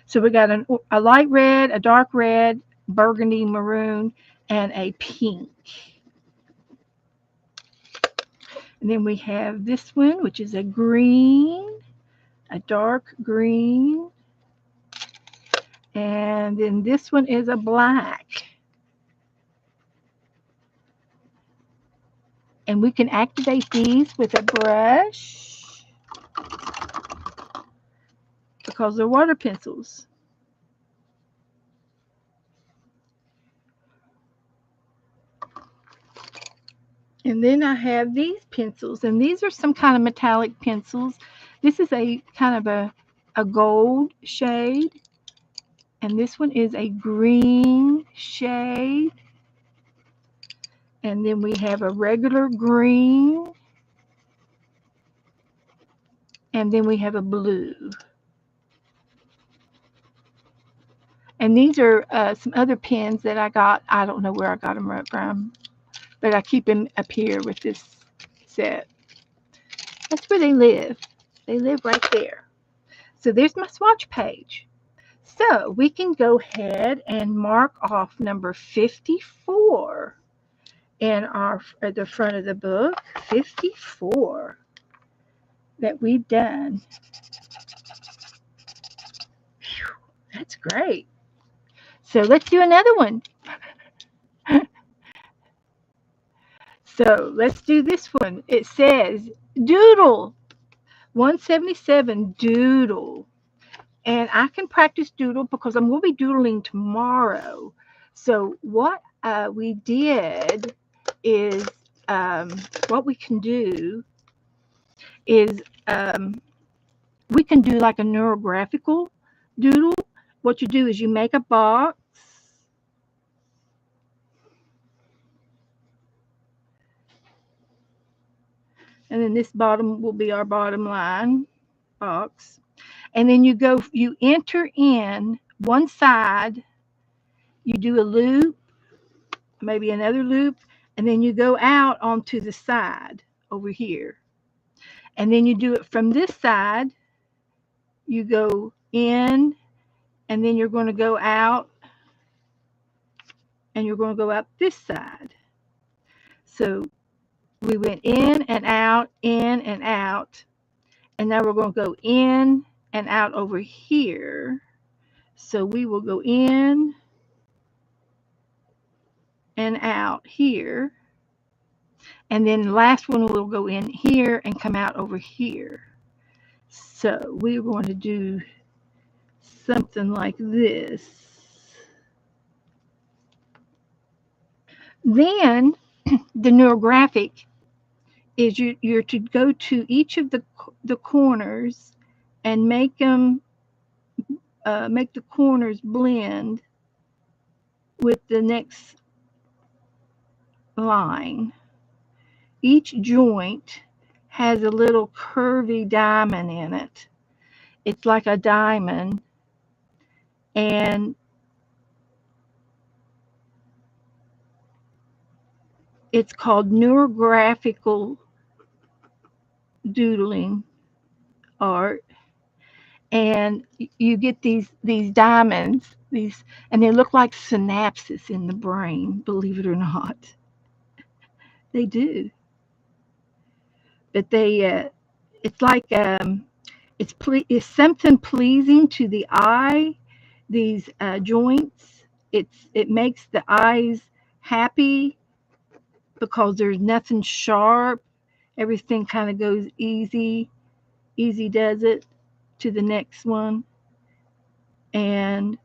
So we got a light red, a dark red, burgundy maroon, and a pink. And then we have this one, which is a green, a dark green. And then this one is a black. And we can activate these with a brush because they're water pencils. And then I have these pencils, and these are some kind of metallic pencils. This is a kind of a gold shade, and this one is a green shade. And then we have a regular green, and then we have a blue. And these are some other pens that I got. I don't know where I got them from, but I keep them up here with this set. That's where they live. They live right there. So there's my swatch page. So we can go ahead and mark off number 54 in at the front of the book. 54 that we've done. Whew, that's great. So let's do another one. So let's do this one. It says doodle, 177 doodle. And I can practice doodle because I'm going to be doodling tomorrow. So what we did is, what we can do is we can do like a neurographical doodle. What you do is you make a box. And then this bottom will be our bottom line box. And then you enter in one side, you do a loop, maybe another loop, and then you go out onto the side over here. And then you do it from this side, you go in, and then you're going to go out, and you're going to go out this side. So we went in and out, and now we're going to go in and out over here. So we will go in and out here, and then the last one will go in here and come out over here. So we're going to do something like this. Then the neurographic is you're to go to each of the corners and make the corners blend with the next line. Each joint has a little curvy diamond in it. It's like a diamond, and it's called neurographical doodling art. And you get these diamonds, and they look like synapses in the brain, believe it or not. They do. But it's like it's something pleasing to the eye. These joints, it makes the eyes happy because there's nothing sharp. Everything kind of goes easy does it to the next one. And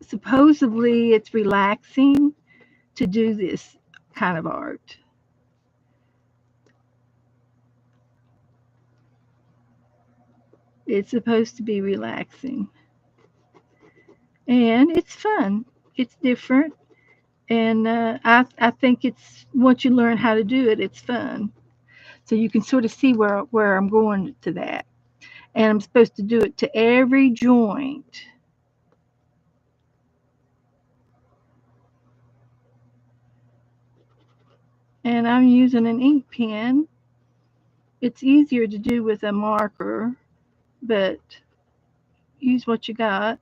supposedly it's relaxing to do this kind of art. It's supposed to be relaxing. And it's fun. It's different. And I think it's, once you learn how to do it, it's fun. So you can sort of see where I'm going to that. And I'm supposed to do it to every joint. And I'm using an ink pen. It's easier to do with a marker, but use what you got.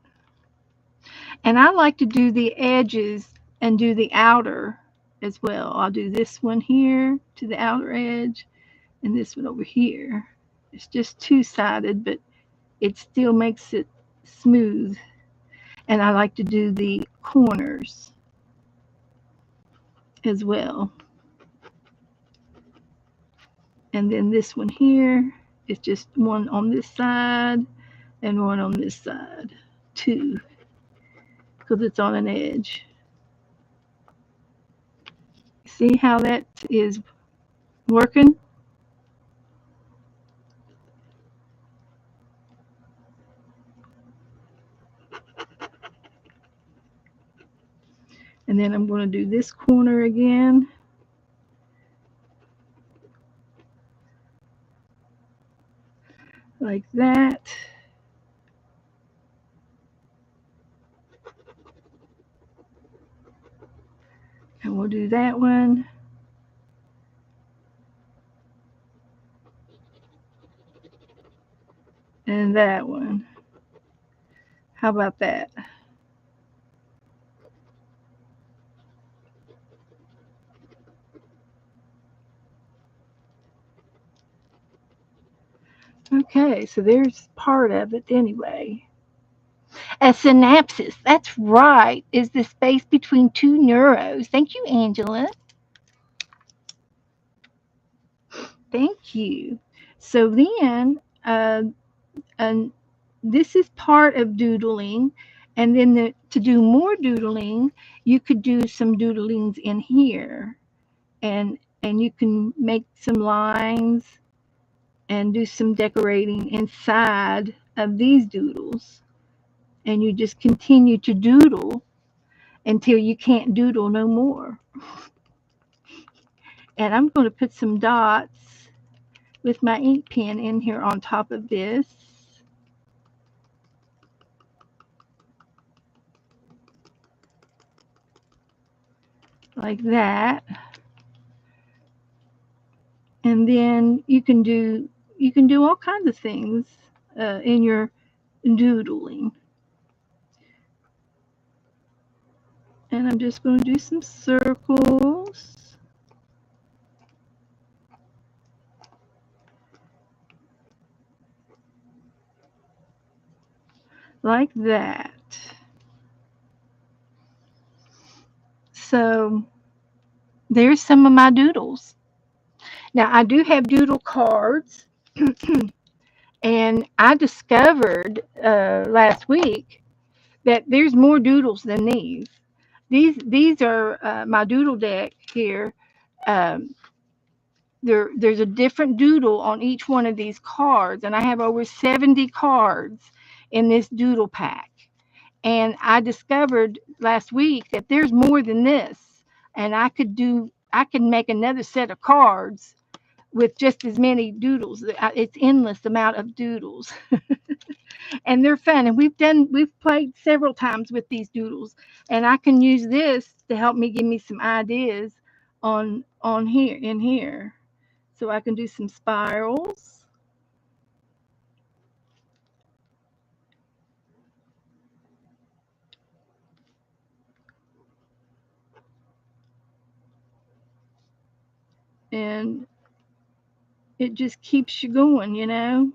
And I like to do the edges and do the outer as well. I'll do this one here to the outer edge and this one over here. It's just two-sided, but it still makes it smooth. And I like to do the corners as well. And then this one here is just one on this side and one on this side, two, because it's on an edge. See how that is Working? And then I'm going to do this corner again. Like that. And we'll do that one. And that one. How about that? Okay, so there's part of it anyway. A synapsis, that's right, is the space between two neurons. Thank you, Angela. Thank you. So then, and this is part of doodling. And then to do more doodling, you could do some doodlings in here. And you can make some lines and do some decorating inside of these doodles. And you just continue to doodle until you can't doodle no more. And I'm going to put some dots with my ink pen in here on top of this. Like that. And then you can do all kinds of things in your doodling. And I'm just going to do some circles. Like that. So there's some of my doodles. Now I do have doodle cards. And I discovered last week that there's more doodles than these. These are my doodle deck here. Um, there's a different doodle on each one of these cards, and I have over 70 cards in this doodle pack. And I discovered last week that there's more than this, and I could make another set of cards with just as many doodles. It's endless amount of doodles. And they're fun, and we've played several times with these doodles, and I can use this to help me give me some ideas on here in here. So I can do some spirals. And it just keeps you going, you know.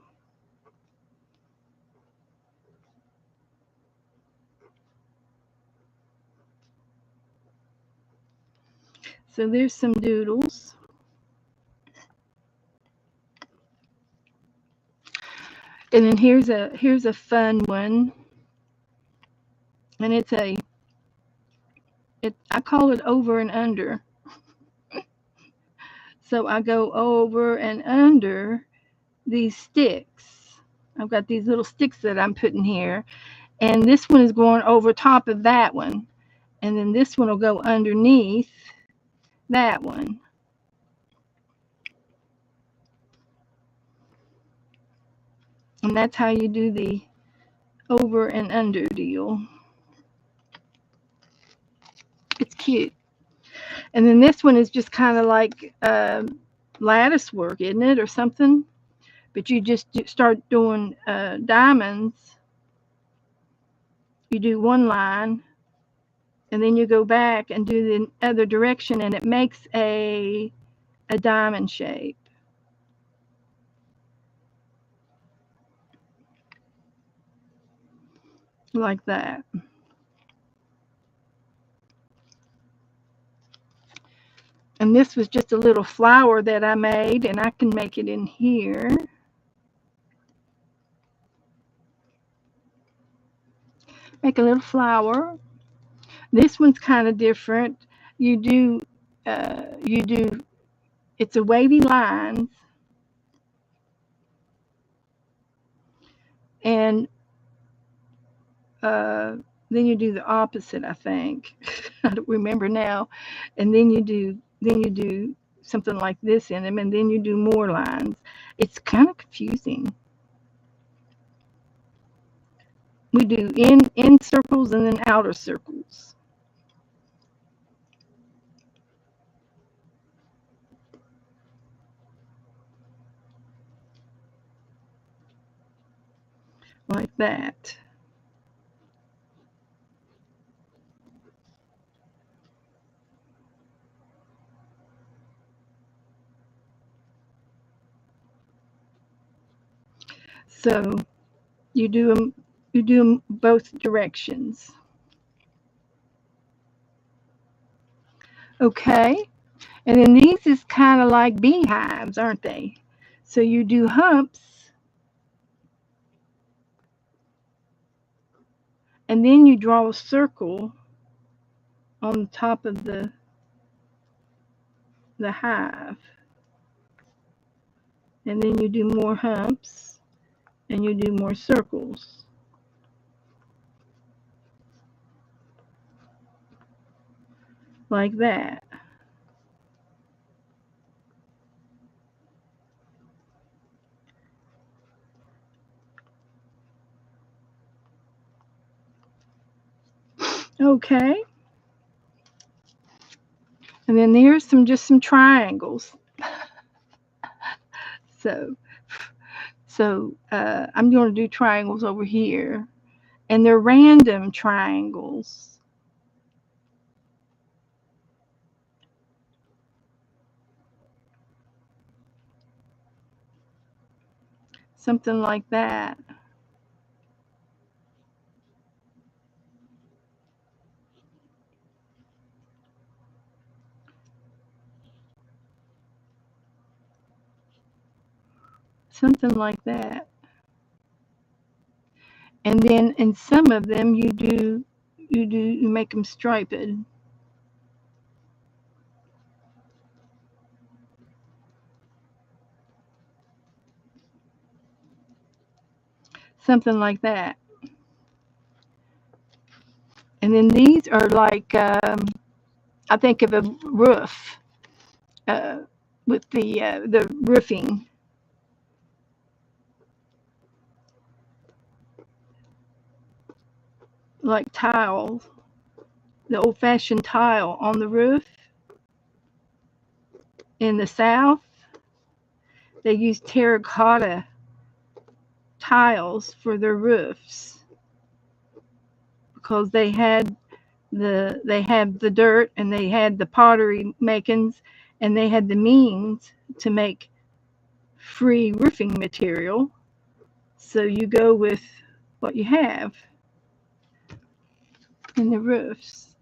So there's some doodles. And then here's a fun one. And I call it over and under. So I go over and under these sticks. I've got these little sticks that I'm putting here. And this one is going over top of that one. And then this one will go underneath that one. And that's how you do the over and under deal. It's cute. And then this one is just kind of like lattice work, isn't it, or something? But you just start doing diamonds. You do one line, and then you go back and do the other direction, and it makes a diamond shape. Like that. And this was just a little flower that I made, and I can make it in here. Make a little flower. This one's kind of different. You do it's a wavy line, and then you do the opposite, I think. I don't remember now. And then you do something like this in them, and then you do more lines. It's kind of confusing. We do in circles and then outer circles. Like that. So you do them both directions. Okay. And then these is kind of like beehives, aren't they? So you do humps, and then you draw a circle on the top of the hive. And then you do more humps, and you do more circles. Like that. Okay. And then there's some triangles. So I'm going to do triangles over here, and they're random triangles. Something like that. Something like that. And then in some of them you make them striped. Something like that. And then these are like I think of a roof uh, with the roofing, like tiles, the old-fashioned tile on the roof. In the South, they use terracotta tiles for their roofs because they had the dirt and they had the pottery makings and they had the means to make free roofing material. So you go with what you have in the roofs.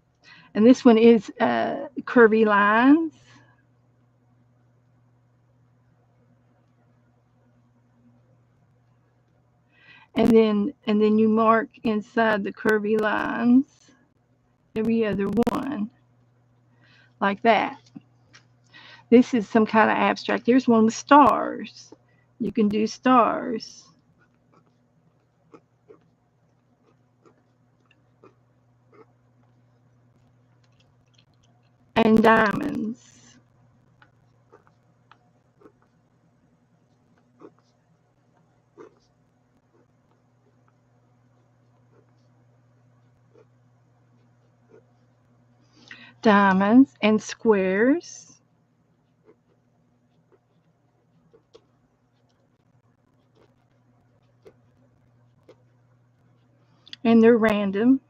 And this one is curvy lines. And then you mark inside the curvy lines every other one, like that. This is some kind of abstract. There's one with stars. You can do stars. And diamonds. Diamonds and squares. And they're random.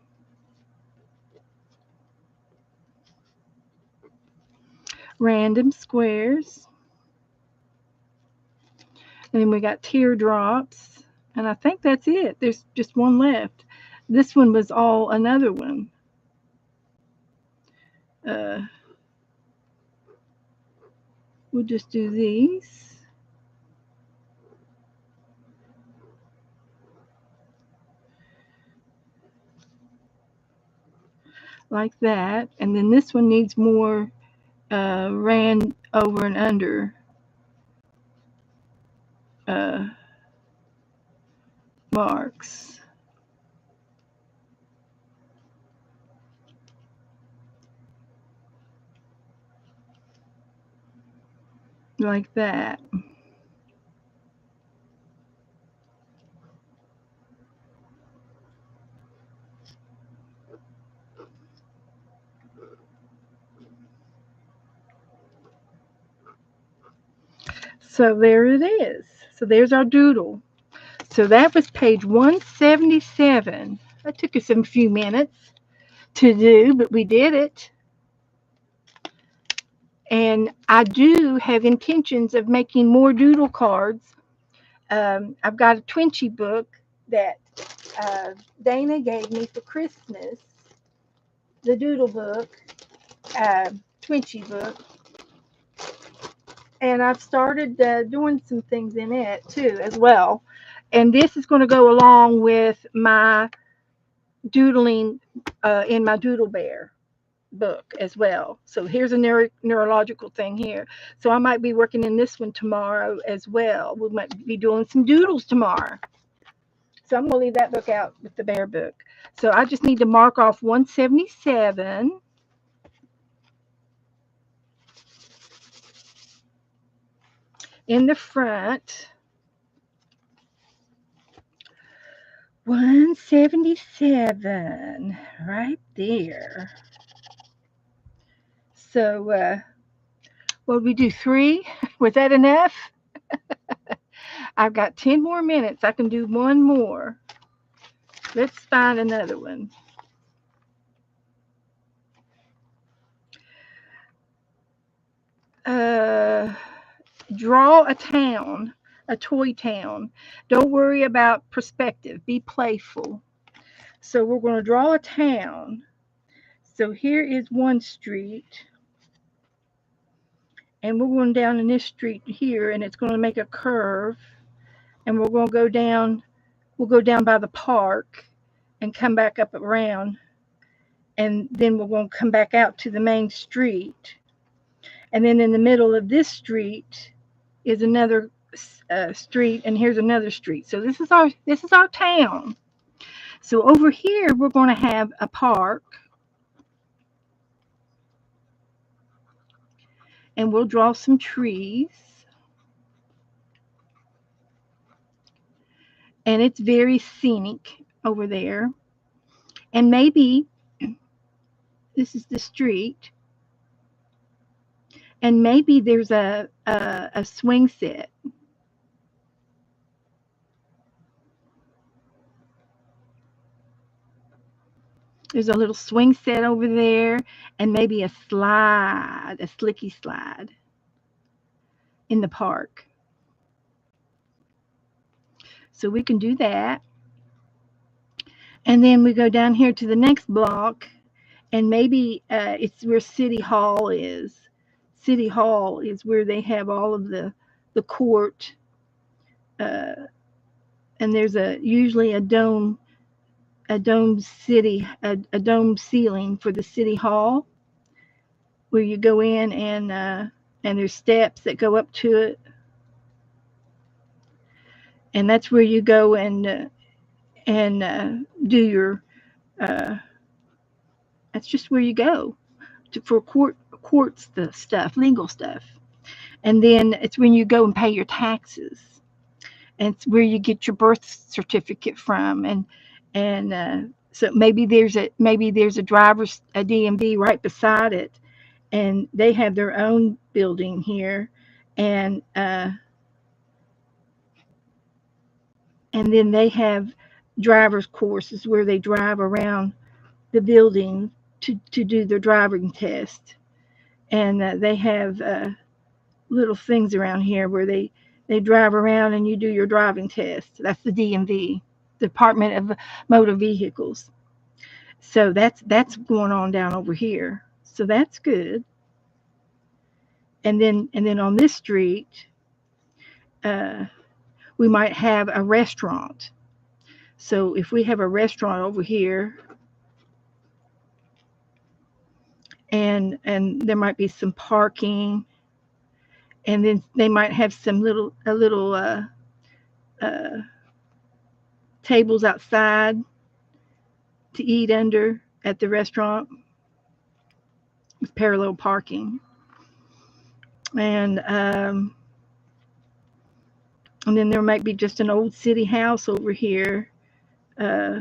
Random squares. And then we got teardrops. And I think that's it. There's just one left. This one was all another one. We'll just do these. Like that. And then this one needs more over and under marks. Like that. So there it is. So there's our doodle. So that was page 177. That took us a few minutes to do, but we did it. And I do have intentions of making more doodle cards. I've got a Twinchy book that Dana gave me for Christmas, the doodle book, Twinchy book. And I've started doing some things in it too as well. And this is going to go along with my doodling in my Doodle Bear book as well. So here's a neurological thing here. So I might be working in this one tomorrow as well. We might be doing some doodles tomorrow. So I'm going to leave that book out with the bear book. So I just need to mark off 177. In the front. 177 right there. So what did we do? 3? Was that enough? I've got 10 more minutes. I can do one more. Let's find another one. Draw a town, a toy town. Don't worry about perspective. Be playful. So we're going to draw a town. So here is one street. And we're going down in this street here, and it's going to make a curve. And we're going to go down, we'll go down by the park and come back up around. And then we're going to come back out to the main street. And then in the middle of this street is another street, and here's another street. So this is our town. So over here we're going to have a park, and we'll draw some trees, and it's very scenic over there. And maybe this is the street, and maybe there's a swing set. There's a little swing set over there, and maybe a slide, a slicky slide in the park. So we can do that. And then we go down here to the next block, and maybe it's where City Hall is. City Hall is where they have all of the court, and there's usually a dome ceiling for the City Hall, where you go in, and there's steps that go up to it, and that's where you go and do your. That's just where you go for courts stuff, legal stuff, and then it's when you go and pay your taxes, and it's where you get your birth certificate from, and so maybe there's a driver's a DMV right beside it, and they have their own building here, and then they have driver's courses where they drive around the building to do their driving test, and they have little things around here where they drive around and you do your driving test. That's the DMV, Department of Motor Vehicles. So that's going on down over here. So that's good. And then on this street, we might have a restaurant. So if we have a restaurant over here, and there might be some parking, And then they might have some little uh, tables outside to eat under at the restaurant with parallel parking. And and then there might be just an old city house over here. Uh,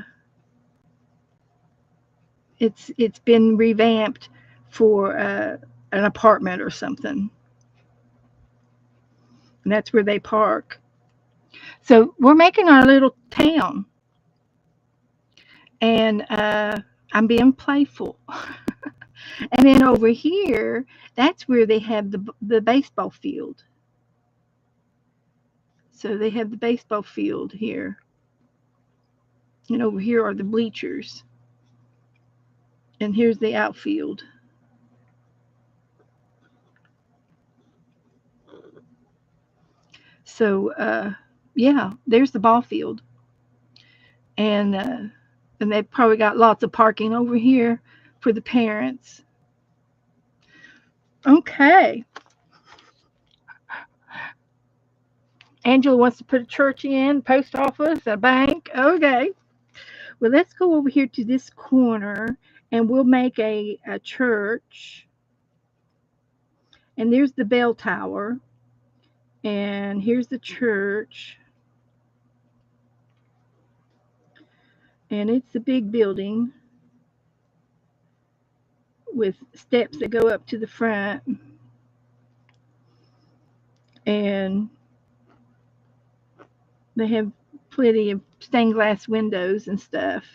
it's been revamped for an apartment or something, and that's where they park. So we're making our little town, and I'm being playful. And then over here, that's where they have the baseball field. So they have the baseball field here, and over here are the bleachers, and here's the outfield. So yeah, there's the ball field, and and they've probably got lots of parking over here for the parents. Okay, Angela wants to put a church in, post office, a bank. Okay, well let's go over here to this corner, and we'll make a church. And there's the bell tower, and here's the church, and it's a big building with steps that go up to the front, and they have plenty of stained glass windows and stuff.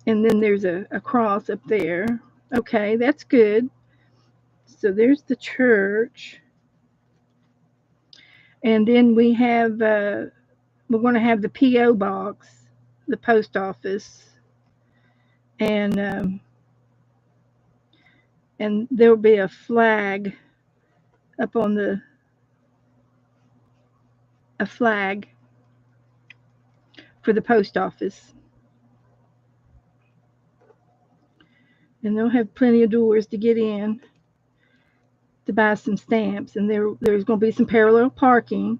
And then there's a cross up there. Okay, that's good. So there's the church. And then we're going to have the P.O. box, the post office, and there'll be a flag up on a flag for the post office. And they'll have plenty of doors to get in to buy some stamps. And there's going to be some parallel parking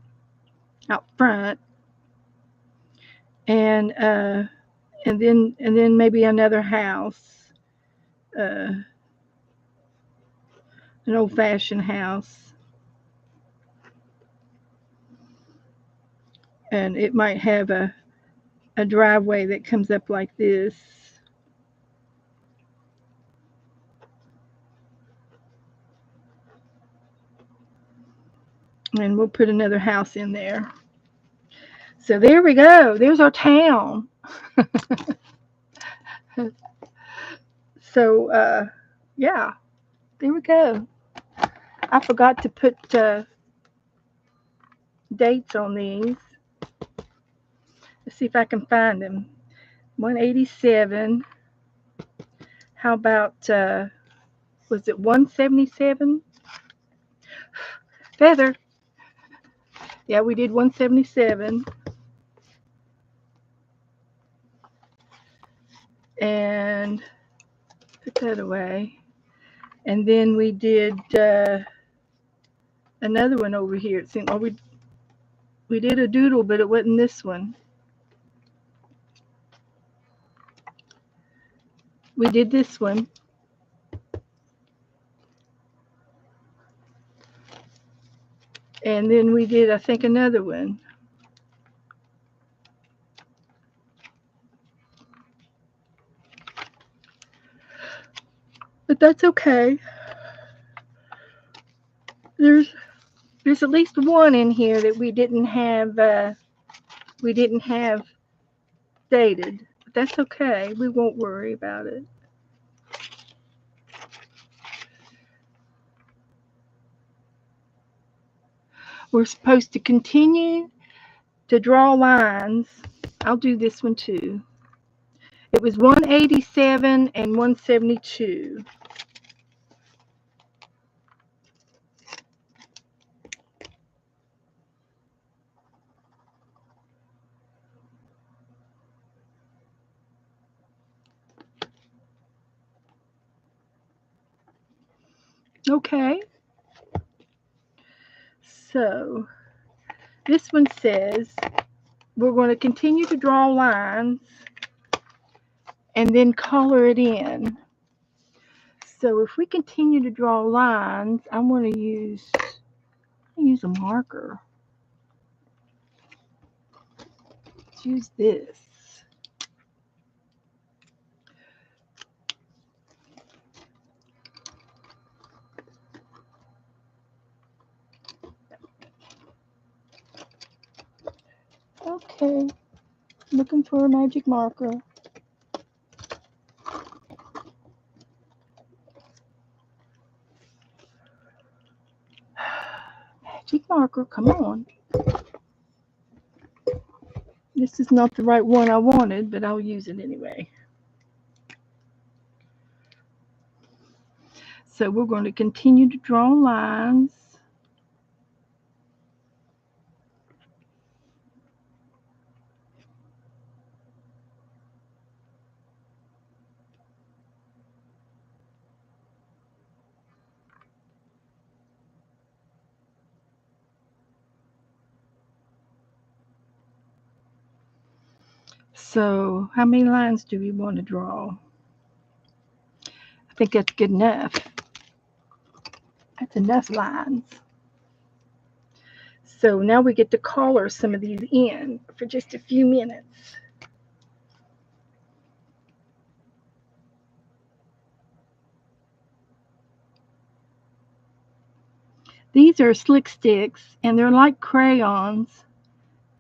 out front, and then maybe another house, uh, an old-fashioned house, and it might have a driveway that comes up like this. And we'll put another house in there. So there we go. There's our town. So yeah, there we go. I forgot to put dates on these. Let's see if I can find them. 187. How about was it 177? Feather. Yeah, we did 177. And put that away. And then we did another one over here. It seemed, we did a doodle, but it wasn't this one. We did this one. And then we did, I think, another one. But that's okay. There's at least one in here that we didn't have dated. But that's okay. We won't worry about it. We're supposed to continue to draw lines. I'll do this one too. It was 187 and 172. Okay. So this one says we're going to continue to draw lines and then color it in. So if we continue to draw lines, I'm going to use a marker. Let's use this. Okay, looking for a magic marker. Magic marker, come on. This is not the right one I wanted, but I'll use it anyway. So we're going to continue to draw lines. So how many lines do we want to draw? I think that's good enough. That's enough lines. So now we get to color some of these in for just a few minutes. These are Slick Sticks, and they're like crayons.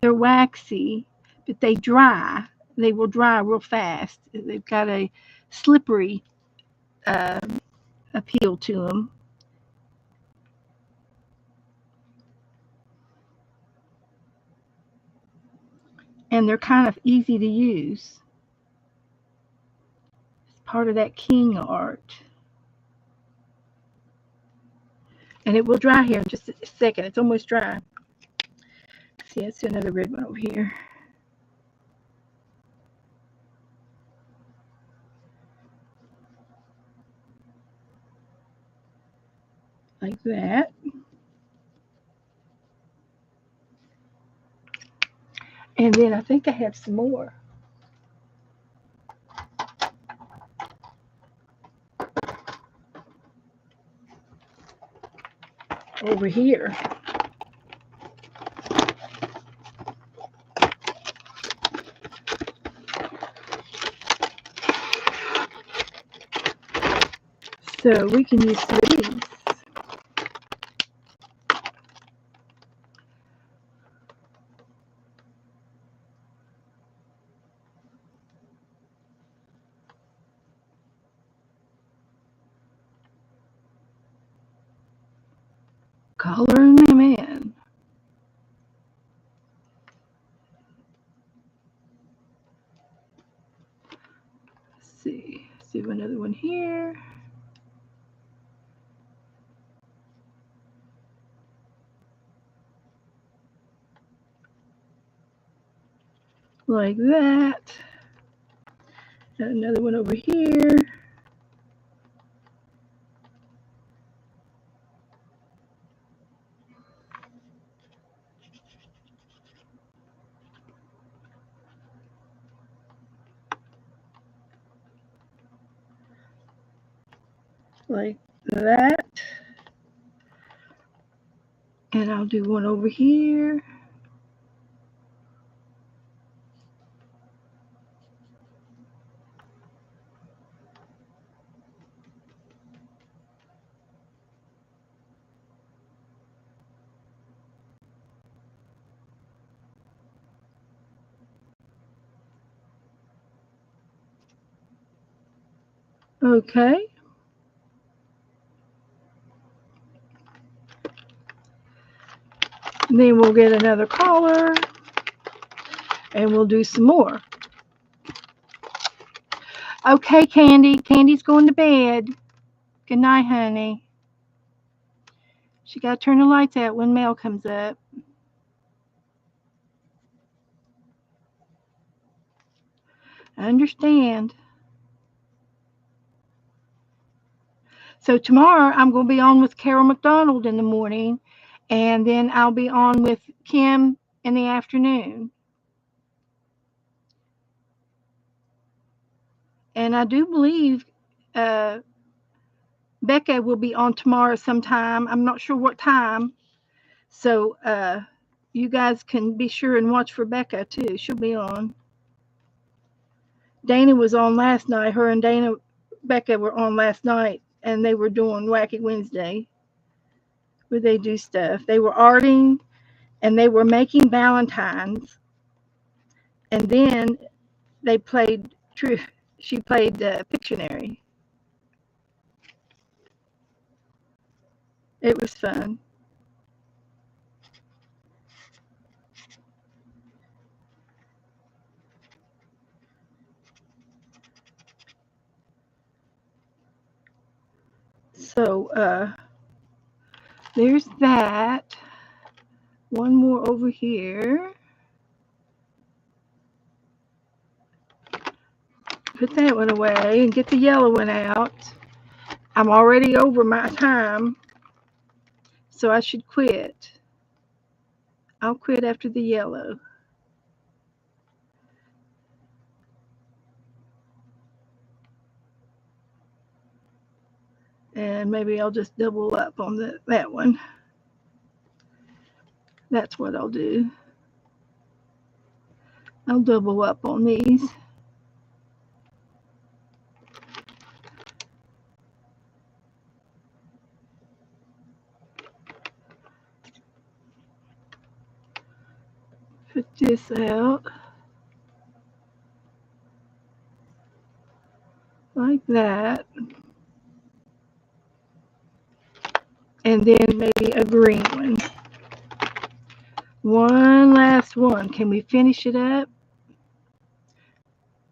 They're waxy, but they dry. They will dry real fast. They've got a slippery uh, appeal to them. And they're kind of easy to use. It's part of that king art. And it will dry here in just a second. It's almost dry. See, let's do another red one over here. Like that. And then I think I have some more. Over here. So we can use some of these. Coloring them in. Let's see. Let's do another one here. Like that. And another one over here. Like that. And I'll do one over here. Okay. And then we'll get another color and we'll do some more. Okay, Candy. Candy's going to bed. Good night, honey. She got to turn the lights out when Mel comes up. I understand. So tomorrow I'm going to be on with Carol McDonald in the morning, and then I'll be on with Kim in the afternoon. And I do believe uh, Becca will be on tomorrow sometime. I'm not sure what time. So you guys can be sure and watch for Becca too. She'll be on. Dana was on last night. Her and Becca were on last night, and they were doing Wacky Wednesday, where they do stuff. They were arting, and they were making Valentines, and then they played True. She played Pictionary. It was fun. So there's that. One more over here. Put that one away and get the yellow one out. I'm already over my time, so I should quit. I'll quit after the yellow. And maybe I'll just double up on that one. That's what I'll do. I'll double up on these. Put this out like that. And then maybe a green one. One last one. Can we finish it up?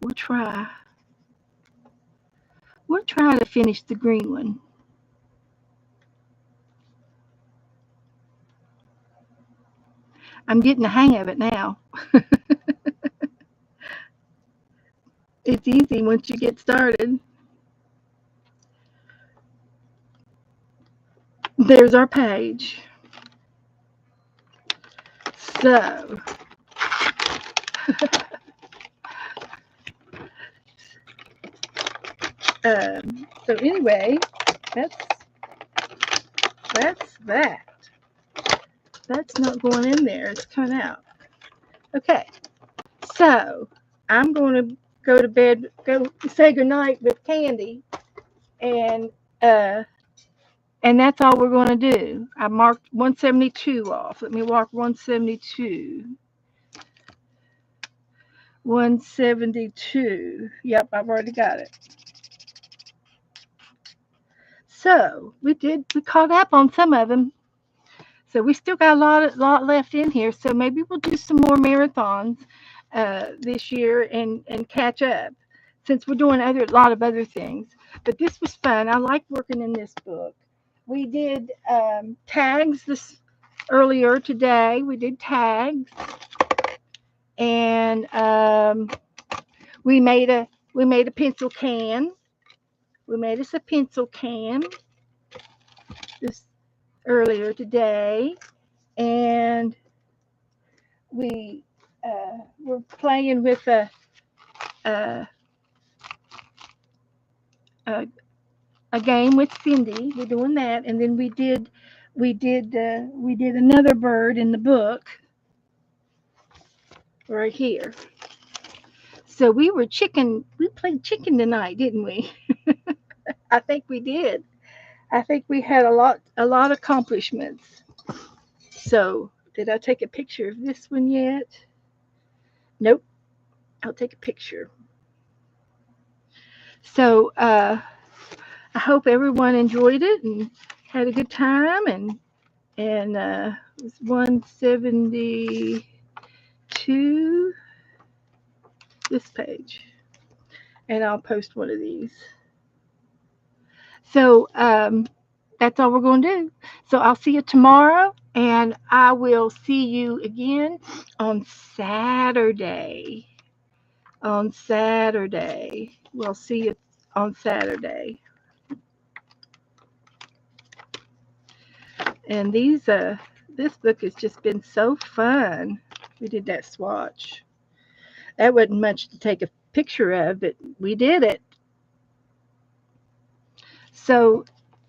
We'll try. We'll try to finish the green one. I'm getting the hang of it now. It's easy once you get started. There's our page. So, so anyway, that's that. That's not going in there. It's coming out. Okay. So I'm going to go to bed. Go say goodnight with Candy, and that's all we're going to do. I marked 172 off. Let me mark 172. 172. Yep, I've already got it. So we caught up on some of them. So we still got a lot left in here. So maybe we'll do some more marathons this year and catch up, since we're doing a lot of other things. But this was fun. I like working in this book. We did tags this earlier today. We did tags, and we made a pencil can. We made us a pencil can this earlier today, and we were playing with a game with Cindy. We're doing that, and then we did another bird in the book right here. So we played chicken tonight, didn't we? I think we did. I think we had a lot of accomplishments. So did I take a picture of this one yet? Nope. I'll take a picture. So I hope everyone enjoyed it and had a good time, and it was 172, this page, and I'll post one of these. So that's all we're going to do. So I'll see you tomorrow, and I will see you again on Saturday. We'll see you on Saturday. And this book has just been so fun. We did that swatch. That wasn't much to take a picture of, but we did it. So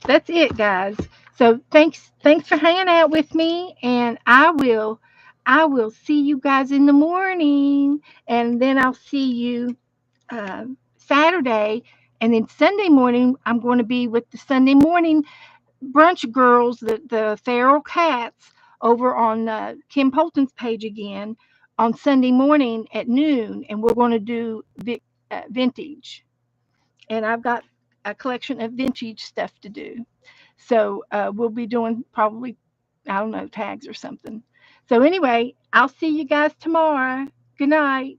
that's it, guys. So thanks for hanging out with me, and I will see you guys in the morning, and then I'll see you Saturday, and then Sunday morning I'm going to be with the Sunday morning brunch girls, the feral cats, over on Kim Polton's page again on Sunday morning at noon, and we're going to do vintage. And I've got a collection of vintage stuff to do. So we'll be doing probably, I don't know, tags or something. So anyway, I'll see you guys tomorrow. Good night.